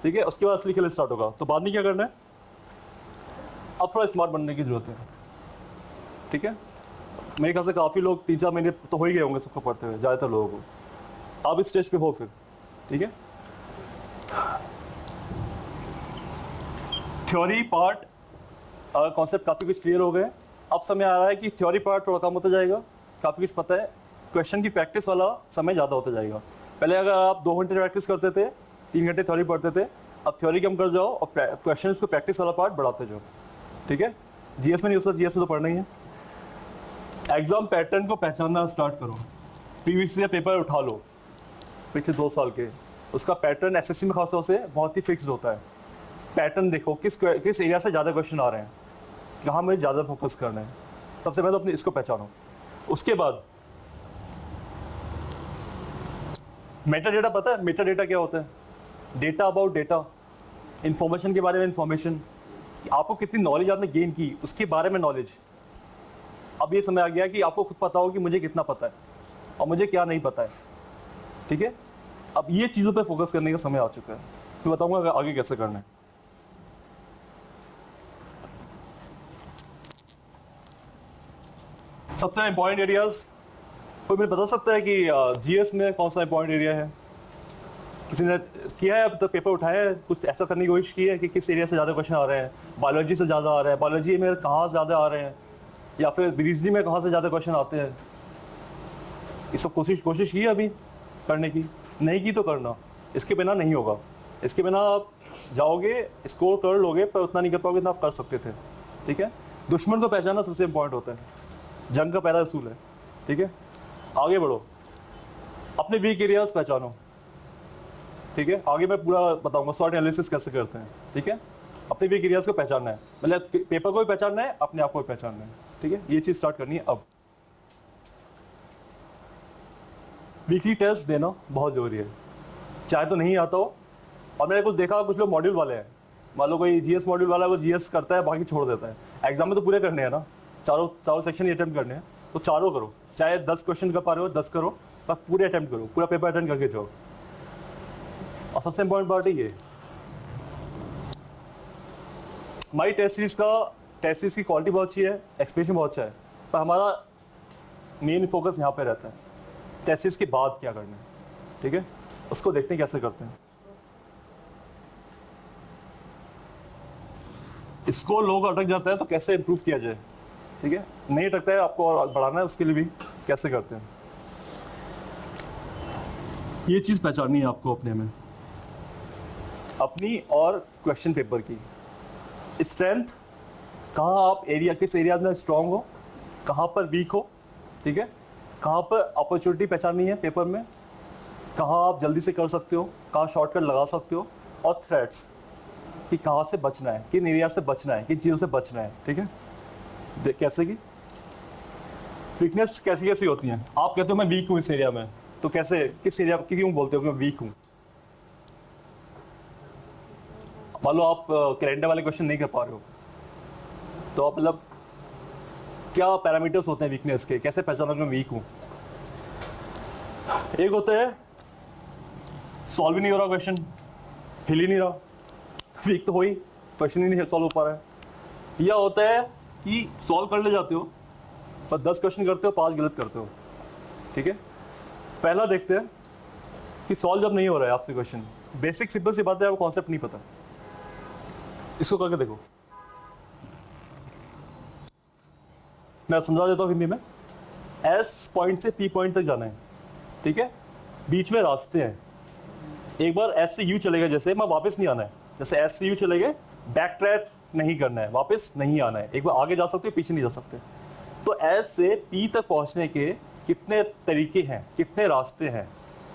ठीक है। उसके बाद असली खेल स्टार्ट होगा। तो बाद में क्या करना है, अब थोड़ा स्मार्ट बनने की जरूरत है, ठीक है। मेरे ख्याल से काफ़ी लोग 3-4 महीने तो हो ही गए होंगे सबको पढ़ते हुए, ज़्यादातर लोगों को। आप इस स्टेज पे हो फिर, ठीक है। थ्योरी पार्ट कॉन्सेप्ट काफ़ी कुछ क्लियर हो गए। अब समय आ रहा है कि थ्योरी पार्ट थोड़ा कम होता जाएगा, काफ़ी कुछ पता है, क्वेश्चन की प्रैक्टिस वाला समय ज़्यादा होता जाएगा। पहले अगर आप 2 घंटे प्रैक्टिस करते थे, 3 घंटे थ्योरी पढ़ते थे, अब थ्योरी कम कर जाओ और क्वेश्चन को प्रैक्टिस वाला पार्ट बढ़ाते जाओ, ठीक है। जीएस में नहीं हो सकता, जीएस में तो पढ़ना ही है। एग्जाम पैटर्न को पहचानना स्टार्ट करो, प्रीवियस ईयर पेपर उठा लो पिछले 2 साल के, उसका पैटर्न एसएससी में खासतौर से बहुत ही फिक्स होता है। पैटर्न देखो किस एरिया से ज़्यादा क्वेश्चन आ रहे हैं, कहाँ मुझे ज़्यादा फोकस करना है, सबसे पहले तो अपने इसको पहचानो। उसके बाद मेटा डेटा, पता है मेटा डेटा क्या होता है? डेटा अबाउट डेटा, इंफॉर्मेशन के बारे में इंफॉर्मेशन, आपको कितनी नॉलेज आपने गेन की उसके बारे में नॉलेज। अब ये समय आ गया कि आपको खुद पता हो कि मुझे कितना पता है और मुझे क्या नहीं पता है, ठीक है। अब ये चीज़ों पे फोकस करने का समय आ चुका है, मैं बताऊंगा आगे कैसे करना है। सबसे इंपॉर्टेंट एरियाज, कोई मुझे बता सकता है कि जीएस में कौन सा इंपॉर्टेंट एरिया है? किसी ने किया है अब तक, पेपर उठाया है, कुछ ऐसा करने की कोशिश की है कि किस एरिया से ज़्यादा क्वेश्चन आ रहे हैं? बायोलॉजी से ज़्यादा आ रहे हैं, बायोलॉजी में कहाँ ज़्यादा आ रहे हैं, या फिर रीजनिंग में कहाँ से ज़्यादा क्वेश्चन आते हैं? ये सब कोशिश की है अभी करने की? नहीं की तो करना, इसके बिना नहीं होगा। इसके बिना आप जाओगे स्कोर कर लोगे पर उतना नहीं कर पाओगे जितना आप कर सकते थे, ठीक है। दुश्मन को पहचानना सबसे इंपॉर्टेंट होता है, जंग का पहला असूल है, ठीक है। आगे बढ़ो, अपने वीक एरियाज पहचानो, ठीक है। आगे मैं पूरा बताऊंगा शॉर्ट एनालिसिस कैसे करते हैं, ठीक है। अपने वीक एरियाज को पहचानना है, मतलब पेपर को भी पहचानना है, अपने आप को भी पहचानना है, ठीक है। ये चीज़ स्टार्ट करनी है। अब वीकली टेस्ट देना बहुत ज़रूरी है, चाहे तो नहीं आता हो। और मैंने कुछ देखा, कुछ लोग मॉड्यूल वाले हैं, मान लो कोई जीएस मॉड्यूल वाला वो जीएस करता है बाकी छोड़ देता है। एग्जाम में तो पूरे करने हैं ना, चारों सेक्शन ही अटेम्प्ट करने हैं, तो चारों करो, चाहे 10 क्वेश्चन कर पा रहे हो 10 करो, पर पूरे अटेम्प्ट करो, पूरा पेपर अटेम्प्ट करके जाओ। और सबसे इंपॉर्टेंट पार्ट है ये, हमारी टेस्ट सीरीज की क्वालिटी बहुत अच्छी है, एक्सप्रेशन बहुत अच्छा है, पर हमारा मेन फोकस यहाँ पे रहता है टेस्ट सीरीज के बाद क्या करना है, ठीक है। उसको देखते हैं कैसे करते हैं। इसको लोग अटक जाता है तो कैसे इम्प्रूव किया जाए, ठीक है। नहीं अटकता है, आपको और बढ़ाना है, उसके लिए भी कैसे करते हैं, ये चीज़ पहचाननी है आपको अपने में, अपनी और क्वेश्चन पेपर की स्ट्रेंथ, कहाँ आप किस एरिया में स्ट्रांग हो, कहाँ पर वीक हो, ठीक है। कहाँ पर अपॉर्चुनिटी पहचाननी है पेपर में, कहाँ आप जल्दी से कर सकते हो, कहाँ शॉर्टकट लगा सकते हो, और थ्रेट्स कि कहाँ से बचना है, किन एरिया से बचना है, किन चीज़ों से बचना है, ठीक है। कैसे की वीकनेस कैसी होती हैं? आप कहते हो मैं वीक हूँ इस एरिया में, तो कैसे, किस एरिया की क्यों बोलते हो कि मैं वीक हूँ? मान लो आप कैलेंडर वाले क्वेश्चन नहीं कर पा रहे हो, तो आप मतलब क्या पैरामीटर्स होते हैं वीकनेस के, कैसे पहचाना कि मैं वीक हूँ? एक होता है सॉल्व ही नहीं हो रहा क्वेश्चन, हिल ही नहीं रहा, वीक तो हो ही, क्वेश्चन ही नहीं सॉल्व हो पा रहा है। या होता है कि सॉल्व कर ले जाते हो पर 10 क्वेश्चन करते हो 5 गलत करते हो, ठीक है। पहला देखते हैं कि सॉल्व जब नहीं हो रहा है आपसे क्वेश्चन, बेसिक सिंपल सी बात है, आपको कॉन्सेप्ट नहीं पता, इसको करके देखो। मैं समझा देता हूँ हिंदी में। एस पॉइंट से पी पॉइंट तक जाना है, ठीक है। बीच में रास्ते हैं, एक बार एस से यू चले गए जैसे, मैं वापस नहीं आना है, जैसे एस से यू चले गए, बैक ट्रैक नहीं करना है, वापस नहीं आना है, एक बार आगे जा सकते हो, पीछे नहीं जा सकते। तो एस से पी तक पहुंचने के कितने तरीके हैं, कितने रास्ते हैं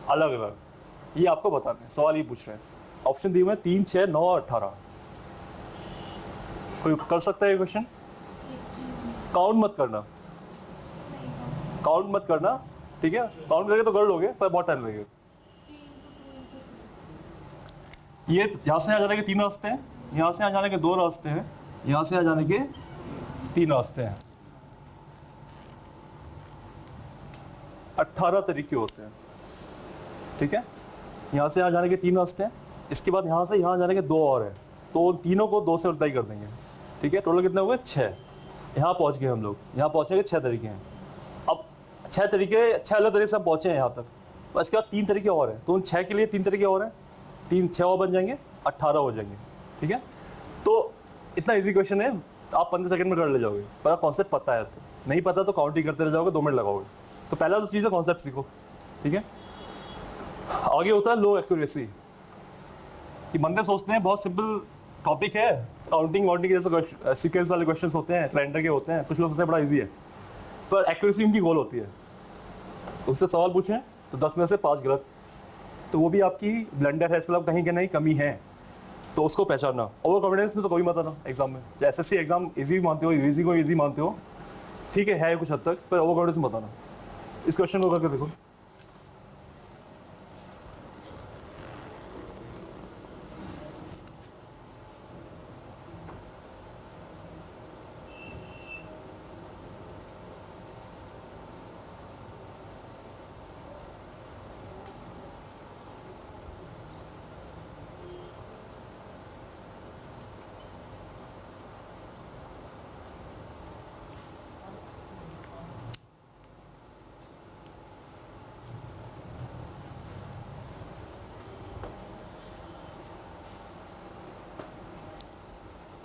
अलग अलग, ये आपको बताना है। सवाल ये पूछ रहे हैं, ऑप्शन दिए हुए 3, 6, 9 और 18। कोई कर सकता है ये क्वेश्चन? काउंट मत करना, ठीक है। काउंट करके तो कर लोगे पर बहुत टाइम लगेगा। ये यहाँ से आ जाने के 3 रास्ते हैं, यहाँ से आ जाने के 2 रास्ते हैं, यहाँ से आ जाने के 3 रास्ते हैं, 18 तरीके होते हैं, ठीक है। यहाँ से आ जाने के 3 रास्ते हैं, इसके बाद यहाँ से यहाँ जाने के 2 और हैं, तो तीनों को 2 से मल्टीप्लाई कर देंगे, ठीक है। टोटल कितने हो गए? 6। यहाँ पहुँच गए हम लोग, यहाँ पहुँचने के 6 तरीके हैं। अब 6 अलग तरीके से हम पहुँचे हैं यहाँ तक, तो इसके बाद 3 तरीके और हैं, तो उन 6 के लिए 3 तरीके और हैं, 3 6 और बन जाएंगे, 18 हो जाएंगे, ठीक है। तो इतना इजी क्वेश्चन है, तो आप 15 सेकंड में कर ले जाओगे, पर कॉन्सेप्ट पता है तो, नहीं पता तो काउंटिंग करते रह जाओगे, 2 मिनट लगाओगे। तो पहला तो चीज़ है कॉन्सेप्ट सीखो, ठीक है। आगे होता है लो एक्यूरेसी, कि बंदे सोचते हैं बहुत सिंपल टॉपिक है, काउंटिंग वाउंटिंग जैसे सीक्वेंस वाले क्वेश्चन होते हैं, कैलेंडर के होते हैं, कुछ लोग से बड़ा ईजी है, पर एक्यूरेसी उनकी गोल होती है। उससे सवाल पूछें तो 10 में से 5 गलत, तो वो भी आपकी ब्लंडर है, इसका मतलब कहीं ना कहीं कमी है, तो उसको पहचानना। ओवर कॉन्फिडेंस में तो कोई मत आना एग्जाम में, चाहे एसएससी एग्जाम इजी मानते हो, इजी को इजी मानते हो, ठीक है कुछ हद तक, पर ओवर कॉन्फिडेंस मत आना। इस क्वेश्चन को करके देखो।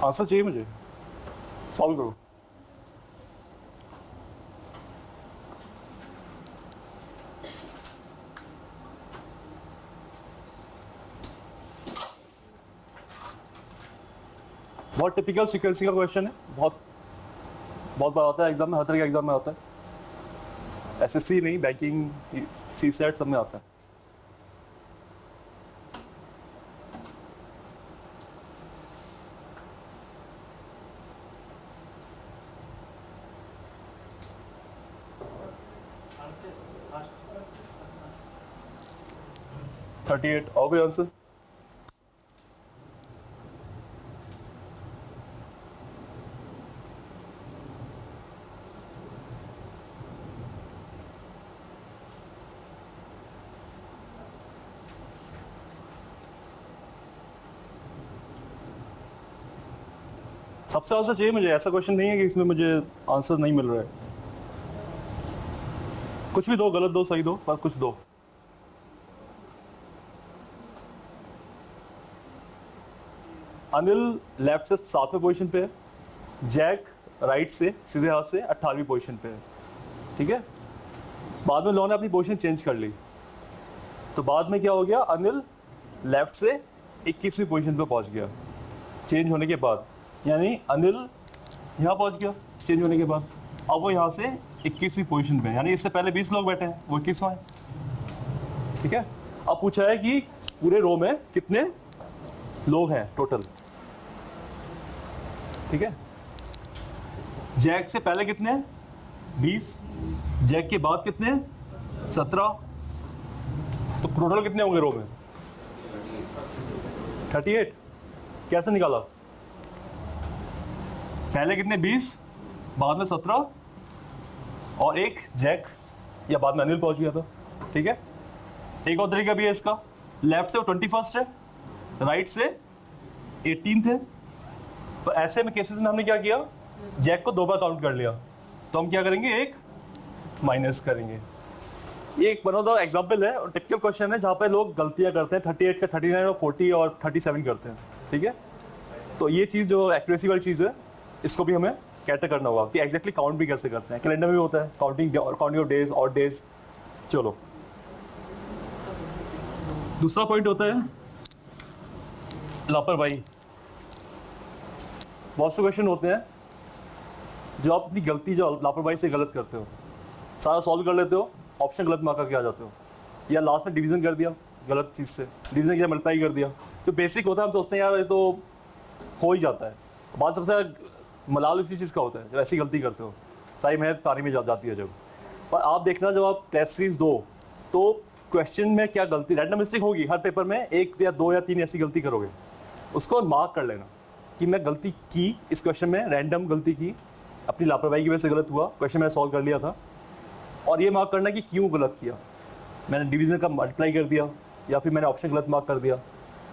आंसर चाहिए मुझे, सॉल्व करो। बहुत टिपिकल सीक्वेंसिंग का क्वेश्चन है, बहुत बार आता है एग्जाम में, हर तरह के एग्जाम में आता है, एसएससी नहीं, बैंकिंग, सीसेट सब में आता है। थर्टी एट और कोई आंसर? सबसे आंसर चाहिए मुझे, ऐसा क्वेश्चन नहीं है कि इसमें मुझे आंसर नहीं मिल रहा है। कुछ भी दो, गलत दो, सही दो, पर कुछ दो। अनिल लेफ्ट से 7वें पोजीशन पे है, जैक राइट से सीधे हाथ से 18वीं पोजीशन पे है, ठीक है। बाद में लोगों ने अपनी पोजीशन चेंज कर ली, तो बाद में क्या हो गया, अनिल लेफ्ट से 21वीं पोजीशन पे पहुंच गया चेंज होने के बाद, यानी अनिल यहाँ पहुंच गया चेंज होने के बाद, अब वो यहाँ से 21वीं पोजीशन पे, यानी इससे पहले 20 लोग बैठे हैं, वो 21वां है, ठीक है। अब पूछा है कि पूरे रो में कितने लोग हैं टोटल, ठीक है। जैक से पहले कितने, 20, जैक के बाद कितने, 17, तो टोटल कितने होंगे रो में, 38। कैसे निकाला, पहले कितने, 20, बाद में 17 और एक जैक या बाद में अनिल पहुंच गया था, ठीक है। एक और तरीका भी है इसका, लेफ्ट से वो 21st है, राइट से 18 थे, तो ऐसे में केसेस में हमने क्या किया, जैक को 2 बार काउंट कर लिया, तो हम क्या करेंगे, एक माइनस करेंगे। ये एक बना हुआ एग्जाम्पल है और टिपिकल क्वेश्चन है जहाँ पे लोग गलतियां करते हैं, 38 का 39 और 40 और 37 करते हैं, ठीक है। तो ये चीज़ जो एक्यूरेसी वाली चीज़ है, इसको भी हमें कैटर करना होगा कि एग्जैक्टली काउंट भी कैसे करते हैं। कैलेंडर में भी होता है काउंटिंग ऑफ डेज और डेज। चलो, दूसरा पॉइंट होता है लापरवाही। बहुत से क्वेश्चन होते हैं जो आप अपनी गलती, जो लापरवाही से गलत करते हो, सारा सॉल्व कर लेते हो, ऑप्शन गलत मार्क करके आ जाते हो, या लास्ट में डिवीजन कर दिया गलत चीज़ से, डिवीजन किया मल्टीप्लाई कर दिया, तो बेसिक होता है, हम सोचते हैं यार ये तो हो ही जाता है। बात सबसे मलाल इसी चीज़ का होता है, जब ऐसी गलती करते हो, सारी मेहनत पानी में जाती है जब। पर आप देखना, जब आप टेस्ट सीरीज दो तो क्वेश्चन में क्या गलती, रैंडम मिस्टेक होगी हर पेपर में, 1 या 2 या 3 ऐसी गलती करोगे, उसको मार्क कर लेना कि मैं गलती की इस क्वेश्चन में, रैंडम गलती की, अपनी लापरवाही की वजह से गलत हुआ, क्वेश्चन मैंने सॉल्व कर लिया था, और ये मार्क करना कि क्यों गलत किया, मैंने डिवीजन का मल्टीप्लाई कर दिया या फिर मैंने ऑप्शन गलत मार्क कर दिया।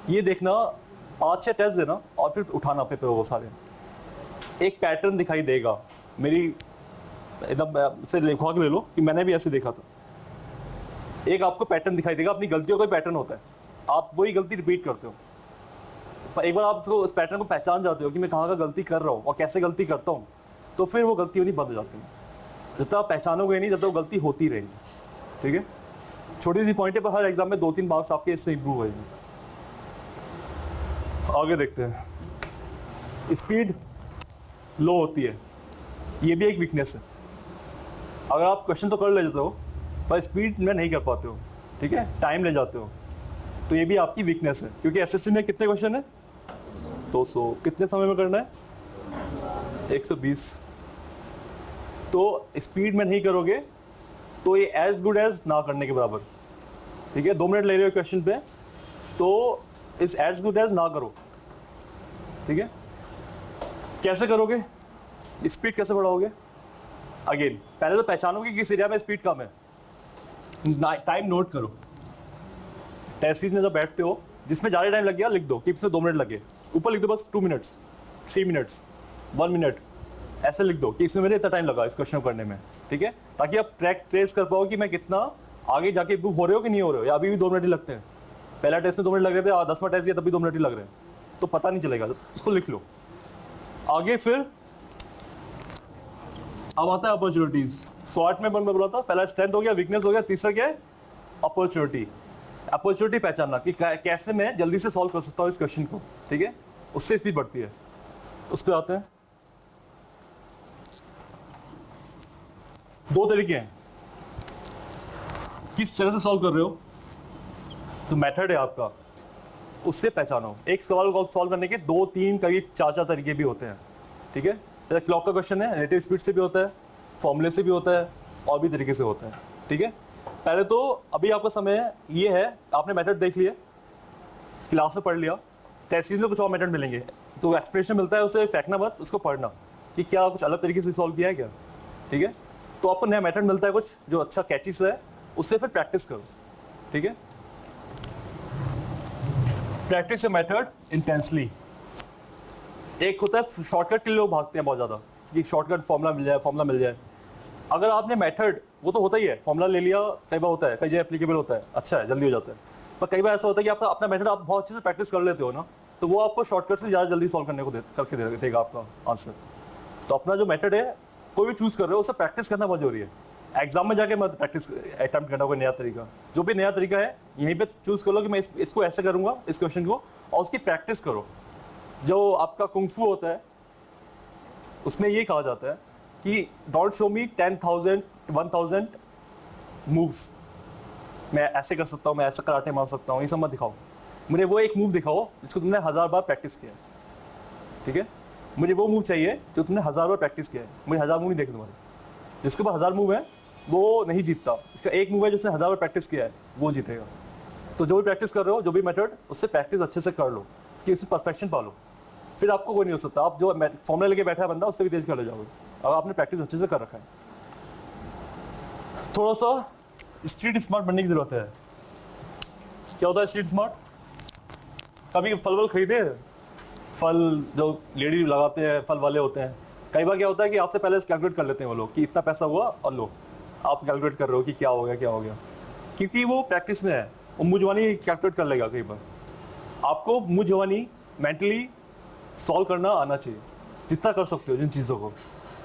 ये देखना, 5-6 टेस्ट देना और फिर उठाना पेपर वो सारे, एक पैटर्न दिखाई देगा। मेरी एकदम से लिखवा के ले लो कि मैंने भी ऐसे देखा था, एक आपको पैटर्न दिखाई देगा, अपनी गलतियों का पैटर्न होता है, आप वही गलती रिपीट करते हो, पर एक बार आप उसको उस पैटर्न को पहचान जाते हो कि मैं कहाँ का गलती कर रहा हूँ और कैसे गलती करता हूँ, तो फिर वो गलती होनी बंद हो जाती है। जब तक आप पहचानोगे नहीं, जब तक वो गलती होती रहेगी। ठीक है, छोटी सी पॉइंट है पर हर एग्जाम में 2-3 मार्क्स आपके इससे इंप्रूव होएंगे। आगे देखते हैं। स्पीड लो होती है, ये भी एक वीकनेस है। अगर आप क्वेश्चन तो कर ले जाते हो पर स्पीड में नहीं कर पाते हो, ठीक है, टाइम ले जाते हो, तो ये भी आपकी वीकनेस है। क्योंकि एसएससी में कितने क्वेश्चन है? 200। कितने समय में करना है? 120। तो स्पीड में नहीं करोगे तो ये एज गुड एज ना करने के बराबर। ठीक है, 2 मिनट ले रहे हो क्वेश्चन पे, तो इस एज गुड एज ना करो। ठीक है, कैसे करोगे? स्पीड कैसे बढ़ाओगे? अगेन पहले तो पहचानोगे कि किस एरिया में स्पीड कम है, टाइम नोट करो। टेस्ट सीरीज में जब बैठते हो, जिसमें ज़्यादा टाइम लग गया लिख दो कि इसमें 2 मिनट लगे, ऊपर लिख दो बस 2 मिनट्स, 3 मिनट्स, 1 मिनट, ऐसे लिख दो कि इसमें मेरे इतना टाइम लगा इस क्वेश्चन को करने में। ठीक है, ताकि आप ट्रेस कर पाओ कि मैं कितना आगे जाके इम्प्रूव हो रहे हो कि नहीं हो रहे हो, या अभी भी 2 मिनट ही लगते हैं। पहला टेस्ट में 2 मिनट लग रहे थे, 10वां टेस्ट दिया तब भी 2 मिनट ही लग रहे हैं, तो पता नहीं चलेगा। उसको लिख लो। आगे फिर अब आता है अपॉर्चुनिटीज। शॉर्ट में मैं बोला था, पहला स्ट्रेंथ हो गया, वीकनेस हो गया, तीसरा क्या है? अपॉर्चुनिटी। अपॉर्चुनिटी पहचानना कि कैसे मैं जल्दी से सॉल्व कर सकता हूँ इस क्वेश्चन को। ठीक है, उससे स्पीड बढ़ती है। उस पर आते हैं। 2 तरीके हैं किस तरह से सॉल्व कर रहे हो, तो मेथड है आपका, उससे पहचानो। एक सवाल को सॉल्व करने के 2-3 करीब 4 तरीके भी होते हैं। ठीक है, जैसे क्लॉक का क्वेश्चन है, रिलेटिव स्पीड से भी होता है, फॉर्मूले से भी होता है, और भी तरीके से होता है। ठीक है, पहले तो अभी आपका समय ये है, आपने मेथड देख लिया, क्लास में पढ़ लिया, टेस्ट सीरीज में कुछ और मेथड मिलेंगे, तो एक्सप्रेशन मिलता है, उसे फेंकना मत, उसको पढ़ना कि क्या कुछ अलग तरीके से सॉल्व किया है क्या। ठीक है, तो आपको नया मेथड मिलता है कुछ जो अच्छा कैची से है, उससे फिर प्रैक्टिस करो। ठीक है, प्रैक्टिस ए मेथड इंटेंसली। एक होता है शॉर्टकट के लिए लोग भागते हैं बहुत ज़्यादा कि शॉर्टकट फॉर्मूला मिल जाए। अगर आपने मेथड, वो तो होता ही है, फॉर्मूला ले लिया, कई बार होता है, कई जगह एप्लीकेबल होता है, अच्छा है, जल्दी हो जाता है। पर कई बार ऐसा होता है कि आपका अपना मेथड आप बहुत अच्छे से प्रैक्टिस कर लेते हो ना, तो वो आपको शॉर्टकट से ज़्यादा जल्दी सॉल्व करने को करके देगा आपका आंसर। तो अपना जो मेथड है, कोई भी चूज़ कर रहे हो, उससे प्रैक्टिस करना बहुत जरूरी है। एग्जाम में जाके मत प्रैक्टिस अटेम्प्ट करना कोई नया तरीका, जो भी नया तरीका है यहीं पे चूज़ कर लो कि मैं इसको ऐसे करूँगा, इस क्वेश्चन को, और उसकी प्रैक्टिस करो। जो आपका कुंग-फू होता है, उसमें ये कहा जाता है कि डोंट शो मी 10,000 1,000 मूव्स, मैं ऐसे कर सकता हूँ, मैं ऐसा कराटे मार सकता हूँ, ये सब मत दिखाओ। मुझे वो एक मूव दिखाओ जिसको तुमने 1000 बार प्रैक्टिस किया है। ठीक है, मुझे वो मूव चाहिए जो तुमने 1000 बार प्रैक्टिस किया है। मुझे 1000 मूव नहीं देखे तुम्हारे। जिसके पास 1000 मूव है वो नहीं जीतता, इसका एक मूव है जिसने 1000 बार प्रैक्टिस किया है, वो जीतेगा। तो जो भी प्रैक्टिस कर रहे हो, जो भी मेथड, उससे प्रैक्टिस अच्छे से कर लो, कि उससे परफेक्शन पा लो, फिर आपको कोई नहीं हो सकता। आप जो फॉर्मूला लेके बैठा है बंदा, उससे भी तेज कर ले जाओगे अगर आपने प्रैक्टिस अच्छे से कर रखा है। थोड़ा सा स्ट्रीट स्मार्ट बनने की जरूरत है। क्या होता है स्ट्रीट स्मार्ट? कभी फल खरीदे, फल जो लेडी लगाते हैं, फल वाले होते हैं, कई बार क्या होता है कि आपसे पहले कैलकुलेट कर लेते हैं वो लोग कि इतना पैसा हुआ, और लो आप कैलकुलेट कर रहे हो कि क्या हो गया, क्योंकि वो प्रैक्टिस में है। वो मुंह जवानी कैलकुलेट कर लेगा कई बार। आपको मुंह जवानी मेंटली सॉल्व करना आना चाहिए, जितना कर सकते हो जिन चीज़ों को,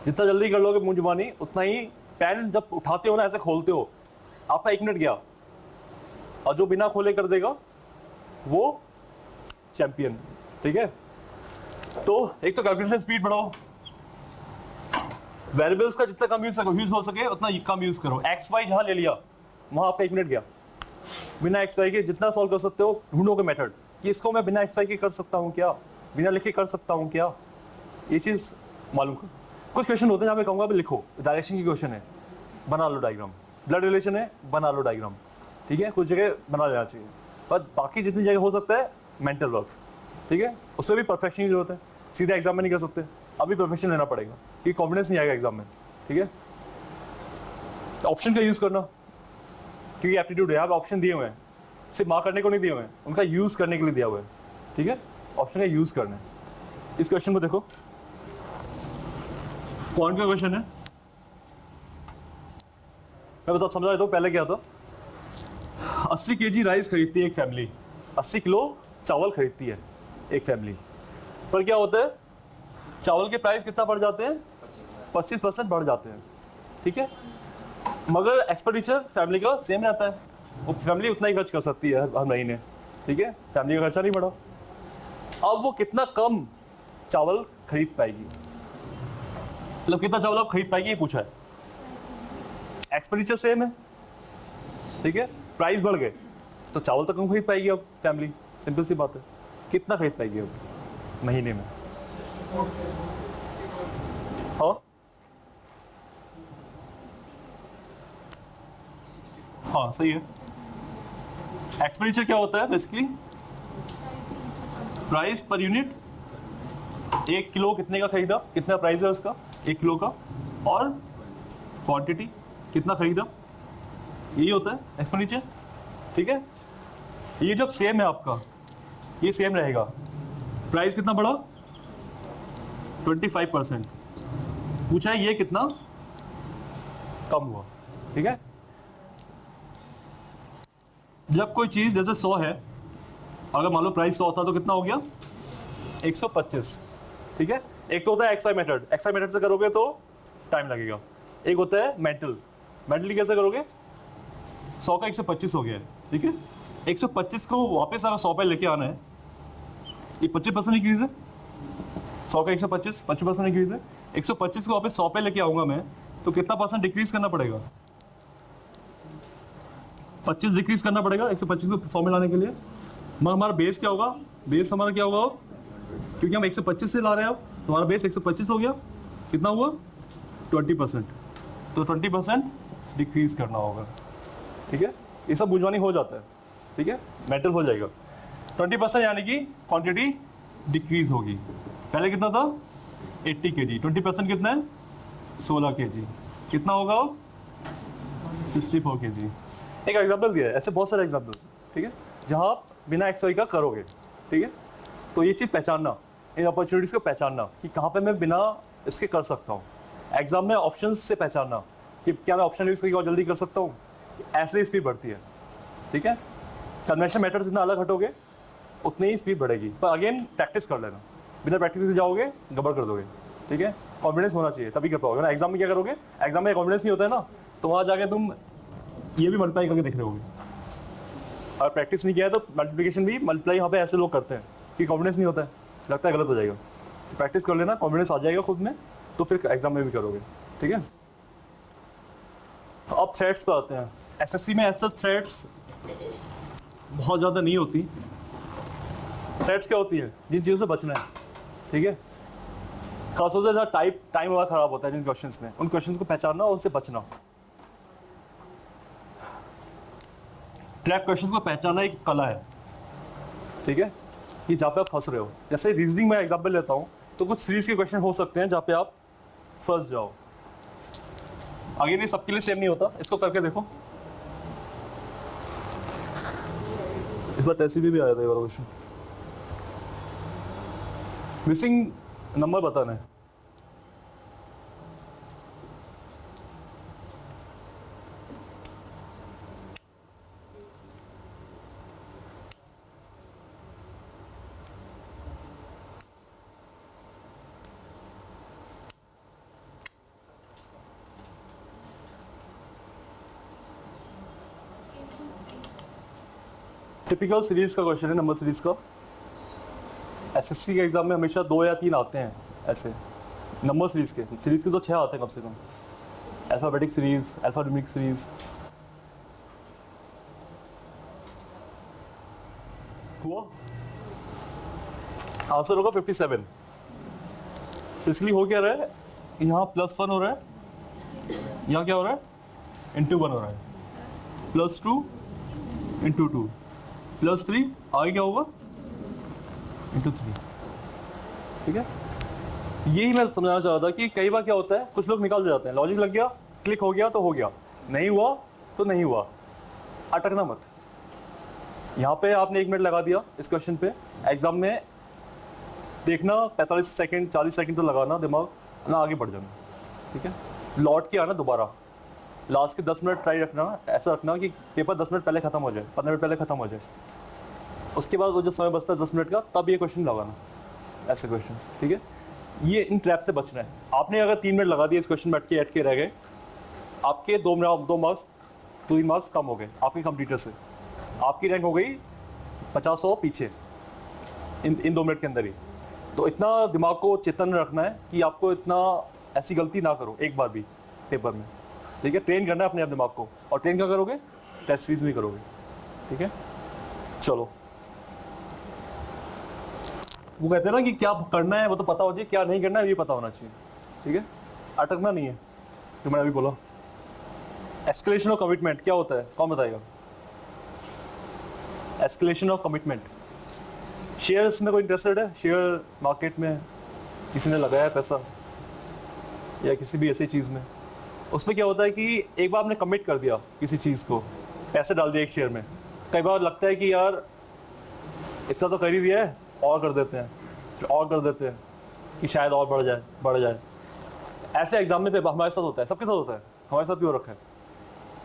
जितना जल्दी कर लोगे मुंह जवानी, उतना ही पेन जब उठाते हो ना, ऐसे खोलते हो, आपका 1 मिनट गया, और जो बिना खोले कर देगा वो चैंपियन। ठीक है, तो एक तो कैलकुलेशन स्पीड बढ़ाओ, वेरिएबल्स का जितना कम यूज हो सके उतना कम यूज करो। XY जहां ले लिया वहां आपका 1 मिनट गया, बिना XY के जितना सॉल्व कर सकते हो ढूंढोगे मेथड कि इसको मैं बिना XY के कर सकता हूँ क्या, बिना लिखे कर सकता हूँ क्या, ये चीज़ मालूम करो। कुछ क्वेश्चन होते हैं जहाँ मैं कहूँगा भी लिखो, डायरेक्शन की क्वेश्चन है, बना लो डायग्राम, ब्लड रिलेशन है, बना लो डायग्राम। ठीक है, कुछ जगह बना लेना चाहिए, पर बाकी जितनी जगह हो सकता है मेंटल वर्क। ठीक है, उसमें भी परफेक्शन की जरूरत है, सीधे एग्जाम में नहीं कर सकते, अभी परफेक्शन लेना पड़ेगा क्योंकि कॉन्फिडेंस नहीं आएगा एग्जाम में। ठीक है, ऑप्शन का यूज़ करना, क्योंकि एप्टीट्यूड है, आप ऑप्शन दिए हुए हैं, सिर्फ मार्क करने को नहीं दिए हुए हैं, उनका यूज़ करने के लिए दिया हुआ है। ठीक है, ऑप्शन का यूज़ करना है। इस क्वेश्चन को देखो, कौन का क्वेश्चन है, मैं बता समझा देता हूँ। पहले क्या था, 80 kg राइस खरीदती है एक फैमिली, 80 किलो चावल खरीदती है। एक फैमिली। पर क्या होता है, चावल के प्राइस कितना बढ़ जाते हैं, 25% बढ़ जाते हैं, ठीक है। मगर एक्सपेंडिचर फैमिली का सेम रहता है, वो फैमिली उतना ही खर्च कर सकती है हर महीने, ठीक है, फैमिली का खर्चा नहीं बढ़ा। अब वो कितना कम चावल खरीद पाएगी, मतलब कितना चावल आप खरीद पाएगी ये पूछा है। एक्सपेंडिचर सेम है, ठीक है, प्राइस बढ़ गए तो चावल तो कम खरीद पाएगी अब फैमिली, सिंपल सी बात है। कितना खरीद पाएगी अब महीने में? हाँ सही है। एक्सपेंडिचर क्या होता है basically, price per unit. 1 kilo कितने का खरीदा, कितना प्राइस है उसका 1 किलो का, और क्वांटिटी कितना खरीदा, यही होता है एक्सपेंडिचर, ठीक है। ये जब सेम है आपका, ये सेम रहेगा, प्राइस कितना बढ़ा 25%, पूछा है ये कितना कम हुआ, ठीक है। जब कोई चीज जैसे 100 है, अगर मान लो प्राइस 100 था तो कितना हो गया 125, ठीक है। एक तो होता है एक्सवाई मेथड, एक्सवाई मेथड से करोगे तो टाइम लगेगा। एक होता है मेंटली कैसे करोगे, 100 का 125 हो गया है, ठीक है। 125 को वापस अगर 100 पे लेके आना है, ये 25% इंक्रीज है। 100 का 125 25% इंक्रीज है। 125 को वापस 100 पे लेके आऊंगा मैं, तो कितना परसेंट डिक्रीज करना पड़ेगा, 25 डिक्रीज करना पड़ेगा 125 को 100 में लाने के लिए। मगर हमारा बेस क्या होगा, बेस हमारा क्या होगा, क्योंकि हम 125 से ला रहे हैं, तो हमारा बेस 125 हो गया, कितना हुआ 20%, तो 20% डिक्रीज करना होगा, ठीक है। ये सब बुझवानी हो जाता है, ठीक है, मेटल हो जाएगा। 20% यानी कि क्वांटिटी डिक्रीज होगी। पहले कितना था 80 kg, 20% कितना है 16 kg, कितना होगा 64 kg। एक एग्जाम्पल दिया है, ऐसे बहुत सारे एग्जाम्पल, ठीक है, जहाँ आप बिना एक्सवाई का करोगे, ठीक है। तो ये चीज़ पहचानना, इन अपॉर्चुनिटीज़ को पहचानना कि कहाँ पे मैं बिना इसके कर सकता हूँ। एग्जाम में ऑप्शंस से पहचानना कि क्या मैं ऑप्शन यूज़ करके और जल्दी कर सकता हूँ, ऐसे स्पीड बढ़ती है, ठीक है। कन्वेंशन मेथड जितना अलग हटोगे उतनी ही स्पीड बढ़ेगी, पर अगेन प्रैक्टिस कर लेना, बिना प्रैक्टिस से जाओगे गड़बड़ कर दोगे, ठीक है। कॉन्फिडेंस होना चाहिए तभी कर पाओगे ना। एग्जाम में क्या करोगे, एग्जाम में कॉन्फिडेंस नहीं होता है ना, तो वहाँ जाके तुम ये भी मल्टीप्लाई करके देख रहे होगे। और प्रैक्टिस नहीं किया है तो मल्टीप्लिकेशन भी मल्टीप्लाई यहाँ पे ऐसे लोग करते हैं कि कॉन्फिडेंस नहीं होता है, लगता है गलत हो जाएगा। तो प्रैक्टिस कर लेना, कॉन्फिडेंस आ जाएगा खुद में, तो फिर एग्जाम में भी करोगे, ठीक है। अब थ्रेड्स पे आते हैं। एसएससी में ऐसे थ्रेड्स बहुत ज़्यादा नहीं होती। थ्रेड्स क्या होती है, जिन चीज़ों से बचना है, ठीक है। खासतौर से जहाँ टाइम वगैरह खराब होता है जिन क्वेश्चंस में, उन क्वेश्चंस को पहचानना और उनसे बचना। ट्रैप क्वेश्चंस को पहचानना एक कला है, ठीक है, कि जहाँ पे आप फंस रहे हो। जैसे रीजनिंग में एग्जाम्पल लेता हूँ, तो कुछ सीरीज के क्वेश्चन हो सकते हैं जहाँ पे आप फंस जाओ। आगे नहीं, सबके लिए सेम नहीं होता, इसको करके देखो। इस बार टेस्ट भी आया था ये वाला क्वेश्चन। मिसिंग नंबर बताना है। टिपिकल सीरीज का क्वेश्चन है, नंबर सीरीज का। एसएससी के एग्जाम में हमेशा 2 या 3 आते हैं ऐसे नंबर सीरीज के तो 6 आते हैं कम से कम। Alphabetic series, alphanumeric series. हुआ आंसर होगा 57। इसलिए हो क्या रहा है, यहाँ +1 हो रहा है, यहाँ क्या हो रहा है ×1 हो रहा है, +2 × 2 +3, आगे क्या होगा ×3, ठीक है। यही मैं समझाना चाह रहा था कि कई बार क्या होता है, कुछ लोग निकाल जाते हैं, लॉजिक लग गया, क्लिक हो गया तो हो गया, नहीं हुआ तो नहीं हुआ, अटकना मत। यहाँ पे आपने 1 मिनट लगा दिया इस क्वेश्चन पे, एग्जाम में देखना 45 सेकंड 40 सेकंड तो लगाना दिमाग ना, आगे बढ़ जाना, ठीक है। लौट के आना दोबारा, लास्ट के 10 मिनट ट्राई रखना, ऐसा रखना कि पेपर 10 मिनट पहले खत्म हो जाए, 15 मिनट पहले खत्म हो जाए, उसके बाद वो जो समय बचता है 10 मिनट का, तब ये क्वेश्चन लगाना, ऐसे क्वेश्चन, ठीक है। ये इन ट्रैप से बचना है। आपने अगर 3 मिनट लगा दिए इस क्वेश्चन में अटके रह गए, आपके 2 मार्क्स 2 मार्क्स कम हो गए आपके कंप्लीटर से, आपकी रैंक हो गई 50 पीछे इन 2 मिनट के अंदर ही। तो इतना दिमाग को चेतन में रखना है कि आपको इतना ऐसी गलती ना करो एक बार भी पेपर में, ठीक है। ट्रेन करना है अपने आप दिमाग को, और ट्रेन क्या करोगे, टेस्ट सीरीज भी करोगे, ठीक है। चलो, वो कहते हैं ना कि क्या करना है वो तो पता हो चाहिए, क्या नहीं करना है ये पता होना चाहिए, ठीक है। अटकना नहीं है, जो मैंने अभी बोला। एस्केलेशन ऑफ कमिटमेंट क्या होता है, कौन बताएगा? एस्केलेशन ऑफ कमिटमेंट, शेयर्स में कोई इंटरेस्टेड है? शेयर मार्केट में किसी ने लगाया है पैसा, या किसी भी ऐसी चीज़ में, उसमें क्या होता है कि एक बार आपने कमिट कर दिया किसी चीज़ को, पैसे डाल दिए एक शेयर में, कई बार लगता है कि यार इतना तो कर ही दिया है, और कर देते हैं, फिर और कर देते हैं कि शायद और बढ़ जाए। ऐसे एग्जाम में हमारे साथ होता है, सबके साथ होता है, हमारे साथ भी हो रखा है।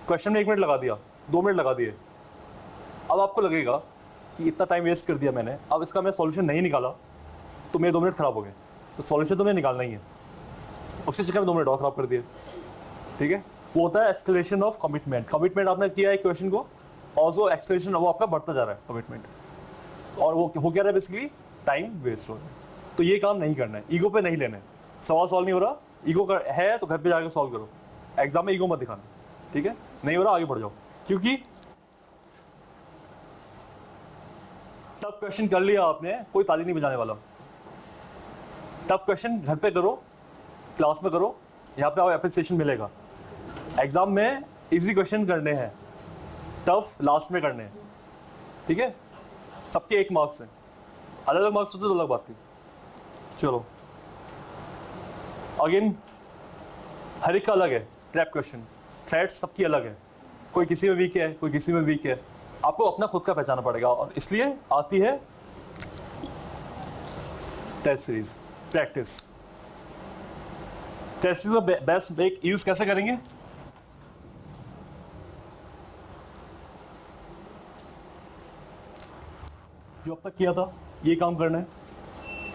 क्वेश्चन में 1 मिनट लगा दिया, 2 मिनट लगा दिए, अब आपको लगेगा कि इतना टाइम वेस्ट कर दिया मैंने, अब इसका मैं सॉल्यूशन नहीं निकाला तो मेरे 2 मिनट खराब हो गए, तो सॉल्यूशन तो मैं निकालना ही है, उसके चक्कर में 2 मिनट और खराब कर दिए, ठीक है। वो होता है एस्केलेशन ऑफ कमिटमेंट। कमिटमेंट आपने किया है क्वेश्चन को, और जो एक्सलेशन वो आपका बढ़ता जा रहा है कमिटमेंट, और वो हो क्या रहा है, बेसिकली टाइम वेस्ट हो रहा है। तो ये काम नहीं करना है, ईगो पे नहीं लेना है। सवाल सॉल्व नहीं हो रहा, ईगो है तो घर पे जाकर सॉल्व करो, एग्जाम में ईगो मत दिखाना, ठीक है। नहीं हो रहा, आगे बढ़ जाओ, क्योंकि टफ क्वेश्चन कर लिया आपने, कोई ताली नहीं बजाने वाला। टफ क्वेश्चन घर पे करो, क्लास में करो, यहाँ पे आपको एप्रिसिएशन मिलेगा। एग्जाम में इजी क्वेश्चन करने हैं, टफ लास्ट में करने हैं, ठीक है। सबके 1 मार्क्स हैं, अलग अलग मार्क्स होते तो अलग बात थी। चलो, अगेन हर एक का अलग है ट्रैप क्वेश्चन, थ्रेड्स सबकी अलग है, कोई किसी में वीक है, कोई किसी में वीक है। आपको अपना खुद का पहचानना पड़ेगा, और इसलिए आती है test series, practice. Test series का बेस्ट एक यूज कैसे करेंगे? जो अब तक किया था ये काम करना है,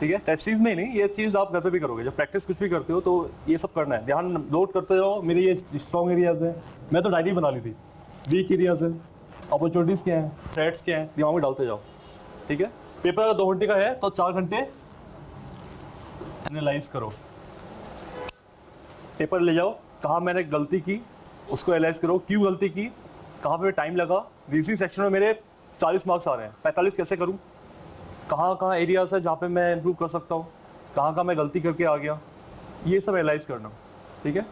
ठीक है। टेस्ट सीरीज में नहीं, ये चीज़ आप घर पे भी करोगे, जब प्रैक्टिस कुछ भी करते हो तो ये सब करना है, ध्यान नोट करते जाओ। मेरे ये स्ट्रॉन्ग एरियाज हैं, मैं तो डायरी बना ली थी, वीक एरियाज हैं, अपॉर्चुनिटीज़ क्या हैं, थ्रेट्स क्या हैं, दिमाग में डालते जाओ, ठीक है। पेपर अगर 2 घंटे का है तो 4 घंटे एनालाइज करो, पेपर ले जाओ, कहाँ मैंने गलती की उसको एनालाइज करो, क्यों गलती की, कहाँ पे टाइम लगा। रीजनिंग सेक्शन में मेरे 40 मार्क्स आ रहे हैं, 45 कैसे करूँ, कहाँ कहाँ एरियाज है जहाँ पे मैं इम्प्रूव कर सकता हूँ, कहाँ कहाँ मैं गलती करके आ गया, ये सब एनालाइज करना, ठीक है।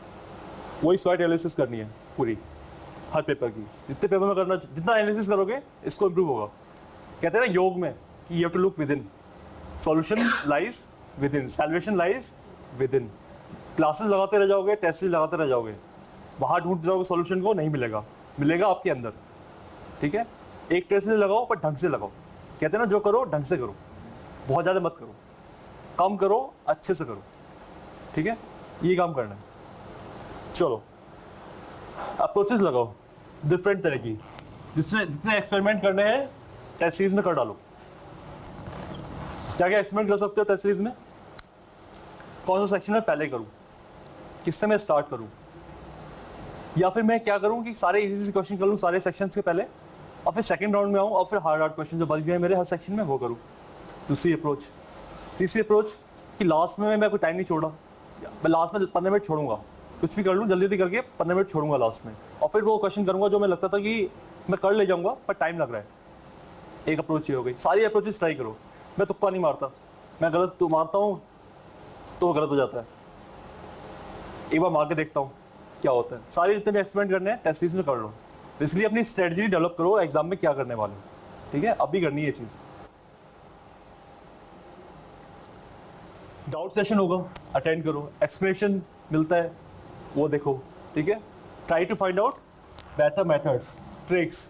वही स्वॉट एनालिसिस करनी है पूरी हर पेपर की, जितने पेपर में करना, जितना एनालिसिस करोगे इसको इम्प्रूव होगा। कहते हैं ना योग में कि you have to look within, solution lies within, salvation lies within. Classes लगाते रह जाओगे, टेस्ट लगाते रह जाओगे, बाहर ढूंढते जाओगे सॉल्यूशन को, नहीं मिलेगा, मिलेगा आपके अंदर, ठीक है। एक टेस्ट लगाओ पर ढंग से लगाओ। कहते हैं ना जो करो ढंग से करो, बहुत ज़्यादा मत करो, कम करो, अच्छे से करो, ठीक है। ये काम करना है। चलो, अप्रोचेस लगाओ डिफरेंट तरह की, जितने एक्सपेरिमेंट करने हैं टेस्ट सीरीज में कर डालो। क्या क्या एक्सपेरिमेंट कर सकते हो टेस्ट सीरीज में? कौन सा सेक्शन में पहले करूँ, किससे मैं स्टार्ट करूँ, या फिर मैं क्या करूँ कि सारे इजी क्वेश्चन कर लूँ सारे सेक्शंस के पहले, और फिर सेकंड राउंड में आऊँ और फिर हार्ड क्वेश्चन जो बच गए मेरे हर सेक्शन में वो करूँ। दूसरी अप्रोच। तीसरी अप्रोच कि लास्ट में मैं कोई टाइम नहीं छोड़ा, मैं लास्ट में 15 मिनट छोड़ूंगा, कुछ भी कर लूँ जल्दी करके 15 मिनट छोड़ूंगा लास्ट में, और फिर वो क्वेश्चन करूँगा जो मैं लगता था कि मैं कर ले जाऊँगा पर टाइम लग रहा है। एक अप्रोच ये हो गई। सारी अप्रोचेस ट्राई करो, मैं तुक्का नहीं मारता, मैं गलत तो मारता हूँ तो गलत हो जाता है, एक बार मार के देखता हूँ क्या होता है। सारे जितने भी एक्सपेरिमेंट करने हैं टेस्ट सीरीज में कर लो, इसलिए अपनी स्ट्रेटजी डेवलप करो एग्जाम में क्या करने वाले, ठीक है। अभी करनी है ये चीज़। डाउट सेशन होगा, अटेंड करो, एक्सप्लेनेशन मिलता है वो देखो, ठीक है। Try to find out better methods, tricks.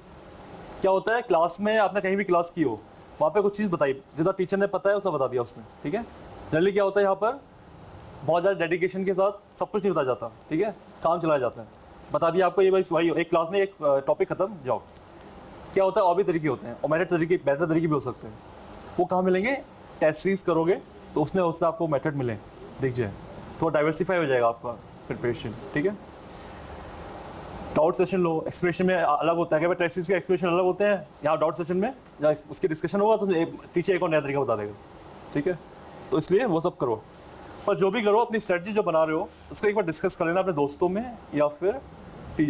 क्या होता है क्लास में, आपने कहीं भी क्लास की हो वहाँ पे कुछ चीज़ बताई, जितना टीचर ने पता है उसने बता दिया उसने, ठीक है। जनरली क्या होता है यहाँ पर बहुत ज़्यादा डेडिकेशन के साथ सब कुछ नहीं बताया जाता, ठीक है, काम चलाया जाता है। बता दिया आपको ये भाई एक क्लास में एक टॉपिक खत्म, जाओ। क्या होता है, और भी तरीके होते हैं, और बेटर तरीके भी हो सकते हैं। वो कहाँ मिलेंगे? टेस्ट सीरीज करोगे तो उससे आपको मेथड मिले, दिख जाए, थोड़ा डाइवर्सिफाई हो जाएगा आपका प्रिपरेशन। ठीक है, डाउट सेशन लो, एक्सप्रेशन में अलग होता है, टेस्ट सीरीज के एक्सप्रेशन अलग होते हैं, यहाँ डाउट सेशन में जहाँ उसकी डिस्कशन होगा तो टीचर एक और नया तरीका बता देगा। ठीक है, तो इसलिए वो सब करो, पर जो भी करो अपनी स्ट्रेटजी जो बना रहे हो उसको एक बार डिस्कस कर लेना अपने दोस्तों में, या फिर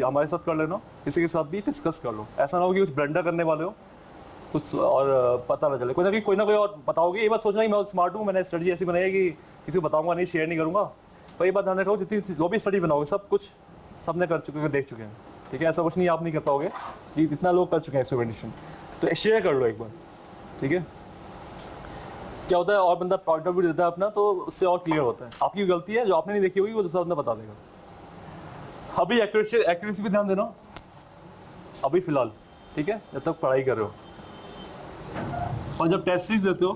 हमारे साथ कर लेना, किसी के साथ भी डिस्कस कर लो। ऐसा ना हो कि कुछ ब्लंडर करने वाले हो कुछ और पता ना चले, कोई ना कोई और बताओगे। ये बात सोचना कि मैं स्मार्ट हूँ, मैंने स्ट्रेटजी ऐसी बनाई है कि किसी को बताऊंगा नहीं, शेयर नहीं करूंगा। पर ये बात ध्यान रखो, जितनी जो भी स्टडी बनाओगे सब कुछ सबने कर चुके हैं, देख चुके हैं। ठीक है, ऐसा कुछ नहीं आप नहीं कर पाओगे कि इतना लोग कर चुके हैं एक्सपेरिमेंटेशन, तो शेयर कर लो एक बार। ठीक है, क्या होता है और बंदा पॉइंट ऑफ व्यू देता है अपना, तो उससे और क्लियर होता है। आपकी गलती है जो आपने नहीं देखी होगी वो दूसरा बंदा बता देगा। अभी एक्यूरेसी पे ध्यान देना अभी फिलहाल, ठीक है, जब तक पढ़ाई कर रहे हो। और जब टेस्ट सीरीज देते हो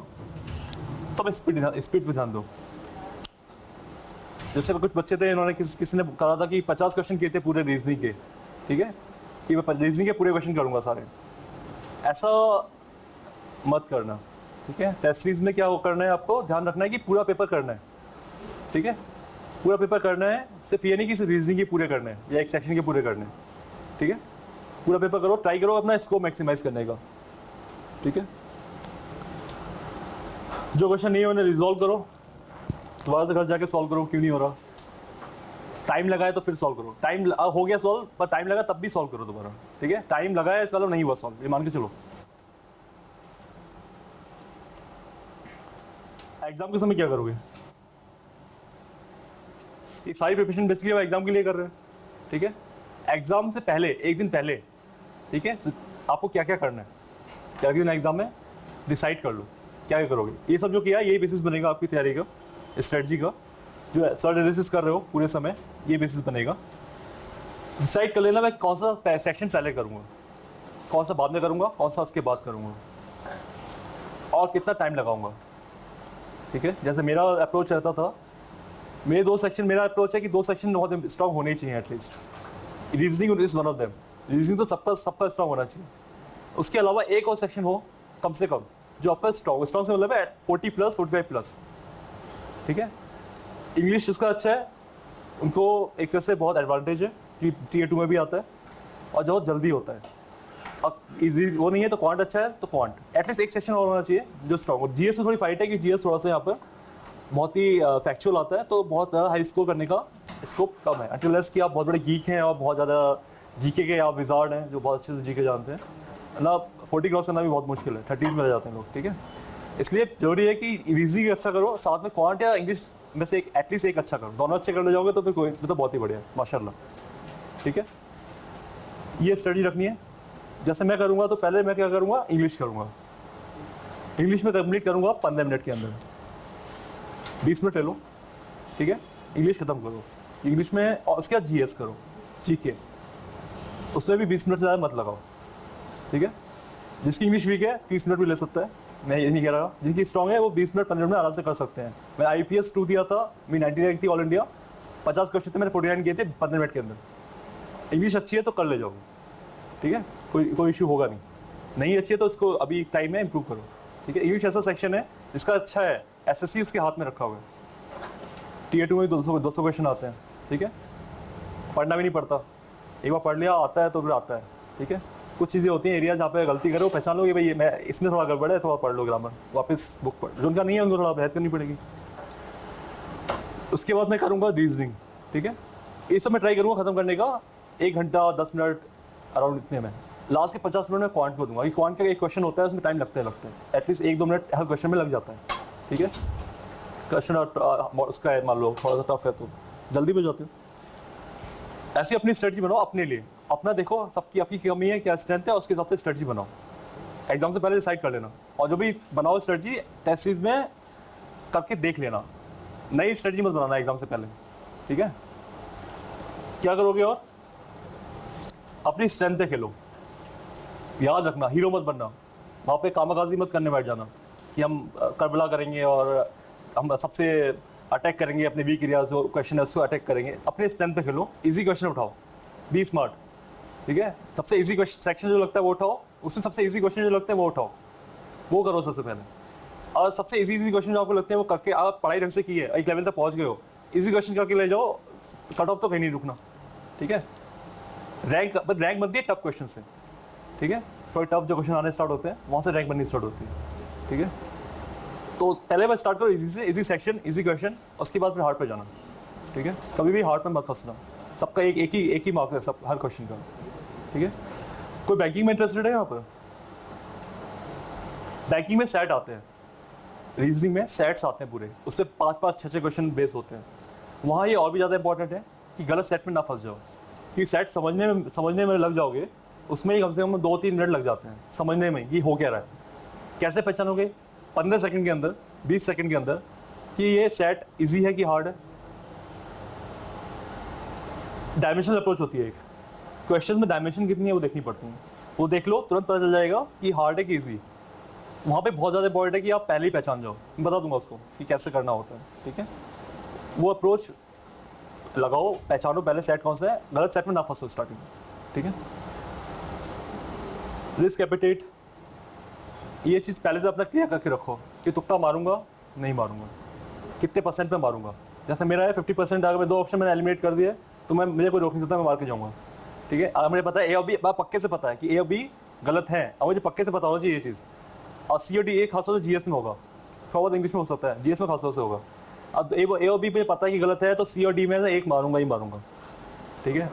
तब स्पीड पे ध्यान दो। जैसे कुछ बच्चे थे, इन्होंने किसी ने कहा था कि 50 क्वेश्चन किए थे पूरे रीजनिंग के। ठीक है, कि मैं रीजनिंग के पूरे क्वेश्चन करूंगा सारे, ऐसा मत करना। ठीक है, टेस्ट सीरीज में क्या करना है, आपको ध्यान रखना है कि पूरा पेपर करना है। ठीक है, पूरा पेपर करना है, सिर्फ ये नहीं कि सिर्फ रीजनिंग के पूरे करने हैं या एक सेक्शन के पूरे करने हैं। ठीक है, पूरा पेपर करो, ट्राई करो अपना स्कोप मैक्सिमाइज करने का। ठीक है, जो क्वेश्चन नहीं है उन्हें रिजॉल्व करो, दोबारा से घर जाके सॉल्व करो, क्यों नहीं हो रहा। टाइम लगाए तो फिर सॉल्व करो, टाइम हो गया सॉल्व, पर टाइम लगा तब भी सॉल्व करो दोबारा। ठीक है, टाइम लगाया इसका मतलब नहीं हुआ सॉल्व, ये मान के चलो। एग्जाम के समय क्या करोगे? ये सारी प्रिपरेशन बेसिकली आप एग्जाम के लिए कर रहे हैं। ठीक है, एग्जाम से पहले एक दिन पहले, ठीक है, आपको क्या क्या करना है, क्या दिन एग्जाम में डिसाइड कर लो क्या क्या करोगे। ये सब जो किया यही बेसिस बनेगा आपकी तैयारी का, स्ट्रेटजी का। जो सॉर्ट एनालिसिस कर रहे हो पूरे समय, ये बेसिस बनेगा। डिसाइड कर लेना मैं कौन सा सेक्शन पहले करूँगा, कौन सा बाद में करूँगा, कौन सा उसके बाद करूँगा, और कितना टाइम लगाऊंगा। ठीक है, जैसे मेरा अप्रोच रहता था, मेरे 2 सेक्शन, मेरा अप्रोच है कि 2 सेक्शन बहुत स्ट्रॉन्ग होने चाहिए at least. Reasoning is one of them. Reasoning तो सबका स्ट्रॉन्ग होना चाहिए। उसके अलावा एक और सेक्शन हो कम से कम जो आपका स्ट्रॉन्ग से मतलब है 40+, 45+। ठीक है, इंग्लिश जिसका अच्छा है उनको एक तरह से बहुत एडवांटेज है कि Tier 2 में भी आता है और बहुत जल्दी होता है। अब इजी वो नहीं है तो क्वांट अच्छा है, तो क्वांट एटलीस्ट एक सेक्शन और होना चाहिए जो स्ट्रॉन्ग हो। जीएस में थोड़ी फाइट है कि जीएस थोड़ा सा यहाँ पर बहुत ही फैक्चुअल आता है, तो बहुत हाई स्कोर करने का स्कोप कम है, अनटिल कि आप बहुत बड़े गीक हैं और बहुत ज़्यादा जीके के आप विजार्ड हैं जो बहुत अच्छे से जीके जानते हैं ना। 40 क्रॉस करना भी बहुत मुश्किल है, 30s में रह जाते हैं लोग। ठीक है, इसलिए जरूरी है कि रीजनिंग अच्छा करो, साथ में क्वांट या इंग्लिश में से एटलीस्ट एक अच्छा करो। दोनों अच्छे करने जाओगे तो फिर कोई तो बहुत ही बढ़िया है, माशाल्लाह। ठीक है, ये स्टडी रखनी है। जैसे मैं करूँगा तो पहले मैं क्या करूँगा, इंग्लिश करूँगा। इंग्लिश में कंप्लीट करूँगा 15 मिनट के अंदर, 20 मिनट ले लो। ठीक है, इंग्लिश खत्म करो इंग्लिश में, और उसके बाद जीएस करो, जीके, उसमें भी 20 मिनट से ज़्यादा मत लगाओ। ठीक है, जिसकी इंग्लिश वीक है 30 मिनट भी ले सकता है, मैं ये नहीं कह रहा। जिनकी स्ट्रॉन्ग है वो 20 मिनट 15 मिनट आराम से कर सकते हैं। मैं IPS 2 दिया था, मेरी 99 थी ऑल इंडिया, 50 क्वेश्चन थे, मैंने 49 किए थे 15 मिनट के अंदर। इंग्लिश अच्छी है तो कर ले जाओगे। ठीक है, कोई इशू होगा नहीं अच्छी है तो उसको अभी टाइम है इम्प्रूव करो। ठीक है, इंग्लिश ऐसा सेक्शन है जिसका अच्छा है, SSC उसके हाथ में रखा हुआ है। Tier 2 में 200 क्वेश्चन आते हैं। ठीक है, पढ़ना भी नहीं पड़ता, एक बार पढ़ लिया आता है तो फिर आता है। ठीक है, कुछ चीज़ें होती हैं एरिया जहाँ पे गलती करो, पहचान लो कि भाई मैं इसमें थोड़ा गड़बड़ है, थोड़ा पढ़ लो ग्रामर, वापस बुक पढ़। जो उनका नहीं है उनको थोड़ा बहस करनी पड़ेगी। उसके बाद मैं करूँगा रीजनिंग। ठीक है, ये सब मैं ट्राई करूँगा ख़त्म करने का 1 घंटा 10 मिनट अराउंड इतने में। लास्ट के 50 मिनट में क्वांट को दूंगा। क्वांट का एक क्वेश्चन होता है उसमें टाइम लगते हैं एटलीस्ट 1-2 मिनट हर क्वेश्चन में लग जाता है। ठीक है, क्वेश्चन उसका है मान लो थोड़ा सा टफ है तो जल्दी भी हो जाते हो। ऐसी अपनी स्ट्रेटजी बनाओ अपने लिए, अपना देखो सबकी आपकी कमी है क्या स्ट्रेंथ है, उसके हिसाब से स्ट्रेटजी बनाओ। एग्जाम से पहले डिसाइड कर लेना, और जो भी बनाओ स्ट्रेटजी टेस्ट सीरीज में करके देख लेना। नई स्ट्रेटजी मत बनाना एग्जाम से पहले। ठीक है, क्या करोगे और अपनी स्ट्रेंथ पे खेलो। याद रखना, हीरो मत बनना, वहाँ पे कामाकाजी मत करने बैठ जाना कि हम करबला करेंगे और हम सबसे अटैक करेंगे, अपने वीक एरियाज जो क्वेश्चन है उसको अटैक करेंगे। अपने स्ट्रेंथ पे खेलो, इजी क्वेश्चन उठाओ, बी स्मार्ट। ठीक है, सबसे इजी क्वेश्चन सेक्शन जो लगता है वो उठाओ, उसमें सबसे इजी क्वेश्चन जो लगते हैं वो उठाओ, वो करो सबसे पहले। और सबसे इजी क्वेश्चन जो आपको लगते हैं वो करके आप पढ़ाई ढंग से की है, एक लेवल तक पहुंच गए हो, इजी क्वेश्चन करके ले जाओ, कट ऑफ तो कहीं नहीं रुकना। ठीक है, रैंक बनती है टफ क्वेश्चन से। ठीक है, थोड़े टफ जो क्वेश्चन आने स्टार्ट होते हैं वहाँ से रैंक बननी स्टार्ट होती है। ठीक है, तो पहले बार स्टार्ट करो इजी से, इजी सेक्शन, इजी क्वेश्चन, उसके बाद फिर हार्ड पे जाना। ठीक है, कभी भी हार्ड में मत फंसना, सबका एक ही मार्क्स है सब हर क्वेश्चन का। ठीक है, कोई बैंकिंग में इंटरेस्टेड है यहाँ पर? बैंकिंग में सेट आते हैं, रीजनिंग में सेट्स आते हैं पूरे, उससे 5-5, 6-6 क्वेश्चन बेस होते हैं। वहाँ ये और भी ज़्यादा इंपॉर्टेंट है कि गलत सेट में ना फंस जाओ, कि सेट समझने में लग जाओगे, उसमें ही कम से कम 2-3 मिनट लग जाते हैं समझने में कि हो क्या रहा है। कैसे पहचानोगे? 15 सेकंड के अंदर, 20 सेकंड के अंदर कि ये सेट इजी है कि हार्ड है। डायमेंशनल अप्रोच होती है एक, क्वेश्चन में डायमेंशन कितनी है वो देखनी पड़ती है, वो देख लो तुरंत पता चल जाएगा कि हार्ड है कि इजी। वहाँ पे बहुत ज़्यादा इंपॉर्टेंट है कि आप पहले ही पहचान जाओ, मैं बता दूंगा उसको कि कैसे करना होता है। ठीक है, वो अप्रोच लगाओ, पहचानो पहले सेट कौन सा है, गलत सेट में ना फंसो स्टार्टिंग में। ठीक है, रिस्क एपेटाइट, ये चीज़ पहले से अपना क्लियर करके रखो कि तुक्का मारूंगा नहीं मारूंगा, कितने परसेंट में मारूंगा। जैसे मेरा है 50%, अगर मैं 2 ऑप्शन मैंने एलिमिनेट कर दिया तो मुझे कोई रोक नहीं सकता, मैं मार के जाऊंगा। ठीक है, अगर मुझे पता है ए और बी, पक्के से पता है कि ए और बी गलत है, और मुझे पक्के से पता होना चाहिए ये चीज़। और सी और डी एक खासतौर से जीएस में होगा, थोड़ा बहुत इंग्लिश में हो सकता है, जीएस में खासतौर से होगा। अब ए और बी मुझे पता है कि गलत है, तो सी और डी में से एक मारूंगा ही मारूंगा। ठीक है,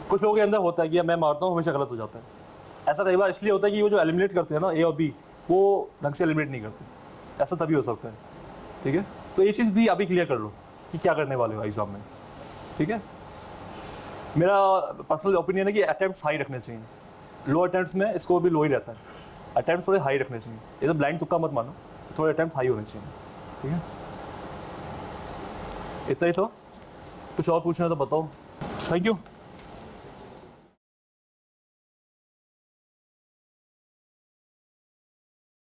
कुछ लोगों के अंदर होता है कि मैं मारता हूँ हमेशा गलत हो जाता है। ऐसा कई बार इसलिए होता है कि वो जो एलिमिनेट करते हैं ना ए और बी, वो ढंग से एलिमिनेट नहीं करते, ऐसा तभी हो सकता है। ठीक है, तो ये चीज़ भी अभी क्लियर कर लो कि क्या करने वाले हो एग्जाम में। ठीक है, मेरा पर्सनल ओपिनियन है कि अटेम्प्ट्स हाई रखने चाहिए, लो अटेम्प्ट्स में स्कोर भी लो ही रहता है, अटेम्प्ट्स थोड़े हाई रखने चाहिए, एकदम ब्लाइंड तुक्का मत मानो, थोड़े अटेम्प्ट्स हाई होने चाहिए। ठीक है, इतना ही तो, कुछ और पूछना है तो बताओ। Thank you.